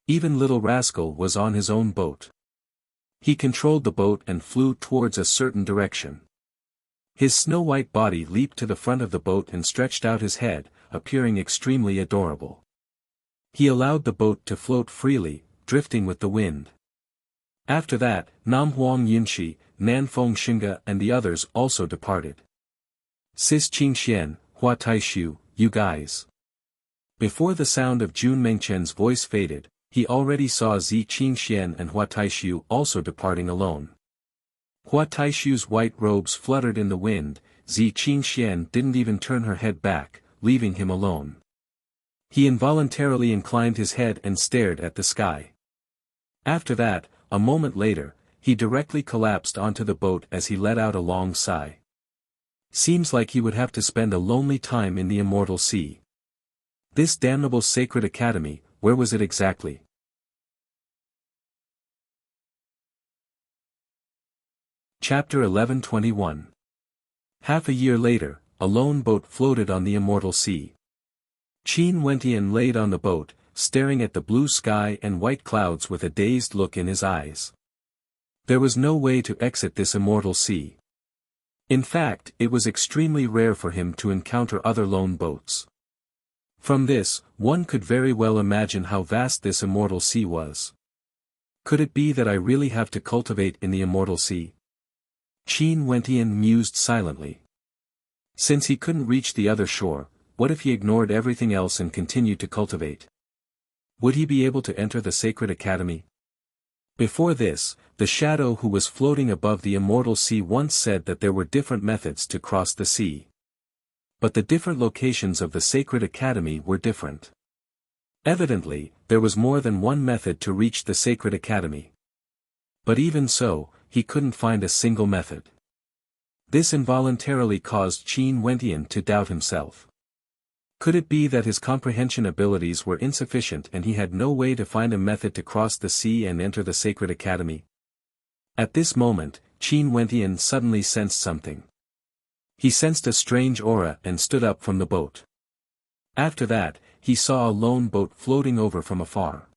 Even little rascal was on his own boat. He controlled the boat and flew towards a certain direction. His snow-white body leaped to the front of the boat and stretched out his head, appearing extremely adorable. He allowed the boat to float freely, drifting with the wind. After that, Nam Huang Yunxi, Nanfeng Xinga and the others also departed. Sis Qingxian, Hua Taishu, you guys. Before the sound of Jun Mengchen's voice faded, he already saw Zi Qingxian and Hua Taishu also departing alone. Hua Taishu's white robes fluttered in the wind, Zi Qingxian didn't even turn her head back, leaving him alone. He involuntarily inclined his head and stared at the sky. After that, a moment later, he directly collapsed onto the boat as he let out a long sigh. Seems like he would have to spend a lonely time in the immortal sea. This damnable Sacred Academy, where was it exactly? Chapter 1121. Half a year later, a lone boat floated on the immortal sea. Qin Wentian laid on the boat, staring at the blue sky and white clouds with a dazed look in his eyes. There was no way to exit this immortal sea. In fact, it was extremely rare for him to encounter other lone boats. From this, one could very well imagine how vast this immortal sea was. Could it be that I really have to cultivate in the immortal sea? Qin Wentian mused silently. Since he couldn't reach the other shore, what if he ignored everything else and continued to cultivate? Would he be able to enter the Sacred Academy? Before this, the shadow who was floating above the immortal sea once said that there were different methods to cross the sea. But the different locations of the sacred academy were different. Evidently, there was more than one method to reach the sacred academy. But even so, he couldn't find a single method. This involuntarily caused Qin Wentian to doubt himself. Could it be that his comprehension abilities were insufficient and he had no way to find a method to cross the sea and enter the sacred academy? At this moment, Qin Wentian suddenly sensed something. He sensed a strange aura and stood up from the boat. After that, he saw a lone boat floating over from afar.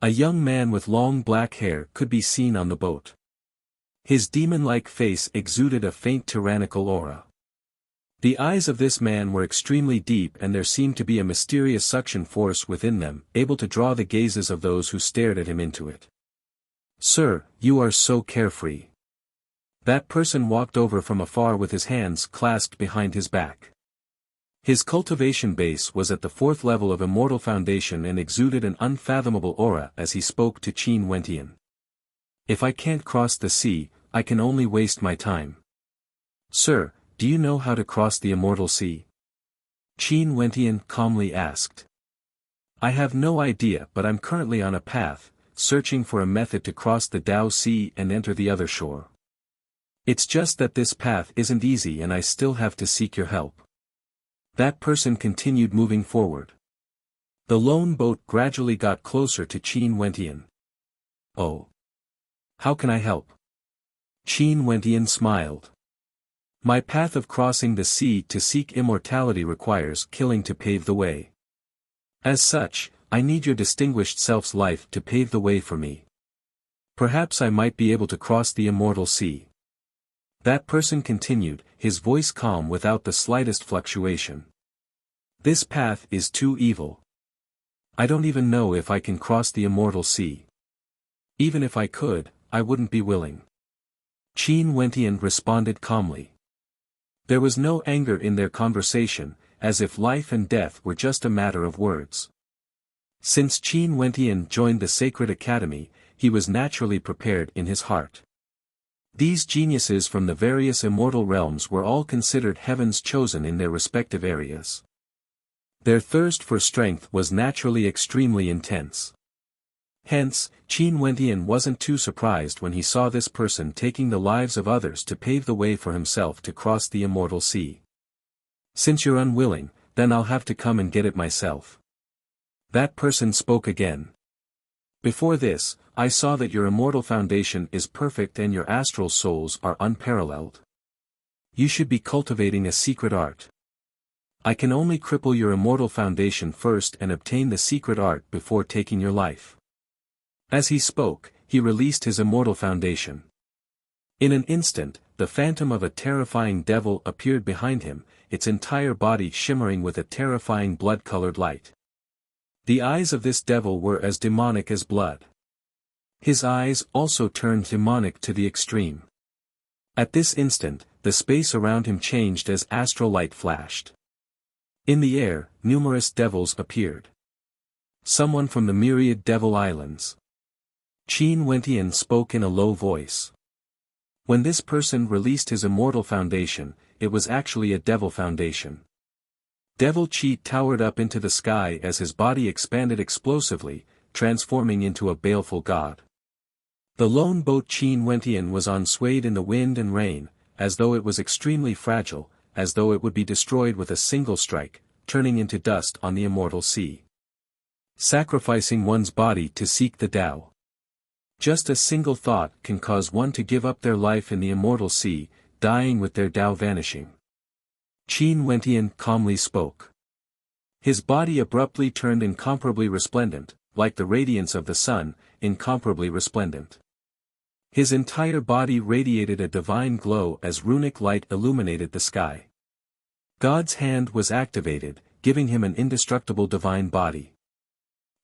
A young man with long black hair could be seen on the boat. His demon-like face exuded a faint tyrannical aura. The eyes of this man were extremely deep and there seemed to be a mysterious suction force within them, able to draw the gazes of those who stared at him into it. "Sir, you are so carefree." That person walked over from afar with his hands clasped behind his back. His cultivation base was at the 4th level of Immortal Foundation and exuded an unfathomable aura as he spoke to Qin Wentian. "If I can't cross the sea, I can only waste my time. Sir, do you know how to cross the immortal sea?" Qin Wentian calmly asked. "I have no idea, but I'm currently on a path, searching for a method to cross the Tao Sea and enter the other shore. It's just that this path isn't easy and I still have to seek your help." That person continued moving forward. The lone boat gradually got closer to Qin Wentian. "Oh. How can I help?" Qin Wentian smiled. "My path of crossing the sea to seek immortality requires killing to pave the way. As such, I need your distinguished self's life to pave the way for me. Perhaps I might be able to cross the immortal sea." That person continued, his voice calm without the slightest fluctuation. "This path is too evil. I don't even know if I can cross the immortal sea. Even if I could, I wouldn't be willing." Qin Wentian responded calmly. There was no anger in their conversation, as if life and death were just a matter of words. Since Qin Wentian joined the Sacred Academy, he was naturally prepared in his heart. These geniuses from the various immortal realms were all considered heaven's chosen in their respective areas. Their thirst for strength was naturally extremely intense. Hence, Qin Wentian wasn't too surprised when he saw this person taking the lives of others to pave the way for himself to cross the immortal sea. "Since you're unwilling, then I'll have to come and get it myself." That person spoke again. "Before this, I saw that your immortal foundation is perfect and your astral souls are unparalleled. You should be cultivating a secret art. I can only cripple your immortal foundation first and obtain the secret art before taking your life." As he spoke, he released his immortal foundation. In an instant, the phantom of a terrifying devil appeared behind him, its entire body shimmering with a terrifying blood-colored light. The eyes of this devil were as demonic as blood. His eyes also turned demonic to the extreme. At this instant, the space around him changed as astral light flashed. In the air, numerous devils appeared. Someone from the myriad devil islands. Qin Wentian spoke in a low voice. When this person released his immortal foundation, it was actually a devil foundation. Devil Qi towered up into the sky as his body expanded explosively, transforming into a baleful god. The lone boat Qin Wentian was on swayed in the wind and rain, as though it was extremely fragile, as though it would be destroyed with a single strike, turning into dust on the immortal sea. Sacrificing one's body to seek the Tao. Just a single thought can cause one to give up their life in the immortal sea, dying with their Tao vanishing. Qin Wentian calmly spoke. His body abruptly turned incomparably resplendent, like the radiance of the sun, incomparably resplendent. His entire body radiated a divine glow as runic light illuminated the sky. God's hand was activated, giving him an indestructible divine body.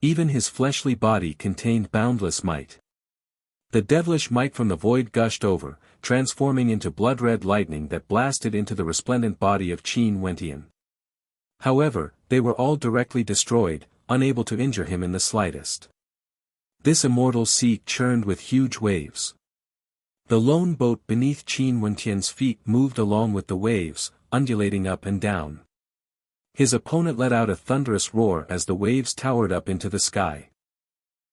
Even his fleshly body contained boundless might. The devilish might from the void gushed over, transforming into blood-red lightning that blasted into the resplendent body of Qin Wentian. However, they were all directly destroyed, unable to injure him in the slightest. This immortal sea churned with huge waves. The lone boat beneath Qin Wentian's feet moved along with the waves, undulating up and down. His opponent let out a thunderous roar as the waves towered up into the sky.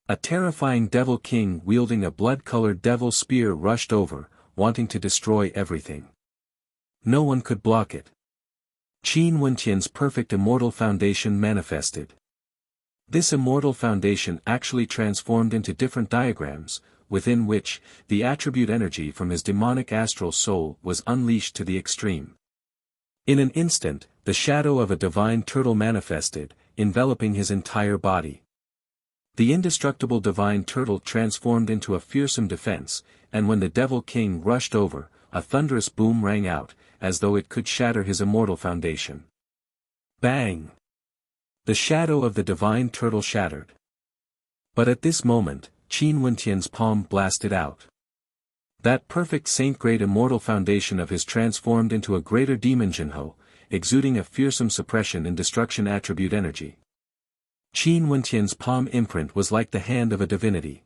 A terrifying devil king wielding a blood-colored devil spear rushed over, wanting to destroy everything. No one could block it. Qin Wentian's perfect immortal foundation manifested. This immortal foundation actually transformed into different diagrams, within which, the attribute energy from his demonic astral soul was unleashed to the extreme. In an instant, the shadow of a divine turtle manifested, enveloping his entire body. The indestructible divine turtle transformed into a fearsome defense, and when the Devil King rushed over, a thunderous boom rang out, as though it could shatter his immortal foundation. Bang! The shadow of the divine turtle shattered. But at this moment, Qin Wentian's palm blasted out. That perfect saint-grade immortal foundation of his transformed into a greater demon Jinho, exuding a fearsome suppression and destruction attribute energy. Qin Wentian's palm imprint was like the hand of a divinity.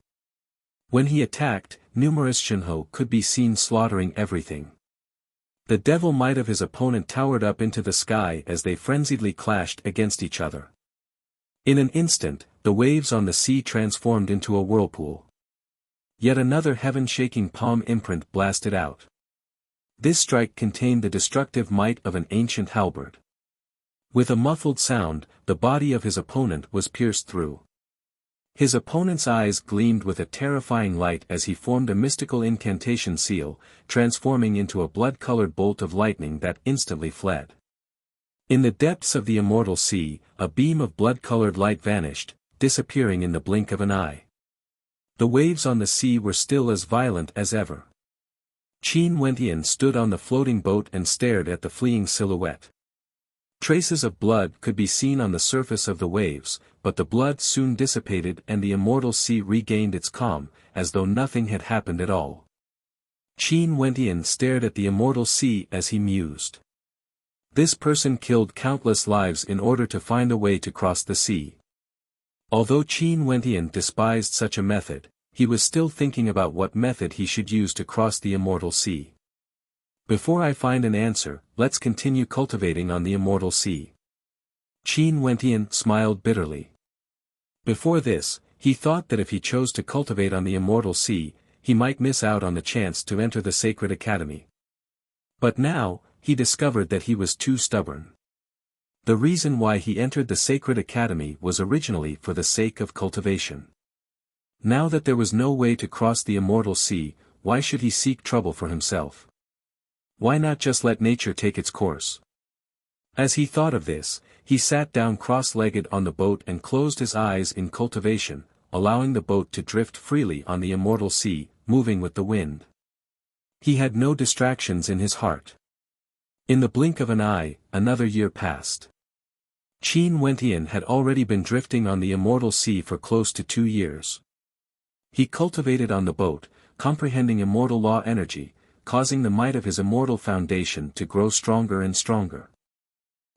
When he attacked, numerous Jinho could be seen slaughtering everything. The devil might of his opponent towered up into the sky as they frenziedly clashed against each other. In an instant, the waves on the sea transformed into a whirlpool. Yet another heaven-shaking palm imprint blasted out. This strike contained the destructive might of an ancient halberd. With a muffled sound, the body of his opponent was pierced through. His opponent's eyes gleamed with a terrifying light as he formed a mystical incantation seal, transforming into a blood-colored bolt of lightning that instantly fled. In the depths of the immortal sea, a beam of blood-colored light vanished, disappearing in the blink of an eye. The waves on the sea were still as violent as ever. Qin Wentian stood on the floating boat and stared at the fleeing silhouette. Traces of blood could be seen on the surface of the waves, but the blood soon dissipated and the immortal sea regained its calm, as though nothing had happened at all. Qin Wentian stared at the immortal sea as he mused. This person killed countless lives in order to find a way to cross the sea. Although Qin Wentian despised such a method, he was still thinking about what method he should use to cross the immortal sea. Before I find an answer, let's continue cultivating on the immortal sea. Qin Wentian smiled bitterly. Before this, he thought that if he chose to cultivate on the immortal sea, he might miss out on the chance to enter the sacred academy. But now, he discovered that he was too stubborn. The reason why he entered the sacred academy was originally for the sake of cultivation. Now that there was no way to cross the immortal sea, why should he seek trouble for himself? Why not just let nature take its course? As he thought of this, he sat down cross-legged on the boat and closed his eyes in cultivation, allowing the boat to drift freely on the immortal sea, moving with the wind. He had no distractions in his heart. In the blink of an eye, another year passed. Qin Wentian had already been drifting on the immortal sea for close to 2 years. He cultivated on the boat, comprehending immortal law energy, causing the might of his immortal foundation to grow stronger and stronger.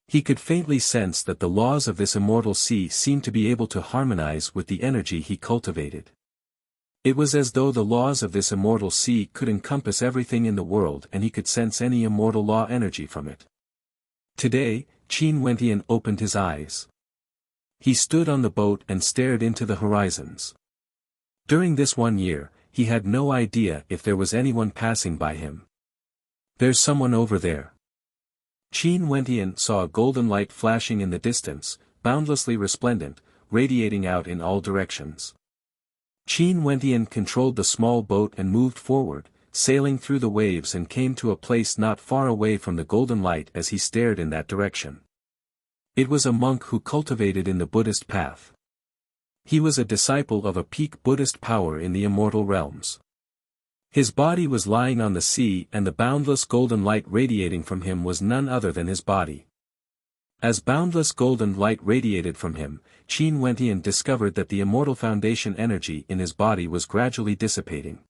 He could faintly sense that the laws of this immortal sea seemed to be able to harmonize with the energy he cultivated. It was as though the laws of this immortal sea could encompass everything in the world and he could sense any immortal law energy from it. Today, Qin Wentian opened his eyes. He stood on the boat and stared into the horizons. During this 1 year, he had no idea if there was anyone passing by him. There's someone over there. Qin Wentian saw a golden light flashing in the distance, boundlessly resplendent, radiating out in all directions. Qin Wentian controlled the small boat and moved forward, sailing through the waves and came to a place not far away from the golden light as he stared in that direction. It was a monk who cultivated in the Buddhist path. He was a disciple of a peak Buddhist power in the immortal realms. His body was lying on the sea and the boundless golden light radiating from him was none other than his body. As boundless golden light radiated from him, Qin Wentian discovered that the immortal foundation energy in his body was gradually dissipating.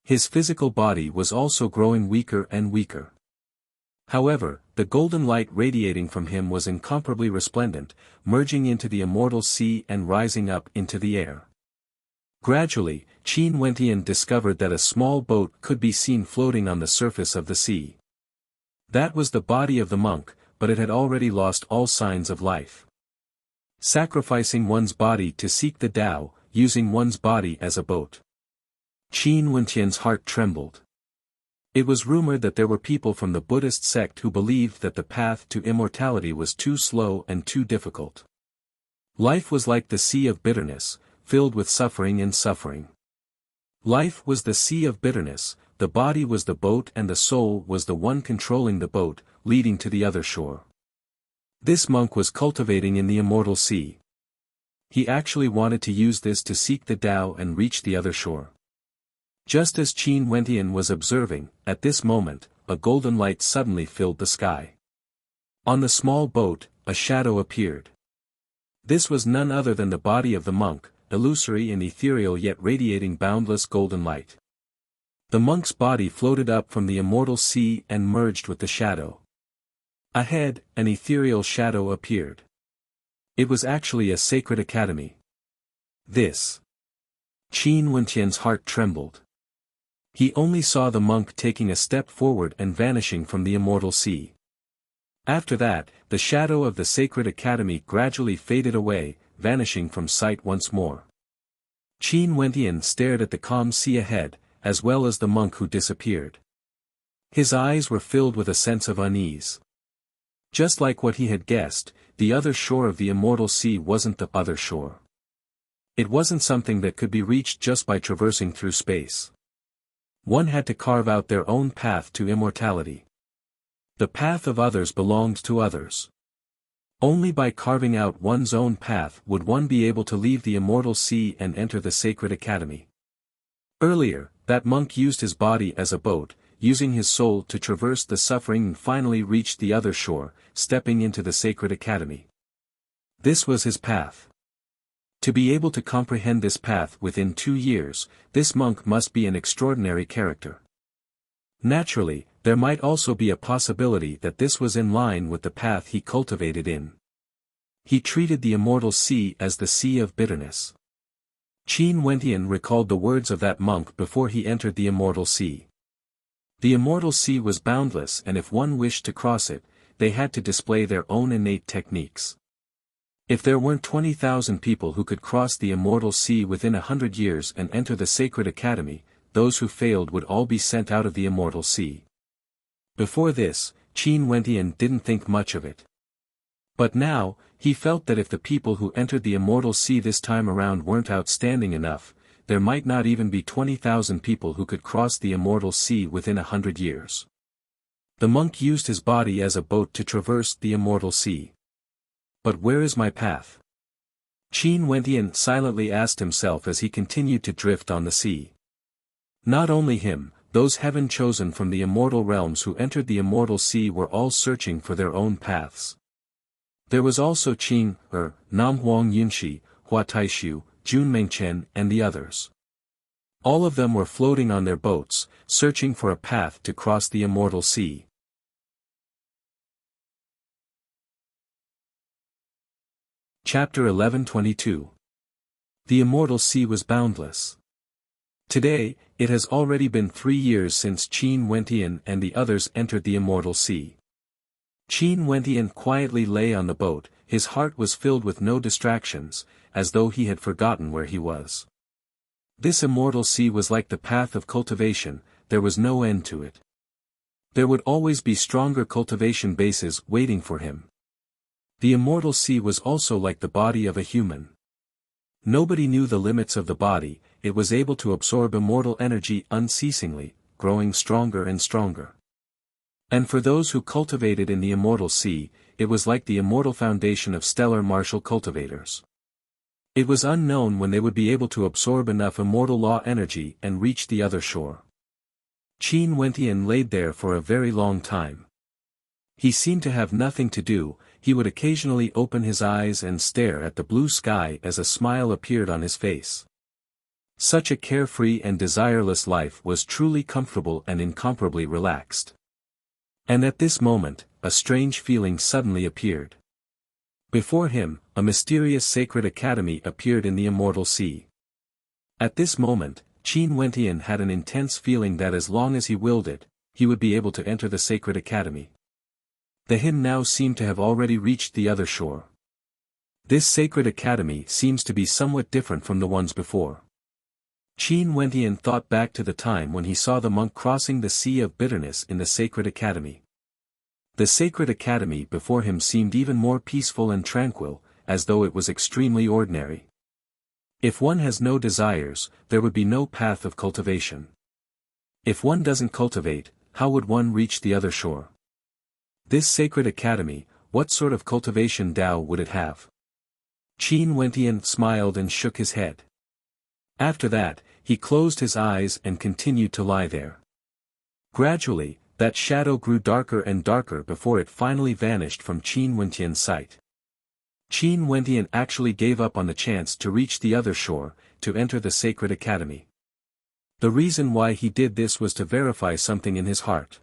His physical body was also growing weaker and weaker. However, the golden light radiating from him was incomparably resplendent, merging into the immortal sea and rising up into the air. Gradually, Qin Wentian discovered that a small boat could be seen floating on the surface of the sea. That was the body of the monk, but it had already lost all signs of life. Sacrificing one's body to seek the Tao, using one's body as a boat. Qin Wentian's heart trembled. It was rumored that there were people from the Buddhist sect who believed that the path to immortality was too slow and too difficult. Life was like the sea of bitterness, filled with suffering and suffering. Life was the sea of bitterness, the body was the boat and the soul was the one controlling the boat, leading to the other shore. This monk was cultivating in the immortal sea. He actually wanted to use this to seek the Tao and reach the other shore. Just as Qin Wentian was observing, at this moment, a golden light suddenly filled the sky. On the small boat, a shadow appeared. This was none other than the body of the monk, illusory and ethereal yet radiating boundless golden light. The monk's body floated up from the immortal sea and merged with the shadow. Ahead, an ethereal shadow appeared. It was actually a sacred academy. This. Qin Wentian's heart trembled. He only saw the monk taking a step forward and vanishing from the immortal sea. After that, the shadow of the sacred academy gradually faded away, vanishing from sight once more. Qin Wentian stared at the calm sea ahead, as well as the monk who disappeared. His eyes were filled with a sense of unease. Just like what he had guessed, the other shore of the immortal sea wasn't the other shore. It wasn't something that could be reached just by traversing through space. One had to carve out their own path to immortality. The path of others belonged to others. Only by carving out one's own path would one be able to leave the immortal sea and enter the sacred academy. Earlier, that monk used his body as a boat, using his soul to traverse the suffering and finally reached the other shore, stepping into the sacred academy. This was his path. To be able to comprehend this path within 2 years, this monk must be an extraordinary character. Naturally, there might also be a possibility that this was in line with the path he cultivated in. He treated the immortal sea as the sea of bitterness. Qin Wentian recalled the words of that monk before he entered the immortal sea. The immortal sea was boundless, and if one wished to cross it, they had to display their own innate techniques. If there weren't 20,000 people who could cross the immortal sea within 100 years and enter the sacred academy, those who failed would all be sent out of the immortal sea. Before this, Qin Wentian didn't think much of it. But now, he felt that if the people who entered the immortal sea this time around weren't outstanding enough, there might not even be 20,000 people who could cross the immortal sea within 100 years. The monk used his body as a boat to traverse the immortal sea. But where is my path? Qin Wentian silently asked himself as he continued to drift on the sea. Not only him, those heaven chosen from the immortal realms who entered the immortal sea were all searching for their own paths. There was also Qing, Nam Huang Yunshi, Hua Taishu, Jun Mengchen and the others. All of them were floating on their boats, searching for a path to cross the immortal sea. Chapter 11:22. The immortal sea was boundless. Today, it has already been 3 years since Qin Wentian and the others entered the immortal sea. Qin Wentian quietly lay on the boat, his heart was filled with no distractions, as though he had forgotten where he was. This immortal sea was like the path of cultivation, there was no end to it. There would always be stronger cultivation bases waiting for him. The immortal sea was also like the body of a human. Nobody knew the limits of the body, it was able to absorb immortal energy unceasingly, growing stronger and stronger. And for those who cultivated in the immortal sea, it was like the immortal foundation of stellar martial cultivators. It was unknown when they would be able to absorb enough immortal law energy and reach the other shore. Qin Wentian laid there for a very long time. He seemed to have nothing to do, he would occasionally open his eyes and stare at the blue sky as a smile appeared on his face. Such a carefree and desireless life was truly comfortable and incomparably relaxed. And at this moment, a strange feeling suddenly appeared. Before him, a mysterious sacred academy appeared in the immortal sea. At this moment, Qin Wentian had an intense feeling that as long as he willed it, he would be able to enter the sacred academy. The hymn now seemed to have already reached the other shore. This sacred academy seems to be somewhat different from the ones before. Qin Wentian thought back to the time when he saw the monk crossing the Sea of Bitterness in the sacred academy. The sacred academy before him seemed even more peaceful and tranquil, as though it was extremely ordinary. If one has no desires, there would be no path of cultivation. If one doesn't cultivate, how would one reach the other shore? This sacred academy, what sort of cultivation Tao would it have? Qin Wentian smiled and shook his head. After that, he closed his eyes and continued to lie there. Gradually, that shadow grew darker and darker before it finally vanished from Qin Wentian's sight. Qin Wentian actually gave up on the chance to reach the other shore, to enter the sacred academy. The reason why he did this was to verify something in his heart.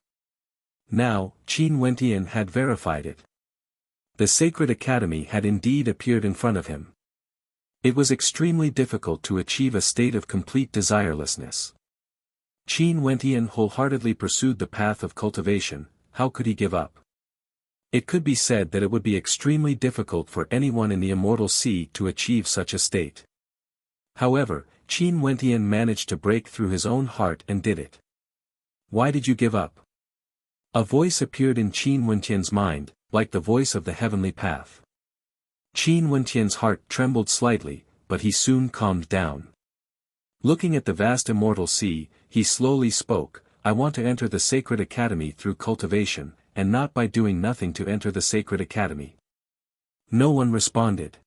Now, Qin Wentian had verified it. The sacred academy had indeed appeared in front of him. It was extremely difficult to achieve a state of complete desirelessness. Qin Wentian wholeheartedly pursued the path of cultivation. How could he give up? It could be said that it would be extremely difficult for anyone in the Immortal Sea to achieve such a state. However, Qin Wentian managed to break through his own heart and did it. Why did you give up? A voice appeared in Qin Wentian's mind, like the voice of the heavenly path. Qin Wentian's heart trembled slightly, but he soon calmed down. Looking at the vast Immortal Sea, he slowly spoke, I want to enter the sacred academy through cultivation, and not by doing nothing to enter the sacred academy. No one responded.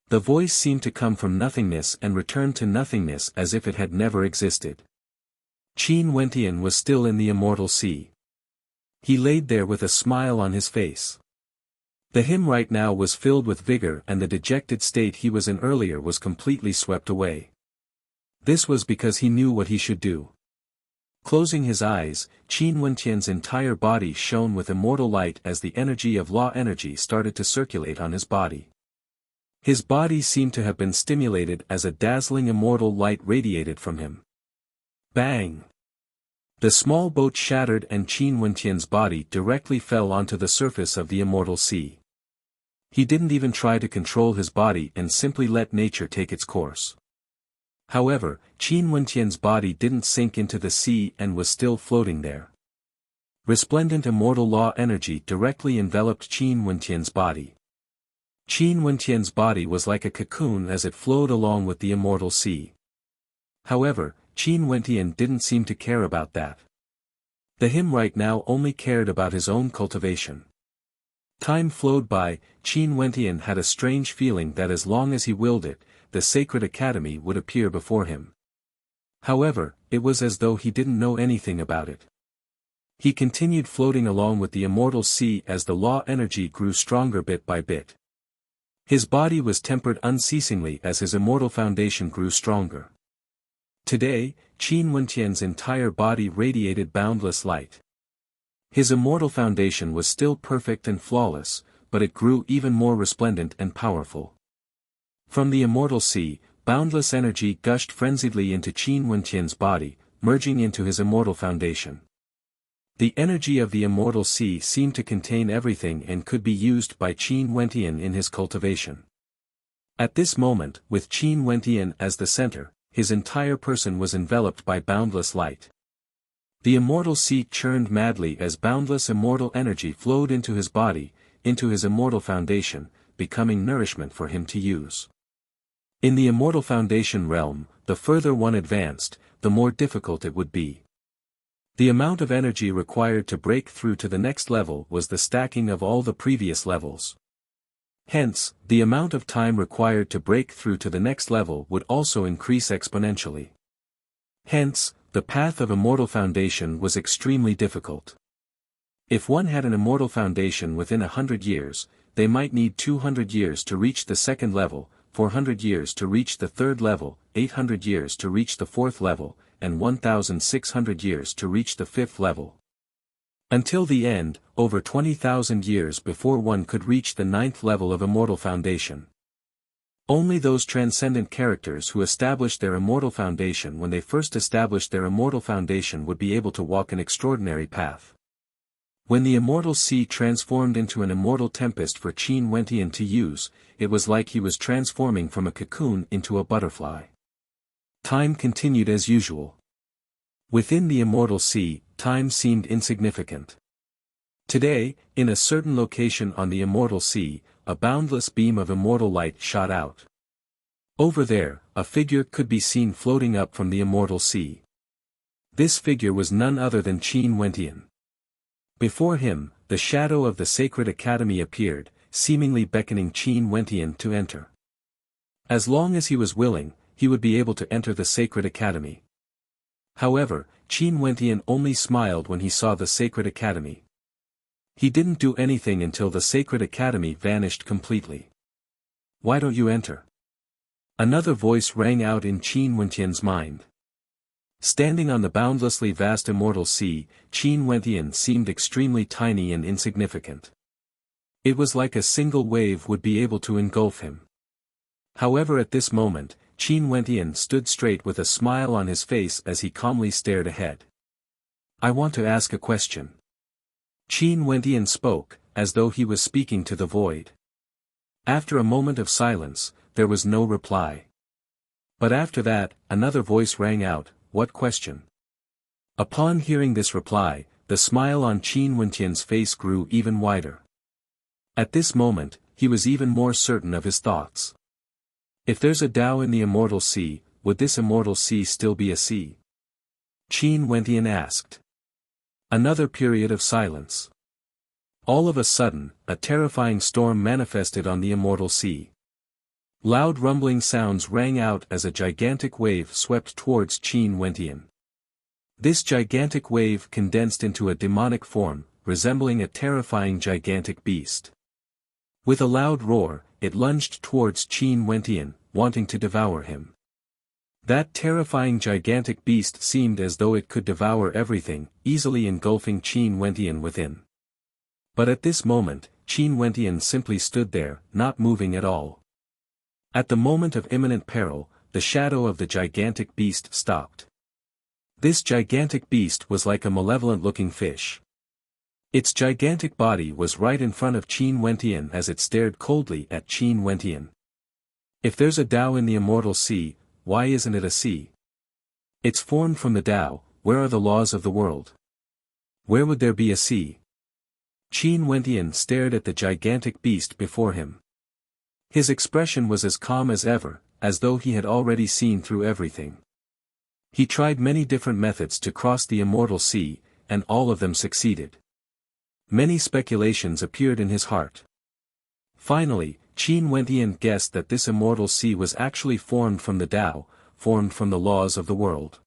The voice seemed to come from nothingness and return to nothingness as if it had never existed. Qin Wentian was still in the Immortal Sea. He laid there with a smile on his face. The hymn right now was filled with vigor and the dejected state he was in earlier was completely swept away. This was because he knew what he should do. Closing his eyes, Qin Wentian's entire body shone with immortal light as the energy of law energy started to circulate on his body. His body seemed to have been stimulated as a dazzling immortal light radiated from him. Bang! The small boat shattered and Qin Wentian's body directly fell onto the surface of the Immortal Sea. He didn't even try to control his body and simply let nature take its course. However, Qin Wentian's body didn't sink into the sea and was still floating there. Resplendent immortal law energy directly enveloped Qin Wentian's body. Qin Wentian's body was like a cocoon as it flowed along with the Immortal Sea. However, Qin Wentian didn't seem to care about that. The hymn right now only cared about his own cultivation. Time flowed by, Qin Wentian had a strange feeling that as long as he willed it, the sacred academy would appear before him. However, it was as though he didn't know anything about it. He continued floating along with the Immortal Sea as the law energy grew stronger bit by bit. His body was tempered unceasingly as his immortal foundation grew stronger. Today, Qin Wentian's entire body radiated boundless light. His immortal foundation was still perfect and flawless, but it grew even more resplendent and powerful. From the Immortal Sea, boundless energy gushed frenziedly into Qin Wentian's body, merging into his immortal foundation. The energy of the Immortal Sea seemed to contain everything and could be used by Qin Wentian in his cultivation. At this moment, with Qin Wentian as the center, his entire person was enveloped by boundless light. The Immortal Sea churned madly as boundless immortal energy flowed into his body, into his immortal foundation, becoming nourishment for him to use. In the immortal foundation realm, the further one advanced, the more difficult it would be. The amount of energy required to break through to the next level was the stacking of all the previous levels. Hence, the amount of time required to break through to the next level would also increase exponentially. Hence, the path of immortal foundation was extremely difficult. If one had an immortal foundation within 100 years, they might need 200 years to reach the second level, 400 years to reach the third level, 800 years to reach the fourth level, and 1,600 years to reach the fifth level. Until the end, over 20,000 years before one could reach the ninth level of immortal foundation. Only those transcendent characters who established their immortal foundation when they first established their immortal foundation would be able to walk an extraordinary path. When the immortal sea transformed into an immortal tempest for Qin Wentian to use, it was like he was transforming from a cocoon into a butterfly. Time continued as usual. Within the immortal sea, time seemed insignificant. Today, in a certain location on the immortal sea, a boundless beam of immortal light shot out. Over there, a figure could be seen floating up from the immortal sea. This figure was none other than Qin Wentian. Before him, the shadow of the sacred academy appeared, seemingly beckoning Qin Wentian to enter. As long as he was willing, he would be able to enter the sacred academy. However, Qin Wentian only smiled when he saw the sacred academy. He didn't do anything until the sacred academy vanished completely. Why don't you enter? Another voice rang out in Qin Wentian's mind. Standing on the boundlessly vast immortal sea, Qin Wentian seemed extremely tiny and insignificant. It was like a single wave would be able to engulf him. However, at this moment, Qin Wentian stood straight with a smile on his face as he calmly stared ahead. I want to ask a question. Qin Wentian spoke, as though he was speaking to the void. After a moment of silence, there was no reply. But after that, another voice rang out, what question? Upon hearing this reply, the smile on Qin Wentian's face grew even wider. At this moment, he was even more certain of his thoughts. If there's a Tao in the immortal sea, would this immortal sea still be a sea? Qin Wentian asked. Another period of silence. All of a sudden, a terrifying storm manifested on the immortal sea. Loud rumbling sounds rang out as a gigantic wave swept towards Qin Wentian. This gigantic wave condensed into a demonic form, resembling a terrifying gigantic beast. With a loud roar, it lunged towards Qin Wentian, wanting to devour him. That terrifying gigantic beast seemed as though it could devour everything, easily engulfing Qin Wentian within. But at this moment, Qin Wentian simply stood there, not moving at all. At the moment of imminent peril, the shadow of the gigantic beast stopped. This gigantic beast was like a malevolent-looking fish. Its gigantic body was right in front of Qin Wentian as it stared coldly at Qin Wentian. If there's a Tao in the immortal sea, why isn't it a sea? It's formed from the Tao, where are the laws of the world? Where would there be a sea? Qin Wentian stared at the gigantic beast before him. His expression was as calm as ever, as though he had already seen through everything. He tried many different methods to cross the immortal sea, and all of them succeeded. Many speculations appeared in his heart. Finally, Qin Wentian guessed that this immortal sea was actually formed from the Tao, formed from the laws of the world.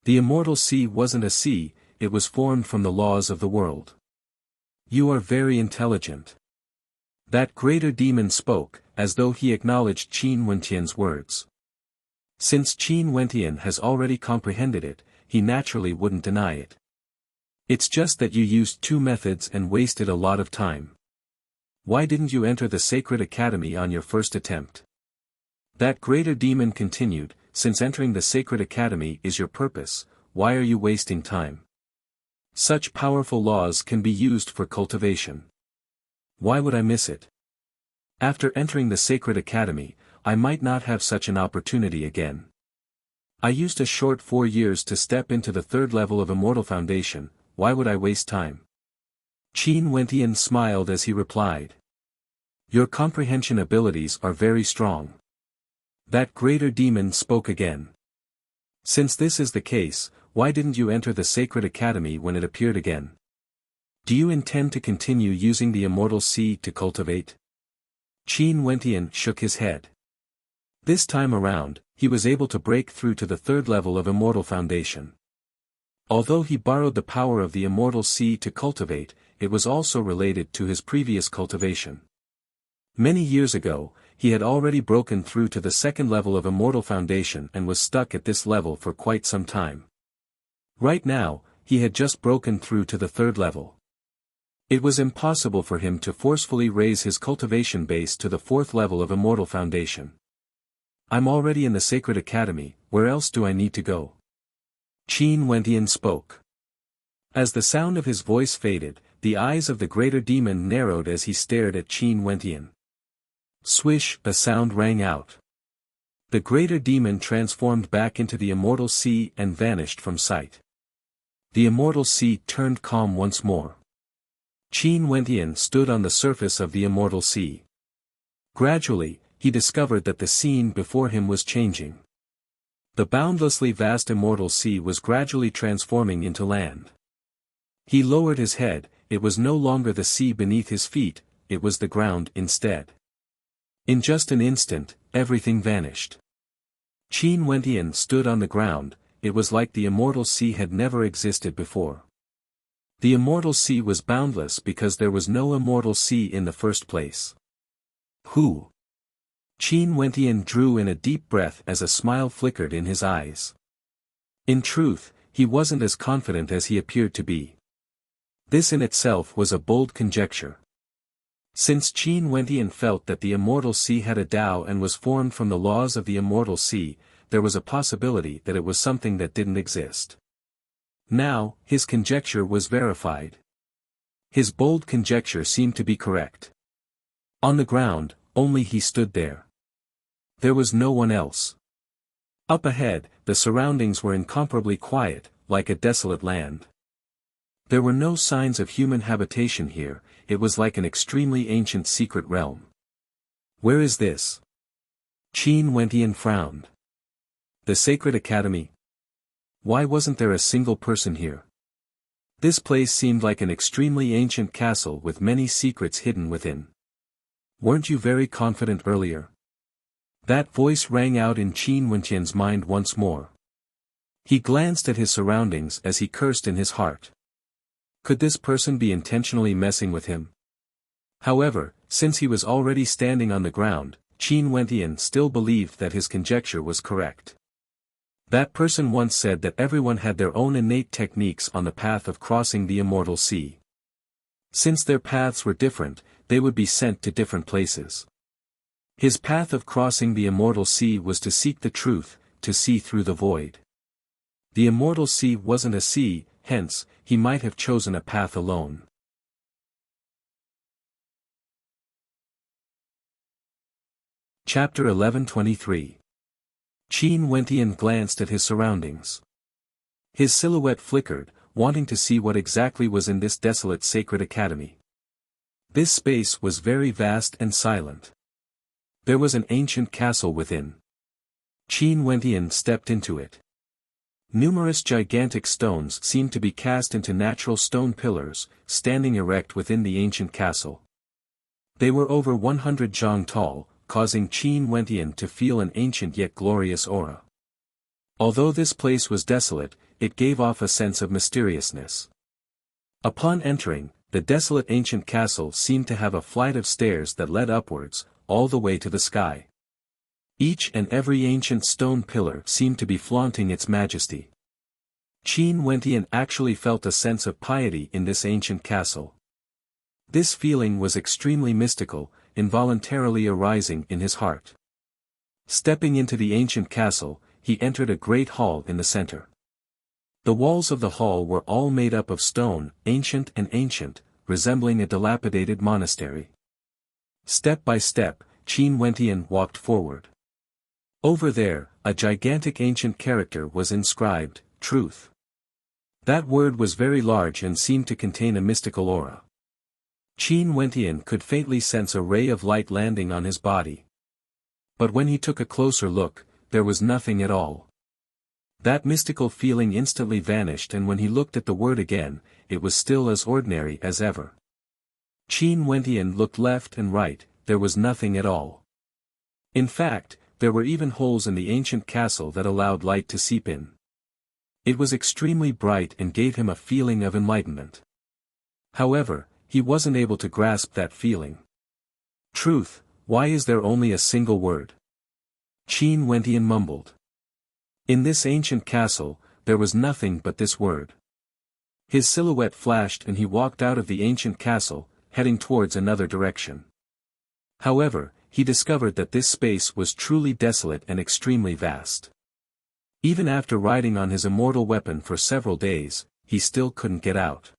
The immortal sea wasn't a sea, it was formed from the laws of the world. You are very intelligent. That greater demon spoke, as though he acknowledged Qin Wentian's words. Since Qin Wentian has already comprehended it, he naturally wouldn't deny it. It's just that you used two methods and wasted a lot of time. Why didn't you enter the sacred academy on your first attempt? That greater demon continued, since entering the sacred academy is your purpose, why are you wasting time? Such powerful laws can be used for cultivation. Why would I miss it? After entering the sacred academy, I might not have such an opportunity again. I used a short 4 years to step into the third level of Immortal Foundation, why would I waste time? Qin Wentian smiled as he replied. Your comprehension abilities are very strong. That greater demon spoke again. Since this is the case, why didn't you enter the sacred academy when it appeared again? Do you intend to continue using the immortal sea to cultivate? Qin Wentian shook his head. This time around, he was able to break through to the third level of Immortal Foundation. Although he borrowed the power of the immortal sea to cultivate, it was also related to his previous cultivation. Many years ago, he had already broken through to the second level of Immortal Foundation and was stuck at this level for quite some time. Right now, he had just broken through to the third level. It was impossible for him to forcefully raise his cultivation base to the 4th level of Immortal Foundation. I'm already in the Sacred Academy, where else do I need to go? Qin Wentian spoke. As the sound of his voice faded, the eyes of the greater demon narrowed as he stared at Qin Wentian. Swish, a sound rang out. The greater demon transformed back into the Immortal Sea and vanished from sight. The Immortal Sea turned calm once more. Qin Wentian stood on the surface of the Immortal Sea. Gradually, he discovered that the scene before him was changing. The boundlessly vast Immortal Sea was gradually transforming into land. He lowered his head, it was no longer the sea beneath his feet, it was the ground instead. In just an instant, everything vanished. Qin Wentian stood on the ground, it was like the Immortal Sea had never existed before. The Immortal Sea was boundless because there was no Immortal Sea in the first place. Who? Qin Wentian drew in a deep breath as a smile flickered in his eyes. In truth, he wasn't as confident as he appeared to be. This in itself was a bold conjecture. Since Qin Wentian felt that the Immortal Sea had a Tao and was formed from the laws of the Immortal Sea, there was a possibility that it was something that didn't exist. Now, his conjecture was verified. His bold conjecture seemed to be correct. On the ground, only he stood there. There was no one else. Up ahead, the surroundings were incomparably quiet, like a desolate land. There were no signs of human habitation here, it was like an extremely ancient secret realm. Where is this? Qin Wentian frowned. The Sacred Academy? Why wasn't there a single person here? This place seemed like an extremely ancient castle with many secrets hidden within. Weren't you very confident earlier? That voice rang out in Qin Wentian's mind once more. He glanced at his surroundings as he cursed in his heart. Could this person be intentionally messing with him? However, since he was already standing on the ground, Qin Wentian still believed that his conjecture was correct. That person once said that everyone had their own innate techniques on the path of crossing the Immortal Sea. Since their paths were different, they would be sent to different places. His path of crossing the Immortal Sea was to seek the truth, to see through the void. The Immortal Sea wasn't a sea, hence, he might have chosen a path alone. Chapter 1123. Qin Wentian glanced at his surroundings. His silhouette flickered, wanting to see what exactly was in this desolate Sacred Academy. This space was very vast and silent. There was an ancient castle within. Qin Wentian stepped into it. Numerous gigantic stones seemed to be cast into natural stone pillars, standing erect within the ancient castle. They were over 100 zhang tall, causing Qin Wentian to feel an ancient yet glorious aura. Although this place was desolate, it gave off a sense of mysteriousness. Upon entering, the desolate ancient castle seemed to have a flight of stairs that led upwards, all the way to the sky. Each and every ancient stone pillar seemed to be flaunting its majesty. Qin Wentian actually felt a sense of piety in this ancient castle. This feeling was extremely mystical, involuntarily arising in his heart. Stepping into the ancient castle, he entered a great hall in the center. The walls of the hall were all made up of stone, ancient, resembling a dilapidated monastery. Step by step, Qin Wentian walked forward. Over there, a gigantic ancient character was inscribed, Truth. That word was very large and seemed to contain a mystical aura. Qin Wentian could faintly sense a ray of light landing on his body. But when he took a closer look, there was nothing at all. That mystical feeling instantly vanished, and when he looked at the word again, it was still as ordinary as ever. Qin Wentian looked left and right, there was nothing at all. In fact, there were even holes in the ancient castle that allowed light to seep in. It was extremely bright and gave him a feeling of enlightenment. However, he wasn't able to grasp that feeling. Truth, why is there only a single word? Qin Wentian mumbled. In this ancient castle, there was nothing but this word. His silhouette flashed and he walked out of the ancient castle, heading towards another direction. However, he discovered that this space was truly desolate and extremely vast. Even after riding on his immortal weapon for several days, he still couldn't get out.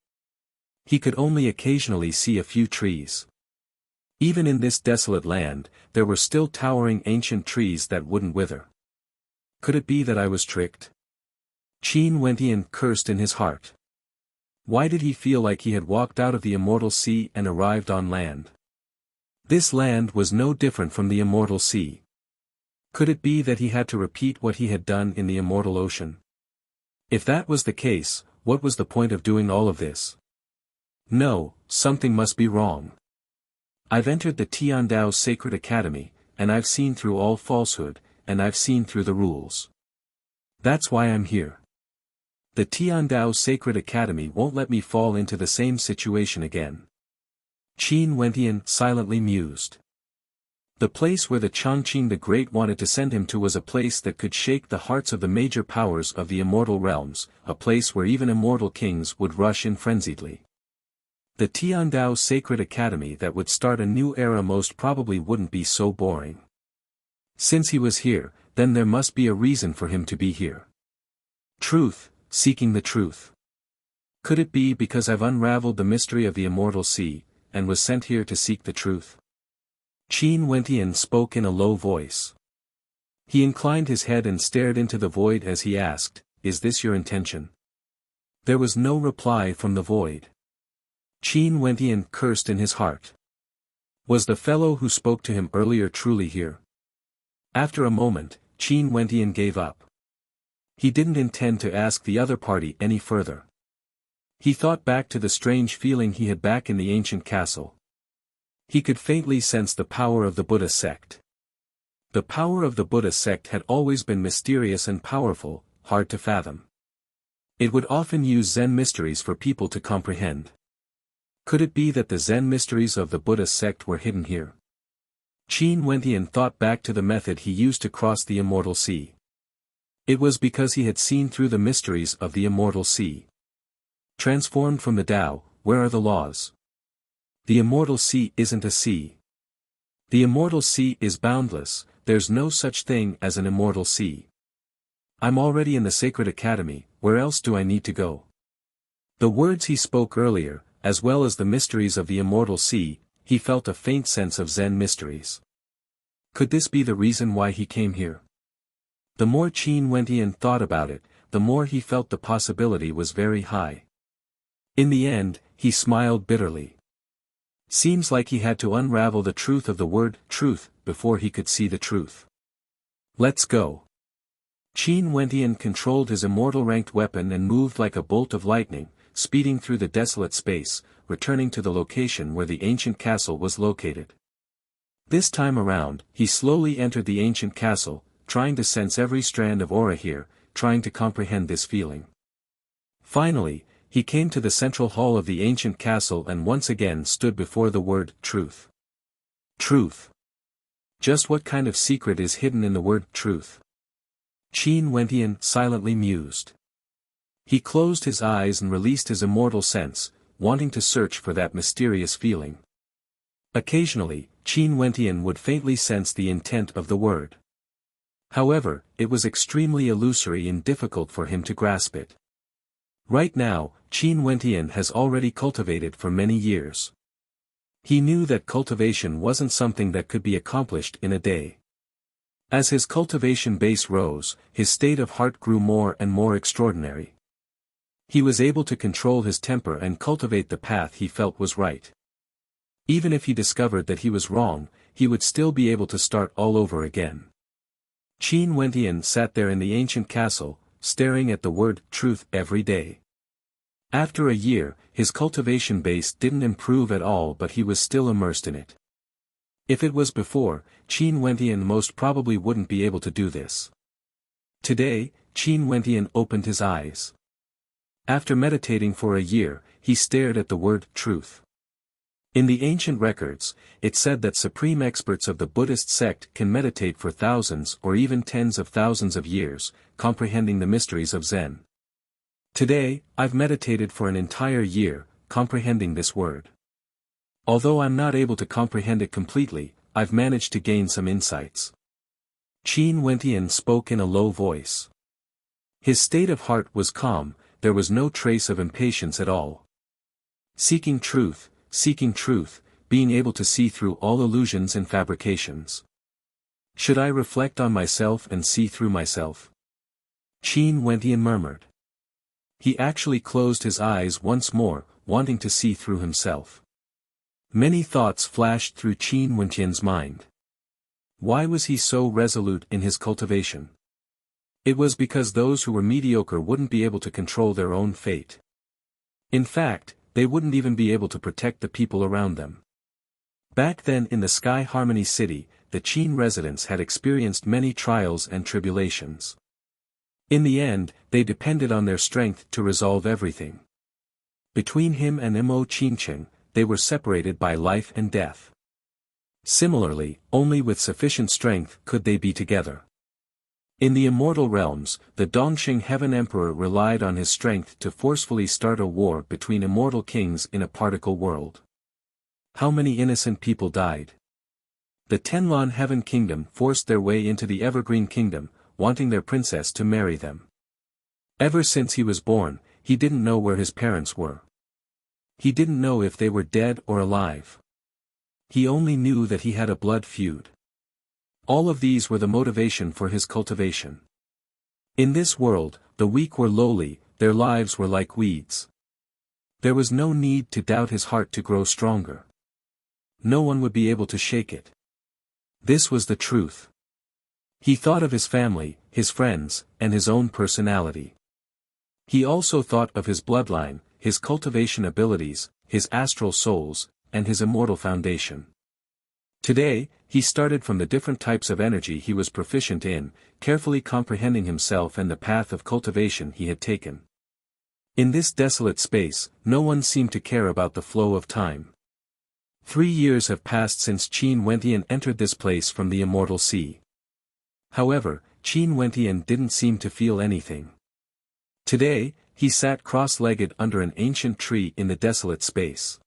He could only occasionally see a few trees. Even in this desolate land, there were still towering ancient trees that wouldn't wither. Could it be that I was tricked? Qin Wentian cursed in his heart. Why did he feel like he had walked out of the immortal sea and arrived on land? This land was no different from the immortal sea. Could it be that he had to repeat what he had done in the immortal ocean? If that was the case, what was the point of doing all of this? No, something must be wrong. I've entered the Tiandao Sacred Academy, and I've seen through all falsehood, and I've seen through the rules. That's why I'm here. The Tiandao Sacred Academy won't let me fall into the same situation again. Qin Wentian silently mused. The place where the Chongqing the Great wanted to send him to was a place that could shake the hearts of the major powers of the immortal realms, a place where even immortal kings would rush in frenziedly. The Tiandao Sacred Academy that would start a new era most probably wouldn't be so boring. Since he was here, then there must be a reason for him to be here. Truth, seeking the truth. Could it be because I've unraveled the mystery of the immortal sea, and was sent here to seek the truth? Qin Wentian spoke in a low voice. He inclined his head and stared into the void as he asked, "Is this your intention?" There was no reply from the void. Qin Wentian cursed in his heart. Was the fellow who spoke to him earlier truly here? After a moment, Qin Wentian gave up. He didn't intend to ask the other party any further. He thought back to the strange feeling he had back in the ancient castle. He could faintly sense the power of the Buddha sect. The power of the Buddha sect had always been mysterious and powerful, hard to fathom. It would often use Zen mysteries for people to comprehend. Could it be that the Zen mysteries of the Buddha sect were hidden here? Qin Wentian thought back to the method he used to cross the immortal sea. It was because he had seen through the mysteries of the immortal sea. Transformed from the Tao, where are the laws? The immortal sea isn't a sea. The immortal sea is boundless, there's no such thing as an immortal sea. I'm already in the Sacred Academy, where else do I need to go? The words he spoke earlier, as well as the mysteries of the immortal sea, he felt a faint sense of Zen mysteries. Could this be the reason why he came here? The more Qin Wentian thought about it, the more he felt the possibility was very high. In the end, he smiled bitterly. Seems like he had to unravel the truth of the word truth before he could see the truth. Let's go. Qin Wentian controlled his immortal ranked weapon and moved like a bolt of lightning, speeding through the desolate space, returning to the location where the ancient castle was located. This time around, he slowly entered the ancient castle, trying to sense every strand of aura here, trying to comprehend this feeling. Finally, he came to the central hall of the ancient castle and once again stood before the word truth. Truth. Just what kind of secret is hidden in the word truth? Qin Wentian silently mused. He closed his eyes and released his immortal sense, wanting to search for that mysterious feeling. Occasionally, Qin Wentian would faintly sense the intent of the word. However, it was extremely illusory and difficult for him to grasp it. Right now, Qin Wentian has already cultivated for many years. He knew that cultivation wasn't something that could be accomplished in a day. As his cultivation base rose, his state of heart grew more and more extraordinary. He was able to control his temper and cultivate the path he felt was right. Even if he discovered that he was wrong, he would still be able to start all over again. Qin Wentian sat there in the ancient castle, staring at the word truth every day. After a year, his cultivation base didn't improve at all, but he was still immersed in it. If it was before, Qin Wentian most probably wouldn't be able to do this. Today, Qin Wentian opened his eyes. After meditating for a year, he stared at the word truth. In the ancient records, it said that supreme experts of the Buddhist sect can meditate for thousands or even tens of thousands of years, comprehending the mysteries of Zen. Today, I've meditated for an entire year, comprehending this word. Although I'm not able to comprehend it completely, I've managed to gain some insights. Qin Wentian spoke in a low voice. His state of heart was calm, there was no trace of impatience at all. Seeking truth, being able to see through all illusions and fabrications. Should I reflect on myself and see through myself? Qin Wentian murmured. He actually closed his eyes once more, wanting to see through himself. Many thoughts flashed through Qin Wentian's mind. Why was he so resolute in his cultivation? It was because those who were mediocre wouldn't be able to control their own fate. In fact, they wouldn't even be able to protect the people around them. Back then in the Sky Harmony City, the Qin residents had experienced many trials and tribulations. In the end, they depended on their strength to resolve everything. Between him and Mo Qingcheng, they were separated by life and death. Similarly, only with sufficient strength could they be together. In the immortal realms, the Dongxing Heaven Emperor relied on his strength to forcefully start a war between immortal kings in a particle world. How many innocent people died? The Tenlon Heaven Kingdom forced their way into the Evergreen Kingdom, wanting their princess to marry them. Ever since he was born, he didn't know where his parents were. He didn't know if they were dead or alive. He only knew that he had a blood feud. All of these were the motivation for his cultivation. In this world, the weak were lowly, their lives were like weeds. There was no need to doubt his heart to grow stronger. No one would be able to shake it. This was the truth. He thought of his family, his friends, and his own personality. He also thought of his bloodline, his cultivation abilities, his astral souls, and his immortal foundation. Today, he started from the different types of energy he was proficient in, carefully comprehending himself and the path of cultivation he had taken. In this desolate space, no one seemed to care about the flow of time. 3 years have passed since Qin Wentian entered this place from the immortal sea. However, Qin Wentian didn't seem to feel anything. Today, he sat cross-legged under an ancient tree in the desolate space.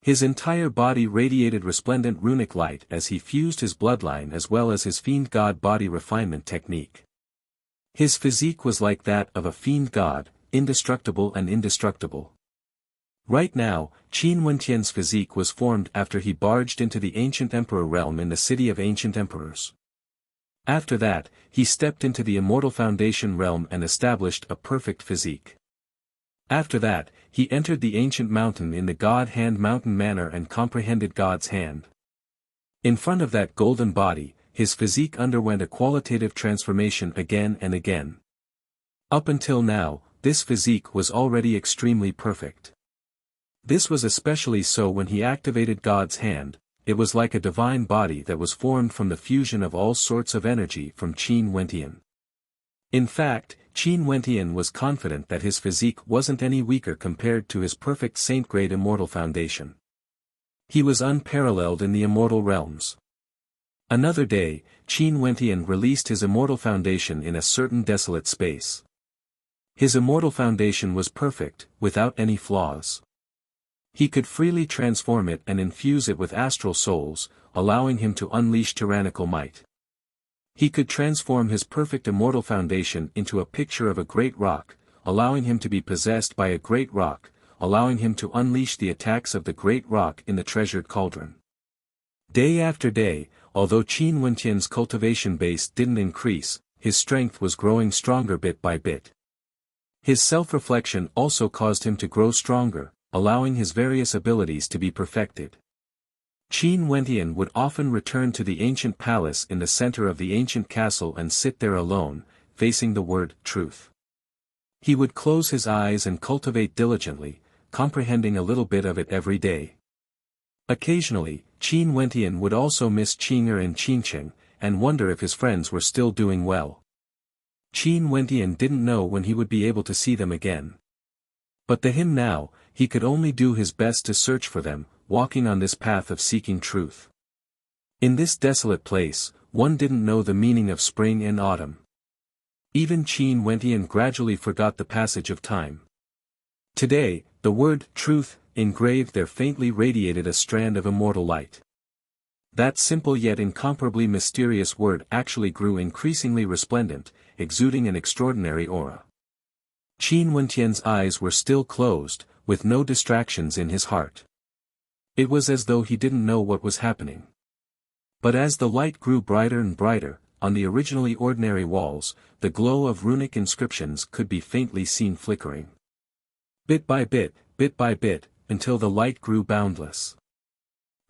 His entire body radiated resplendent runic light as he fused his bloodline as well as his fiend god body refinement technique. His physique was like that of a fiend god, indestructible and indestructible. Right now, Qin Wentian's physique was formed after he barged into the ancient emperor realm in the city of ancient emperors. After that, he stepped into the immortal foundation realm and established a perfect physique. After that, he entered the ancient mountain in the God Hand Mountain manner and comprehended God's hand. In front of that golden body, his physique underwent a qualitative transformation again and again. Up until now, this physique was already extremely perfect. This was especially so when he activated God's hand. It was like a divine body that was formed from the fusion of all sorts of energy from Qin Wentian. In fact, Qin Wentian was confident that his physique wasn't any weaker compared to his perfect saint-grade immortal foundation. He was unparalleled in the immortal realms. Another day, Qin Wentian released his immortal foundation in a certain desolate space. His immortal foundation was perfect, without any flaws. He could freely transform it and infuse it with astral souls, allowing him to unleash tyrannical might. He could transform his perfect immortal foundation into a picture of a great rock, allowing him to be possessed by a great rock, allowing him to unleash the attacks of the great rock in the treasured cauldron. Day after day, although Qin Wentian's cultivation base didn't increase, his strength was growing stronger bit by bit. His self-reflection also caused him to grow stronger, allowing his various abilities to be perfected. Qin Wentian would often return to the ancient palace in the center of the ancient castle and sit there alone, facing the word truth. He would close his eyes and cultivate diligently, comprehending a little bit of it every day. Occasionally, Qin Wentian would also miss Qing'er and Qingcheng, and wonder if his friends were still doing well. Qin Wentian didn't know when he would be able to see them again. But to him now, he could only do his best to search for them, walking on this path of seeking truth. In this desolate place, one didn't know the meaning of spring and autumn. Even Qin Wentian gradually forgot the passage of time. Today, the word truth engraved there faintly radiated a strand of immortal light. That simple yet incomparably mysterious word actually grew increasingly resplendent, exuding an extraordinary aura. Qin Wentian's eyes were still closed, with no distractions in his heart. It was as though he didn't know what was happening. But as the light grew brighter and brighter, on the originally ordinary walls, the glow of runic inscriptions could be faintly seen flickering. Bit by bit, until the light grew boundless.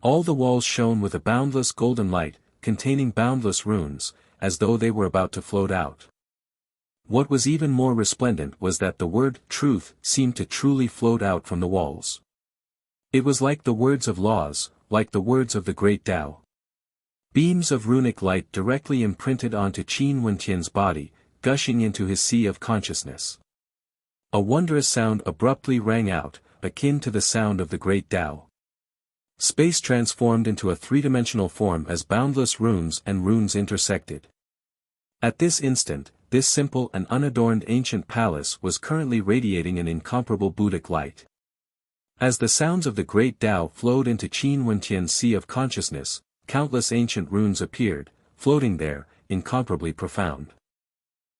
All the walls shone with a boundless golden light, containing boundless runes, as though they were about to float out. What was even more resplendent was that the word truth seemed to truly float out from the walls. It was like the words of laws, like the words of the great Tao. Beams of runic light directly imprinted onto Qin Wentian's body, gushing into his sea of consciousness. A wondrous sound abruptly rang out, akin to the sound of the great Tao. Space transformed into a three-dimensional form as boundless runes and runes intersected. At this instant, this simple and unadorned ancient palace was currently radiating an incomparable Buddhic light. As the sounds of the great Tao flowed into Qin Wentian's sea of consciousness, countless ancient runes appeared, floating there, incomparably profound.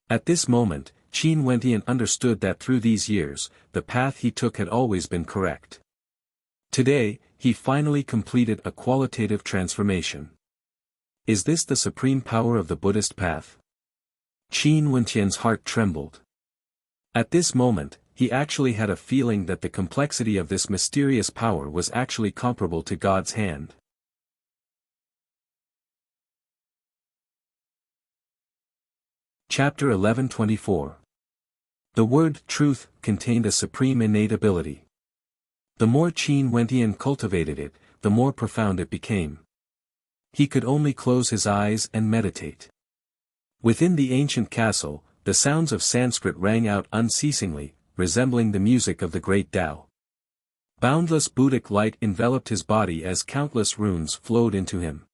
At this moment, Qin Wentian understood that through these years, the path he took had always been correct. Today, he finally completed a qualitative transformation. Is this the supreme power of the Buddhist path? Qin Wentian's heart trembled. At this moment, he actually had a feeling that the complexity of this mysterious power was actually comparable to God's hand. Chapter 11:24. The word truth contained a supreme innate ability. The more Qin Wentian cultivated it, the more profound it became. He could only close his eyes and meditate. Within the ancient castle, the sounds of Sanskrit rang out unceasingly, resembling the music of the great Tao. Boundless Buddhic light enveloped his body as countless runes flowed into him.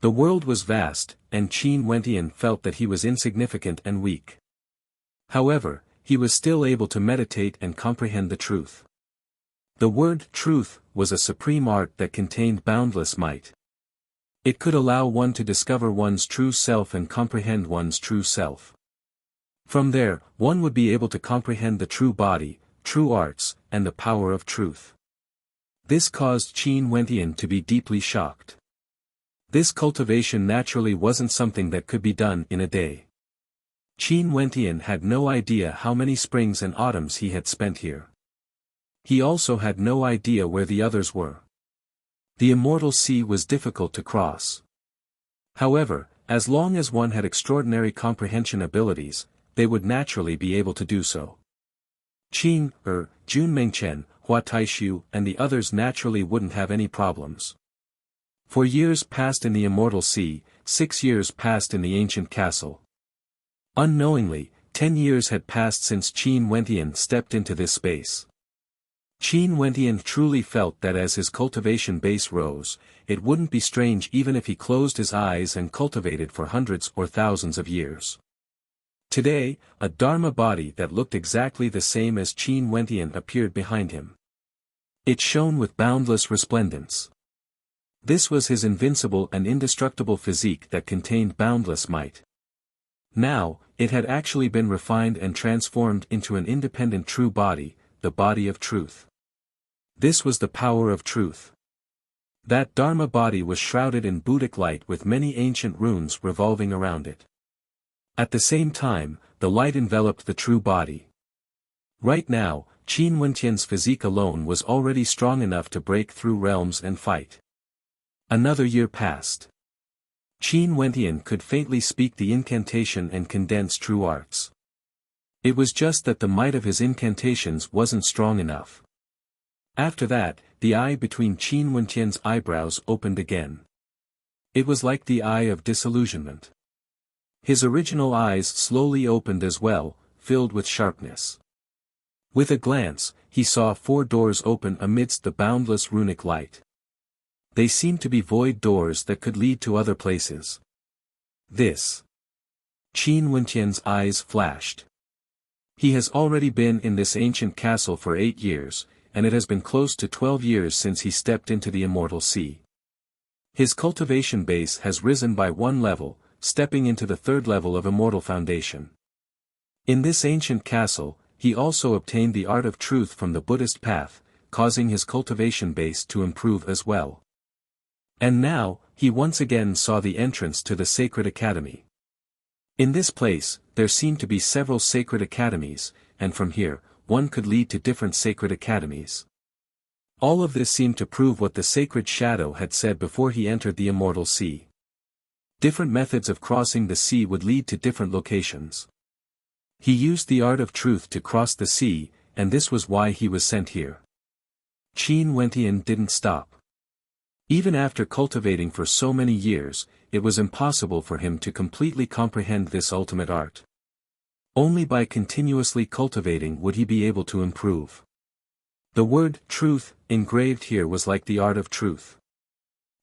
The world was vast, and Qin Wentian felt that he was insignificant and weak. However, he was still able to meditate and comprehend the truth. The word truth was a supreme art that contained boundless might. It could allow one to discover one's true self and comprehend one's true self. From there, one would be able to comprehend the true body, true arts, and the power of truth. This caused Qin Wentian to be deeply shocked. This cultivation naturally wasn't something that could be done in a day. Qin Wentian had no idea how many springs and autumns he had spent here. He also had no idea where the others were. The immortal sea was difficult to cross. However, as long as one had extraordinary comprehension abilities, they would naturally be able to do so. Qin, Jun Mengchen, Hua Taishu and the others naturally wouldn't have any problems. For years passed in the immortal sea, 6 years passed in the ancient castle. Unknowingly, 10 years had passed since Qin Wentian stepped into this space. Qin Wentian truly felt that as his cultivation base rose, it wouldn't be strange even if he closed his eyes and cultivated for hundreds or thousands of years. Today, a Dharma body that looked exactly the same as Qin Wentian appeared behind him. It shone with boundless resplendence. This was his invincible and indestructible physique that contained boundless might. Now, it had actually been refined and transformed into an independent true body, the body of truth. This was the power of truth. That Dharma body was shrouded in Buddhic light with many ancient runes revolving around it. At the same time, the light enveloped the true body. Right now, Qin Wentian's physique alone was already strong enough to break through realms and fight. Another year passed. Qin Wentian could faintly speak the incantation and condense true arts. It was just that the might of his incantations wasn't strong enough. After that, the eye between Qin Wentian's eyebrows opened again. It was like the eye of disillusionment. His original eyes slowly opened as well, filled with sharpness. With a glance, he saw 4 doors open amidst the boundless runic light. They seemed to be void doors that could lead to other places. This Qin Wenqian's eyes flashed. He has already been in this ancient castle for 8 years, and it has been close to 12 years since he stepped into the Immortal Sea. His cultivation base has risen by 1 level, stepping into the 3rd level of Immortal Foundation. In this ancient castle, he also obtained the art of truth from the Buddhist path, causing his cultivation base to improve as well. And now, he once again saw the entrance to the Sacred Academy. In this place, there seemed to be several sacred academies, and from here, one could lead to different sacred academies. All of this seemed to prove what the Sacred Shadow had said before he entered the Immortal Sea. Different methods of crossing the sea would lead to different locations. He used the art of truth to cross the sea, and this was why he was sent here. Qin Wenqian didn't stop. Even after cultivating for so many years, it was impossible for him to completely comprehend this ultimate art. Only by continuously cultivating would he be able to improve. The word truth engraved here was like the art of truth.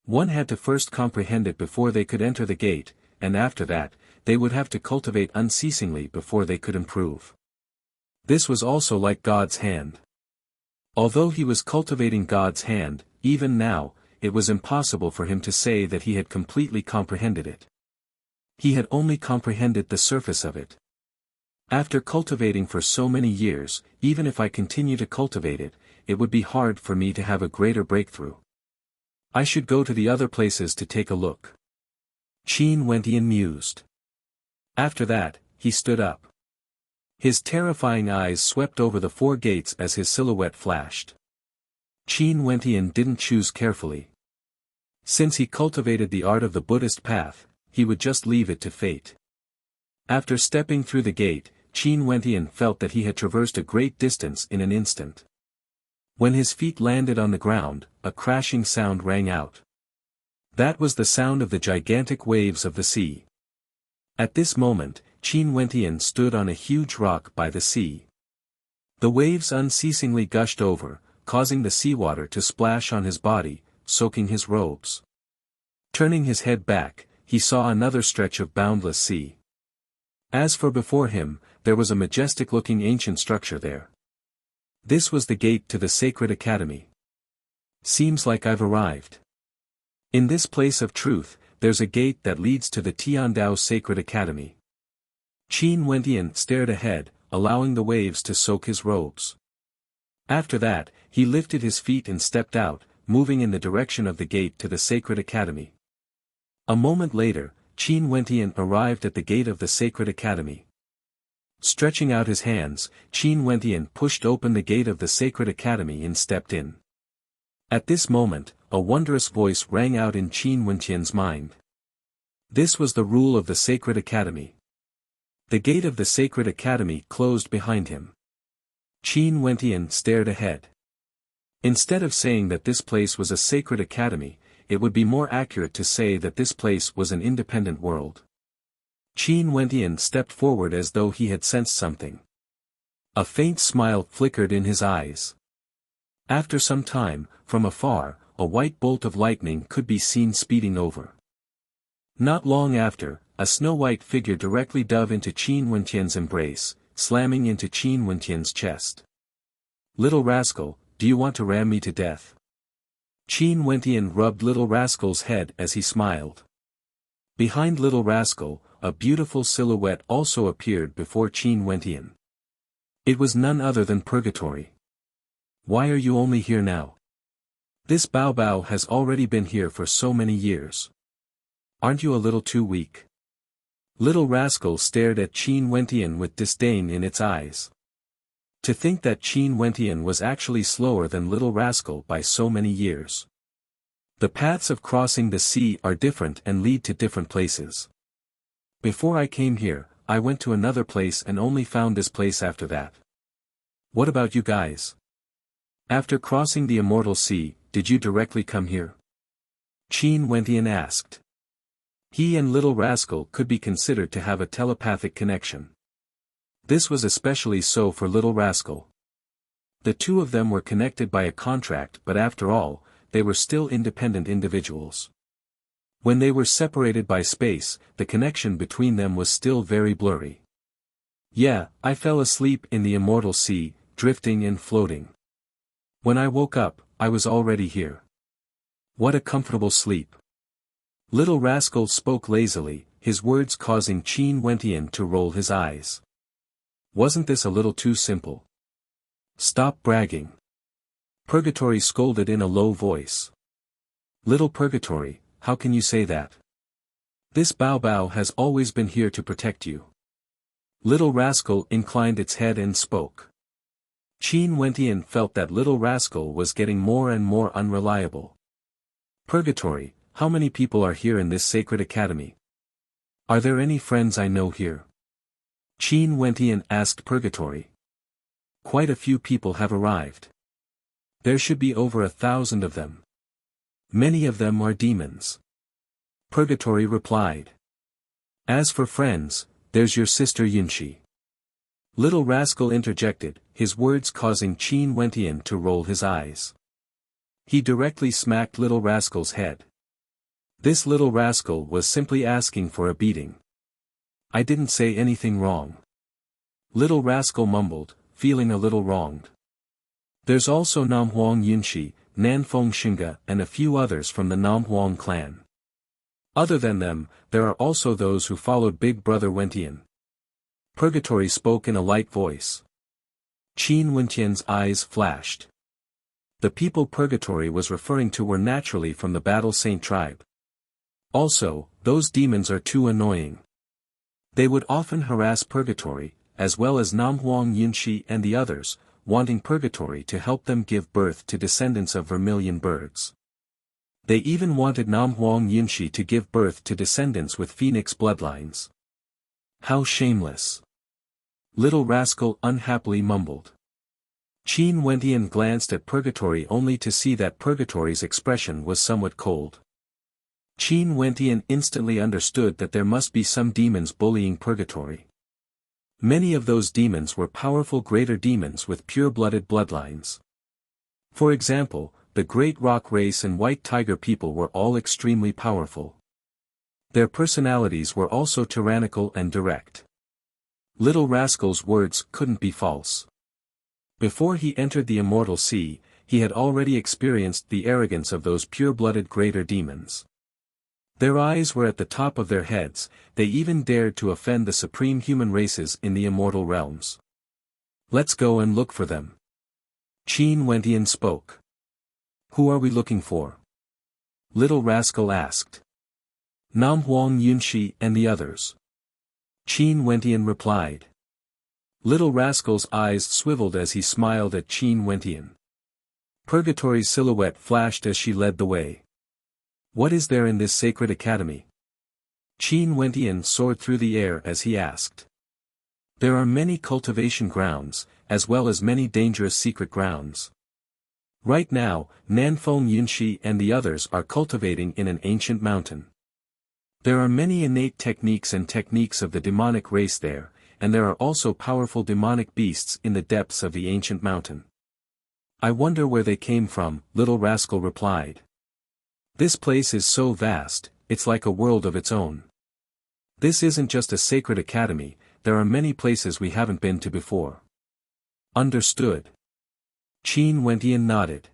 One had to first comprehend it before they could enter the gate, and after that, they would have to cultivate unceasingly before they could improve. This was also like God's hand. Although he was cultivating God's hand, even now, it was impossible for him to say that he had completely comprehended it. He had only comprehended the surface of it. After cultivating for so many years, even if I continue to cultivate it, it would be hard for me to have a greater breakthrough. I should go to the other places to take a look. Qin Wenqian mused. After that, he stood up. His terrifying eyes swept over the 4 gates as his silhouette flashed. Qin Wenqian didn't choose carefully. Since he cultivated the art of the Buddhist path, he would just leave it to fate. After stepping through the gate, Qin Wenqian felt that he had traversed a great distance in an instant. When his feet landed on the ground, a crashing sound rang out. That was the sound of the gigantic waves of the sea. At this moment, Qin Wenqian stood on a huge rock by the sea. The waves unceasingly gushed over, causing the seawater to splash on his body, soaking his robes. Turning his head back, he saw another stretch of boundless sea. As for before him, there was a majestic-looking ancient structure there. This was the gate to the Sacred Academy. Seems like I've arrived. In this place of truth, there's a gate that leads to the Tiandao Sacred Academy. Qin Wenqian stared ahead, allowing the waves to soak his robes. After that, he lifted his feet and stepped out, moving in the direction of the gate to the Sacred Academy. A moment later, Qin Wenqian arrived at the gate of the Sacred Academy. Stretching out his hands, Qin Wenqian pushed open the gate of the Sacred Academy and stepped in. At this moment, a wondrous voice rang out in Qin Wenqian's mind. This was the rule of the Sacred Academy. The gate of the Sacred Academy closed behind him. Qin Wenqian stared ahead. Instead of saying that this place was a sacred academy, it would be more accurate to say that this place was an independent world. Qin Wenqian stepped forward as though he had sensed something. A faint smile flickered in his eyes. After some time, from afar, a white bolt of lightning could be seen speeding over. Not long after, a snow-white figure directly dove into Qin Wenqian's embrace, slamming into Qin Wenqian's chest. "Little rascal, do you want to ram me to death?" Qin Wenqian rubbed Little Rascal's head as he smiled. Behind Little Rascal, a beautiful silhouette also appeared before Qin Wenqian. It was none other than Purgatory. "Why are you only here now? This Bao Bao has already been here for so many years. Aren't you a little too weak?" Little Rascal stared at Qin Wenqian with disdain in its eyes. To think that Qin Wenqian was actually slower than Little Rascal by so many years. The paths of crossing the sea are different and lead to different places. Before I came here, I went to another place and only found this place after that. What about you guys? After crossing the Immortal Sea, did you directly come here? Qin Wenqian asked. He and Little Rascal could be considered to have a telepathic connection. This was especially so for Little Rascal. The two of them were connected by a contract, but after all, they were still independent individuals. When they were separated by space, the connection between them was still very blurry. Yeah, I fell asleep in the immortal sea, drifting and floating. When I woke up, I was already here. What a comfortable sleep. Little Rascal spoke lazily, his words causing Qin Wentian to roll his eyes. Wasn't this a little too simple? Stop bragging. Purgatory scolded in a low voice. Little Purgatory, how can you say that? This Bao Bao has always been here to protect you. Little Rascal inclined its head and spoke. Qin Wentian felt that Little Rascal was getting more and more unreliable. Purgatory, how many people are here in this sacred academy? Are there any friends I know here? Qin Wentian asked Purgatory. Quite a few people have arrived. There should be over 1,000 of them. Many of them are demons. Purgatory replied. As for friends, there's your sister Yunshi. Little Rascal interjected, his words causing Qin Wentian to roll his eyes. He directly smacked Little Rascal's head. This Little Rascal was simply asking for a beating. I didn't say anything wrong. Little Rascal mumbled, feeling a little wronged. There's also Namhuang Yunshi, Nanfeng Xinga and a few others from the Namhuang clan. Other than them, there are also those who followed Big Brother Wentian. Purgatory spoke in a light voice. Qin Wentian's eyes flashed. The people Purgatory was referring to were naturally from the Battle Saint tribe. Also, those demons are too annoying. They would often harass Purgatory, as well as Namhuang Yunshi and the others, wanting Purgatory to help them give birth to descendants of vermilion birds. They even wanted Namhuang Yunshi to give birth to descendants with phoenix bloodlines. How shameless. Little Rascal unhappily mumbled. Qin Wentian glanced at Purgatory only to see that Purgatory's expression was somewhat cold. Qin Wentian instantly understood that there must be some demons bullying Purgatory. Many of those demons were powerful greater demons with pure-blooded bloodlines. For example, the Great Rock Race and White Tiger people were all extremely powerful. Their personalities were also tyrannical and direct. Little Rascal's words couldn't be false. Before he entered the Immortal Sea, he had already experienced the arrogance of those pure-blooded greater demons. Their eyes were at the top of their heads, they even dared to offend the supreme human races in the immortal realms. Let's go and look for them. Qin Wentian spoke. Who are we looking for? Little Rascal asked. Namhuang Yunshi and the others. Qin Wentian replied. Little Rascal's eyes swiveled as he smiled at Qin Wentian. Purgatory's silhouette flashed as she led the way. What is there in this sacred academy? Qin Wentian soared through the air as he asked. There are many cultivation grounds, as well as many dangerous secret grounds. Right now, Nanfeng Yunshi and the others are cultivating in an ancient mountain. There are many innate techniques and techniques of the demonic race there, and there are also powerful demonic beasts in the depths of the ancient mountain. I wonder where they came from, Little Rascal replied. This place is so vast, it's like a world of its own. This isn't just a sacred academy, there are many places we haven't been to before. Understood. Qin Wentian nodded.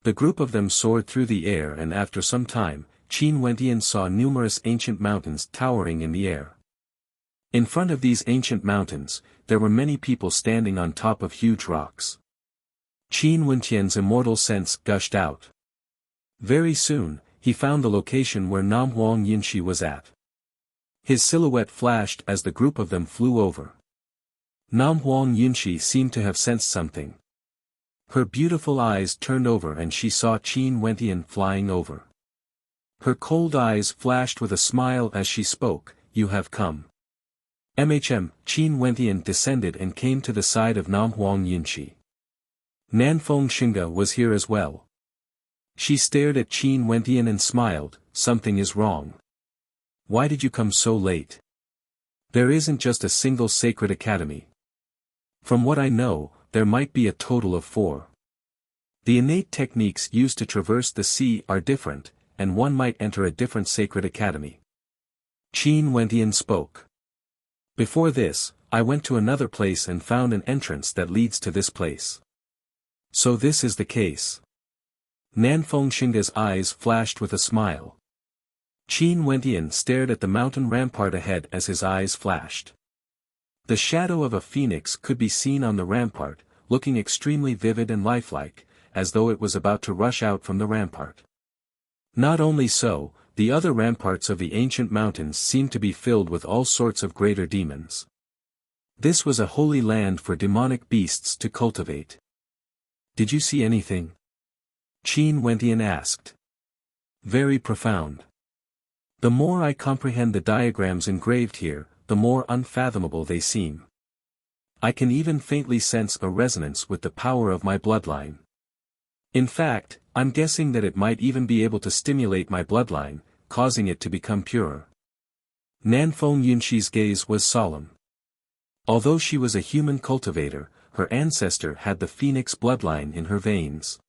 The group of them soared through the air and after some time, Qin Wentian saw numerous ancient mountains towering in the air. In front of these ancient mountains, there were many people standing on top of huge rocks. Qin Wentian's immortal sense gushed out. Very soon, he found the location where Namhuang Yunshi was at. His silhouette flashed as the group of them flew over. Namhuang Yunshi seemed to have sensed something. Her beautiful eyes turned over and she saw Qin Wentian flying over. Her cold eyes flashed with a smile as she spoke, "You have come." Qin Wentian descended and came to the side of Namhuang Yunshi. Nanfeng Xinga was here as well. She stared at Qin Wentian and smiled, "Something is wrong. Why did you come so late? There isn't just a single sacred academy. From what I know, there might be a total of 4. The innate techniques used to traverse the sea are different, and one might enter a different sacred academy. Qin Wentian spoke. Before this, I went to another place and found an entrance that leads to this place. So this is the case. Nanfeng Xinga's eyes flashed with a smile. Qin Wentian stared at the mountain rampart ahead as his eyes flashed. The shadow of a phoenix could be seen on the rampart, looking extremely vivid and lifelike, as though it was about to rush out from the rampart. Not only so, the other ramparts of the ancient mountains seemed to be filled with all sorts of greater demons. This was a holy land for demonic beasts to cultivate. Did you see anything? Qin Wentian asked. Very profound. The more I comprehend the diagrams engraved here, the more unfathomable they seem. I can even faintly sense a resonance with the power of my bloodline. In fact, I'm guessing that it might even be able to stimulate my bloodline, causing it to become purer. Nanfeng Yunxi's gaze was solemn. Although she was a human cultivator, her ancestor had the phoenix bloodline in her veins.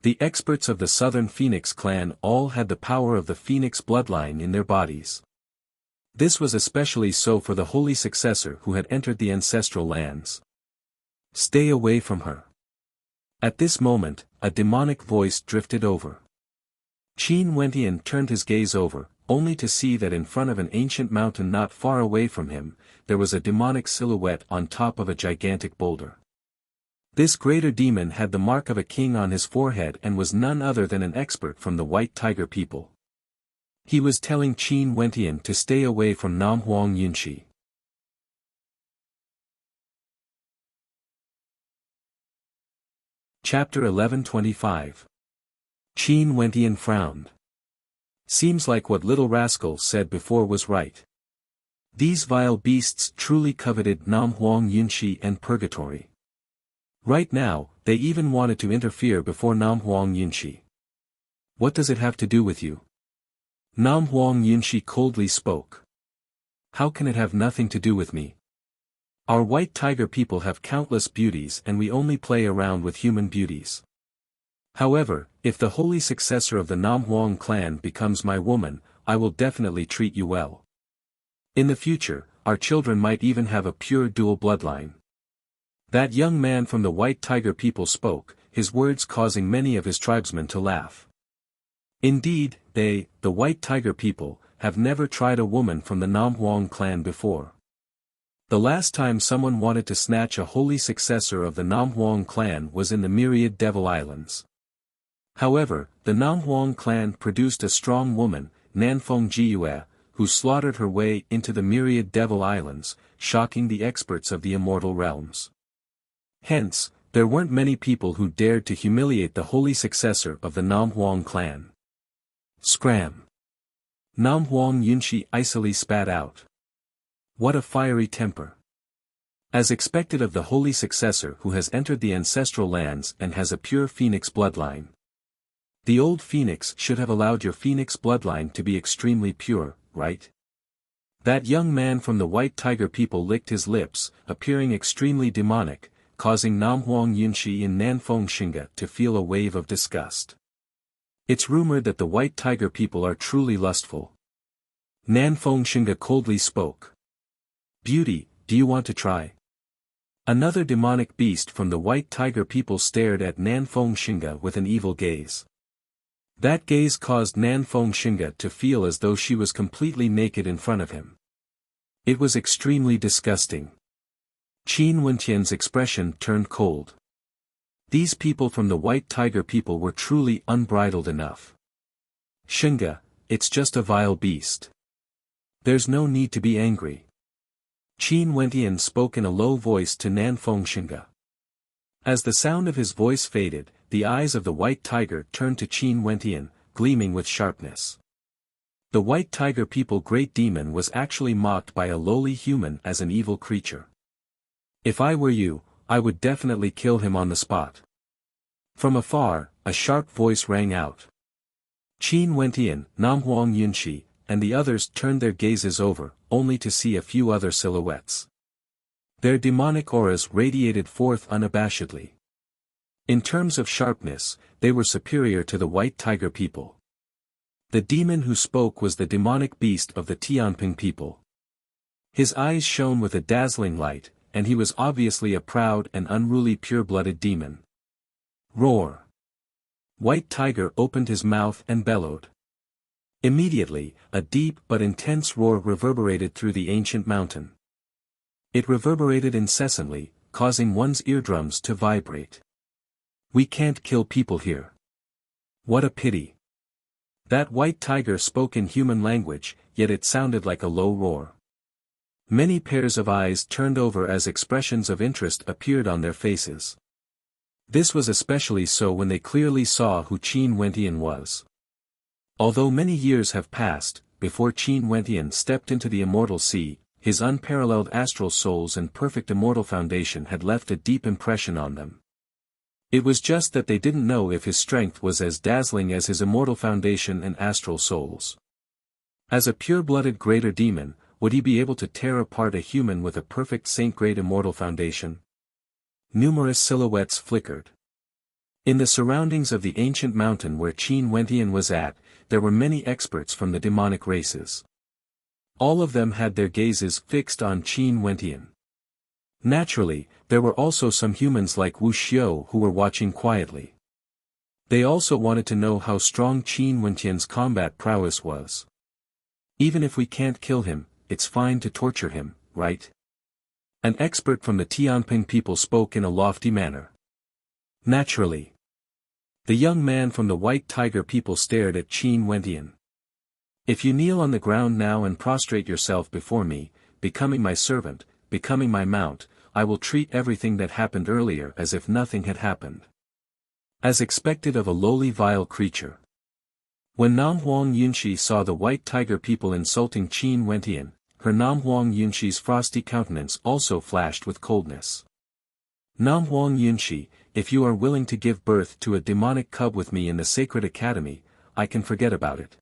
The experts of the Southern Phoenix clan all had the power of the phoenix bloodline in their bodies. This was especially so for the holy successor who had entered the ancestral lands. Stay away from her. At this moment, a demonic voice drifted over. Qin Wentian turned his gaze over, only to see that in front of an ancient mountain not far away from him, there was a demonic silhouette on top of a gigantic boulder. This greater demon had the mark of a king on his forehead and was none other than an expert from the White Tiger people. He was telling Qin Wentian to stay away from Namhuang Yunxi. Chapter 1125. Qin Wentian frowned. Seems like what little rascal said before was right. These vile beasts truly coveted Namhuang Yunxi and purgatory. Right now, they even wanted to interfere before Namhuang Yunxi. What does it have to do with you? Namhuang Yunxi coldly spoke. How can it have nothing to do with me? Our White Tiger people have countless beauties and we only play around with human beauties. However, if the holy successor of the Namhuang clan becomes my woman, I will definitely treat you well. In the future, our children might even have a pure dual bloodline. That young man from the White Tiger people spoke, his words causing many of his tribesmen to laugh. Indeed, they, the White Tiger people, have never tried a woman from the Namhuang clan before. The last time someone wanted to snatch a holy successor of the Namhuang clan was in the Myriad Devil Islands. However, the Namhuang clan produced a strong woman, Nanfeng Jiyue, who slaughtered her way into the Myriad Devil Islands, shocking the experts of the Immortal realms. Hence, there weren't many people who dared to humiliate the holy successor of the Namhuang clan. Scram! Namhuang Yunxi icily spat out. What a fiery temper! As expected of the holy successor who has entered the ancestral lands and has a pure phoenix bloodline. The old phoenix should have allowed your phoenix bloodline to be extremely pure, right? That young man from the White Tiger people licked his lips, appearing extremely demonic, causing Namhuang Yunxi in Nanfeng Xinga to feel a wave of disgust. It's rumored that the White Tiger people are truly lustful. Nanfeng Xinga coldly spoke. Beauty, do you want to try? Another demonic beast from the White Tiger people stared at Nanfeng Xinga with an evil gaze. That gaze caused Nanfeng Xinga to feel as though she was completely naked in front of him. It was extremely disgusting. Qin Wentian's expression turned cold. These people from the White Tiger people were truly unbridled enough. Xinga, it's just a vile beast. There's no need to be angry. Qin Wentian spoke in a low voice to Nanfeng Xinga. As the sound of his voice faded, the eyes of the White Tiger turned to Qin Wentian, gleaming with sharpness. The White Tiger people great demon was actually mocked by a lowly human as an evil creature. If I were you, I would definitely kill him on the spot. From afar, a sharp voice rang out. Qin Wentian, Namhuang Yunxi, and the others turned their gazes over, only to see a few other silhouettes. Their demonic auras radiated forth unabashedly. In terms of sharpness, they were superior to the White Tiger people. The demon who spoke was the demonic beast of the Tianping people. His eyes shone with a dazzling light, and he was obviously a proud and unruly pure-blooded demon. Roar! White Tiger opened his mouth and bellowed. Immediately, a deep but intense roar reverberated through the ancient mountain. It reverberated incessantly, causing one's eardrums to vibrate. We can't kill people here. What a pity. That white tiger spoke in human language, yet it sounded like a low roar. Many pairs of eyes turned over as expressions of interest appeared on their faces. This was especially so when they clearly saw who Qin Wentian was. Although many years have passed, before Qin Wentian stepped into the immortal sea, his unparalleled astral souls and perfect immortal foundation had left a deep impression on them. It was just that they didn't know if his strength was as dazzling as his immortal foundation and astral souls. As a pure-blooded greater demon, would he be able to tear apart a human with a perfect saint-grade immortal foundation? Numerous silhouettes flickered. In the surroundings of the ancient mountain where Qin Wentian was at, there were many experts from the demonic races. All of them had their gazes fixed on Qin Wentian. Naturally, there were also some humans like Wuxia who were watching quietly. They also wanted to know how strong Qin Wentian's combat prowess was. Even if we can't kill him, it's fine to torture him, right? An expert from the Tianping people spoke in a lofty manner. Naturally. The young man from the White Tiger people stared at Qin Wentian. If you kneel on the ground now and prostrate yourself before me, becoming my servant, becoming my mount, I will treat everything that happened earlier as if nothing had happened. As expected of a lowly vile creature. When Nam Huang Yunxi saw the White Tiger people insulting Qin Wentian, her Nam Huang Yunxi's frosty countenance also flashed with coldness. Nam Huang Yunxi, if you are willing to give birth to a demonic cub with me in the Sacred Academy, I can forget about it.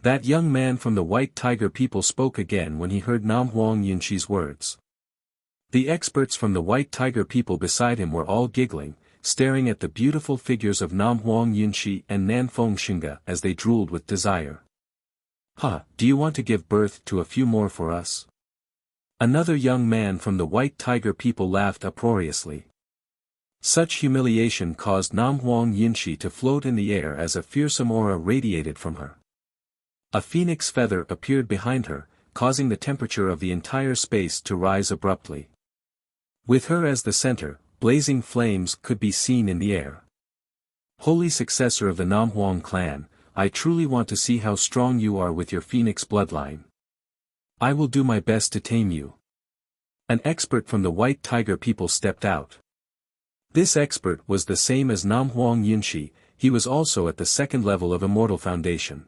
That young man from the White Tiger people spoke again when he heard Nam Huang Yunxi's words. The experts from the White Tiger people beside him were all giggling, staring at the beautiful figures of Nam Huang Yunxi and Nanfeng Xinga as they drooled with desire. Do you want to give birth to a few more for us? Another young man from the White Tiger people laughed uproariously. Such humiliation caused Nam Huang Yunxi to float in the air as a fearsome aura radiated from her. A phoenix feather appeared behind her, causing the temperature of the entire space to rise abruptly. With her as the center, blazing flames could be seen in the air. Holy successor of the Nam Huang clan, I truly want to see how strong you are with your phoenix bloodline. I will do my best to tame you. An expert from the White Tiger people stepped out. This expert was the same as Nam Huang Yunxi, he was also at the second level of Immortal Foundation.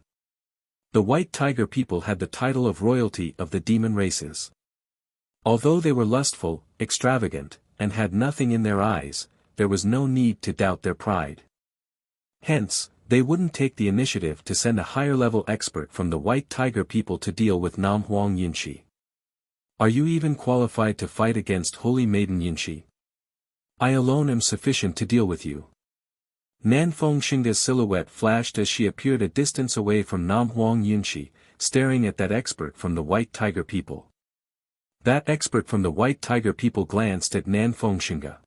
The White Tiger people had the title of royalty of the demon races. Although they were lustful, extravagant, and had nothing in their eyes, there was no need to doubt their pride. Hence, they wouldn't take the initiative to send a higher-level expert from the White Tiger people to deal with Nam Huang Yunxi. Are you even qualified to fight against Holy Maiden Yunxi? I alone am sufficient to deal with you. Nanfeng Xinga's silhouette flashed as she appeared a distance away from Nam Huang Yunxi, staring at that expert from the White Tiger people. That expert from the White Tiger people glanced at Nanfeng Xinga.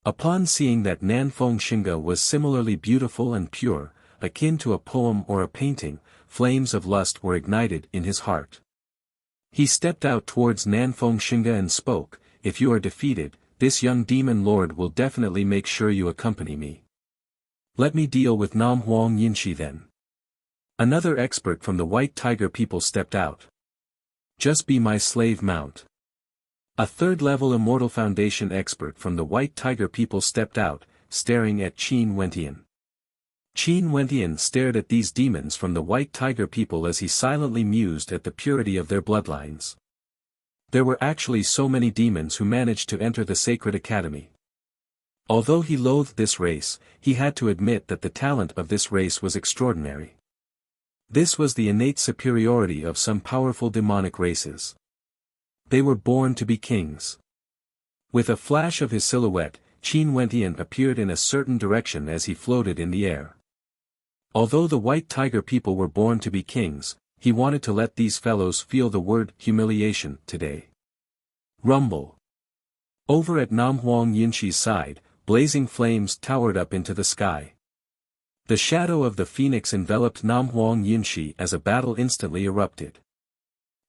Upon seeing that Nanfeng Xinga was similarly beautiful and pure, akin to a poem or a painting, flames of lust were ignited in his heart. He stepped out towards Nanfeng Xinga and spoke, if you are defeated, this young demon lord will definitely make sure you accompany me. Let me deal with Nam Huang Yunxi then. Another expert from the White Tiger people stepped out. Just be my slave mount. A third-level Immortal Foundation expert from the White Tiger people stepped out, staring at Qin Wentian. Qin Wentian stared at these demons from the White Tiger people as he silently mused at the purity of their bloodlines. There were actually so many demons who managed to enter the Sacred Academy. Although he loathed this race, he had to admit that the talent of this race was extraordinary. This was the innate superiority of some powerful demonic races. They were born to be kings. With a flash of his silhouette, Qin Wentian appeared in a certain direction as he floated in the air. Although the white tiger people were born to be kings, he wanted to let these fellows feel the word humiliation today. Rumble. Over at Nam Huang Yinshi's side, blazing flames towered up into the sky. The shadow of the phoenix enveloped Nam Huang Yinshi as a battle instantly erupted.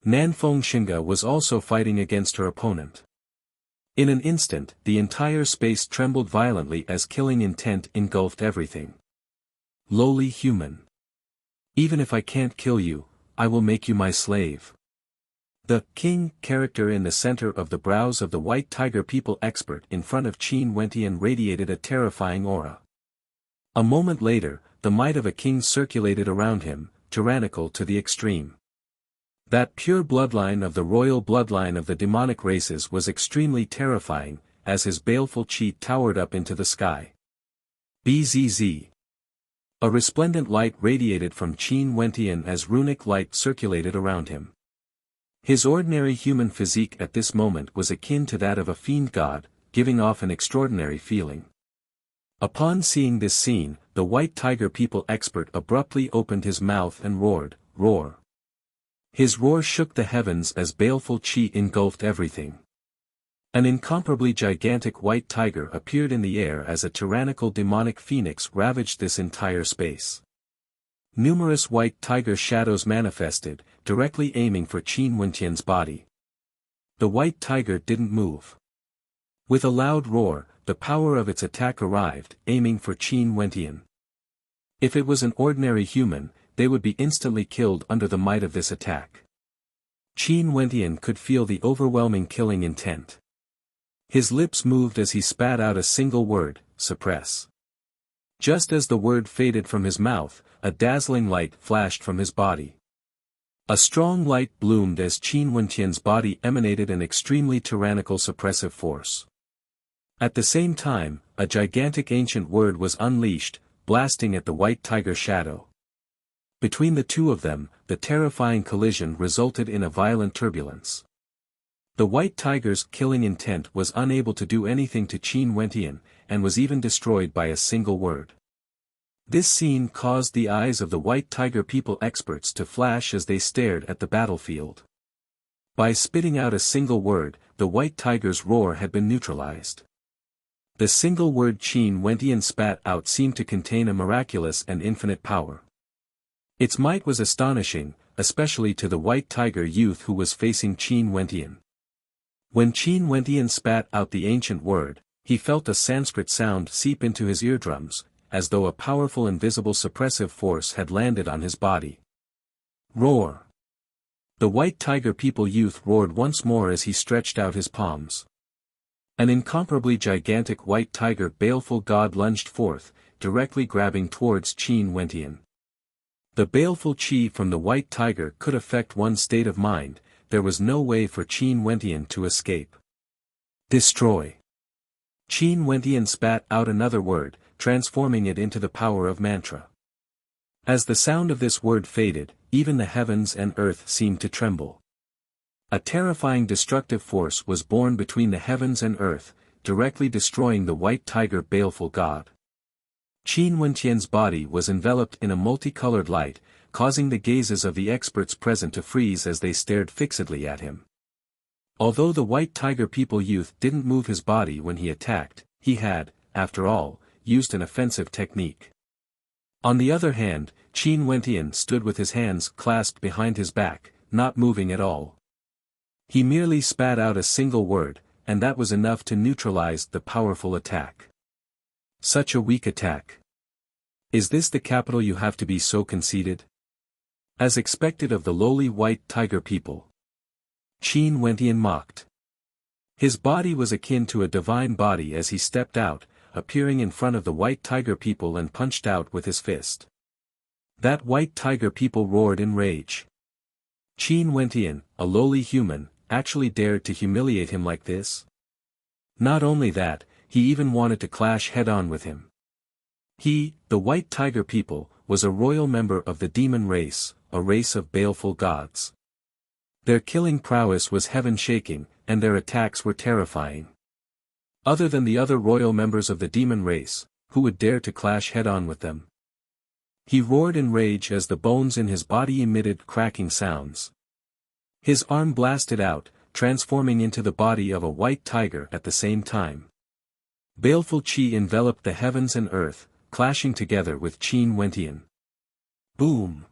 Nanfeng Xinga was also fighting against her opponent. In an instant, the entire space trembled violently as killing intent engulfed everything. Lowly human. Even if I can't kill you, I will make you my slave. The king character in the center of the brows of the white tiger people expert in front of Qin Wentian radiated a terrifying aura. A moment later, the might of a king circulated around him, tyrannical to the extreme. That pure bloodline of the royal bloodline of the demonic races was extremely terrifying, as his baleful chi towered up into the sky. Bzz. A resplendent light radiated from Qin Wentian as runic light circulated around him. His ordinary human physique at this moment was akin to that of a fiend god, giving off an extraordinary feeling. Upon seeing this scene, the white tiger people expert abruptly opened his mouth and roared, roar. His roar shook the heavens as baleful chi engulfed everything. An incomparably gigantic white tiger appeared in the air as a tyrannical demonic phoenix ravaged this entire space. Numerous white tiger shadows manifested, directly aiming for Qin Wentian's body. The white tiger didn't move. With a loud roar, the power of its attack arrived, aiming for Qin Wentian. If it was an ordinary human, they would be instantly killed under the might of this attack. Qin Wentian could feel the overwhelming killing intent. His lips moved as he spat out a single word, suppress. Just as the word faded from his mouth, a dazzling light flashed from his body. A strong light bloomed as Qin Wentian's body emanated an extremely tyrannical suppressive force. At the same time, a gigantic ancient word was unleashed, blasting at the white tiger shadow. Between the two of them, the terrifying collision resulted in a violent turbulence. The white tiger's killing intent was unable to do anything to Qin Wentian, and was even destroyed by a single word. This scene caused the eyes of the white tiger people experts to flash as they stared at the battlefield. By spitting out a single word, the white tiger's roar had been neutralized. The single word Qin Wentian spat out seemed to contain a miraculous and infinite power. Its might was astonishing, especially to the white tiger youth who was facing Qin Wentian. When Qin Wentian spat out the ancient word, he felt a Sanskrit sound seep into his eardrums, as though a powerful invisible suppressive force had landed on his body. Roar! The white tiger people youth roared once more as he stretched out his palms. An incomparably gigantic white tiger baleful god lunged forth, directly grabbing towards Qin Wentian. The baleful chi from the white tiger could affect one's state of mind, there was no way for Qin Wentian to escape. Destroy! Qin Wentian spat out another word, transforming it into the power of mantra. As the sound of this word faded, even the heavens and earth seemed to tremble. A terrifying destructive force was born between the heavens and earth, directly destroying the white tiger baleful god. Qin Wentian's body was enveloped in a multicolored light, causing the gazes of the experts present to freeze as they stared fixedly at him. Although the white tiger people youth didn't move his body when he attacked, he had, after all, used an offensive technique. On the other hand, Qin Wentian stood with his hands clasped behind his back, not moving at all. He merely spat out a single word, and that was enough to neutralize the powerful attack. Such a weak attack. Is this the capital you have to be so conceited? As expected of the lowly white tiger people. Qin Wentian mocked. His body was akin to a divine body as he stepped out, appearing in front of the white tiger people and punched out with his fist. That white tiger people roared in rage. Qin Wentian, a lowly human, actually dared to humiliate him like this? Not only that, he even wanted to clash head-on with him. He, the white tiger people, was a royal member of the demon race, a race of baleful gods. Their killing prowess was heaven-shaking, and their attacks were terrifying. Other than the other royal members of the demon race, who would dare to clash head-on with them? He roared in rage as the bones in his body emitted cracking sounds. His arm blasted out, transforming into the body of a white tiger at the same time. Baleful chi enveloped the heavens and earth, clashing together with Qin Wentian. Boom!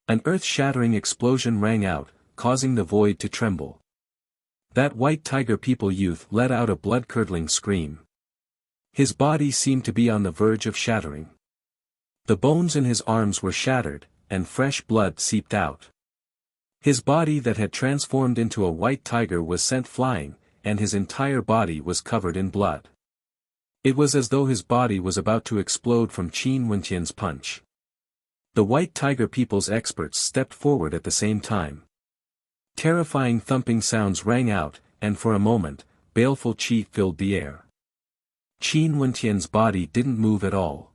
An earth-shattering explosion rang out, causing the void to tremble. That white tiger people youth let out a blood-curdling scream. His body seemed to be on the verge of shattering. The bones in his arms were shattered, and fresh blood seeped out. His body that had transformed into a white tiger was sent flying, and his entire body was covered in blood. It was as though his body was about to explode from Qin Wentian's punch. The white tiger people's experts stepped forward at the same time. Terrifying thumping sounds rang out, and for a moment, baleful chi filled the air. Qin Wentian's body didn't move at all.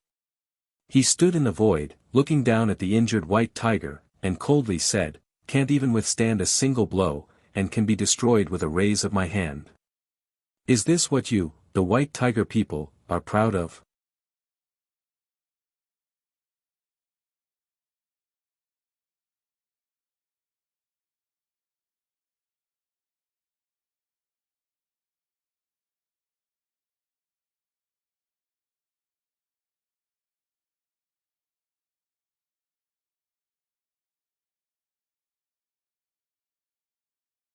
He stood in the void, looking down at the injured white tiger, and coldly said, "Can't even withstand a single blow, and can be destroyed with a raise of my hand. Is this what you, the white tiger people, are proud of?"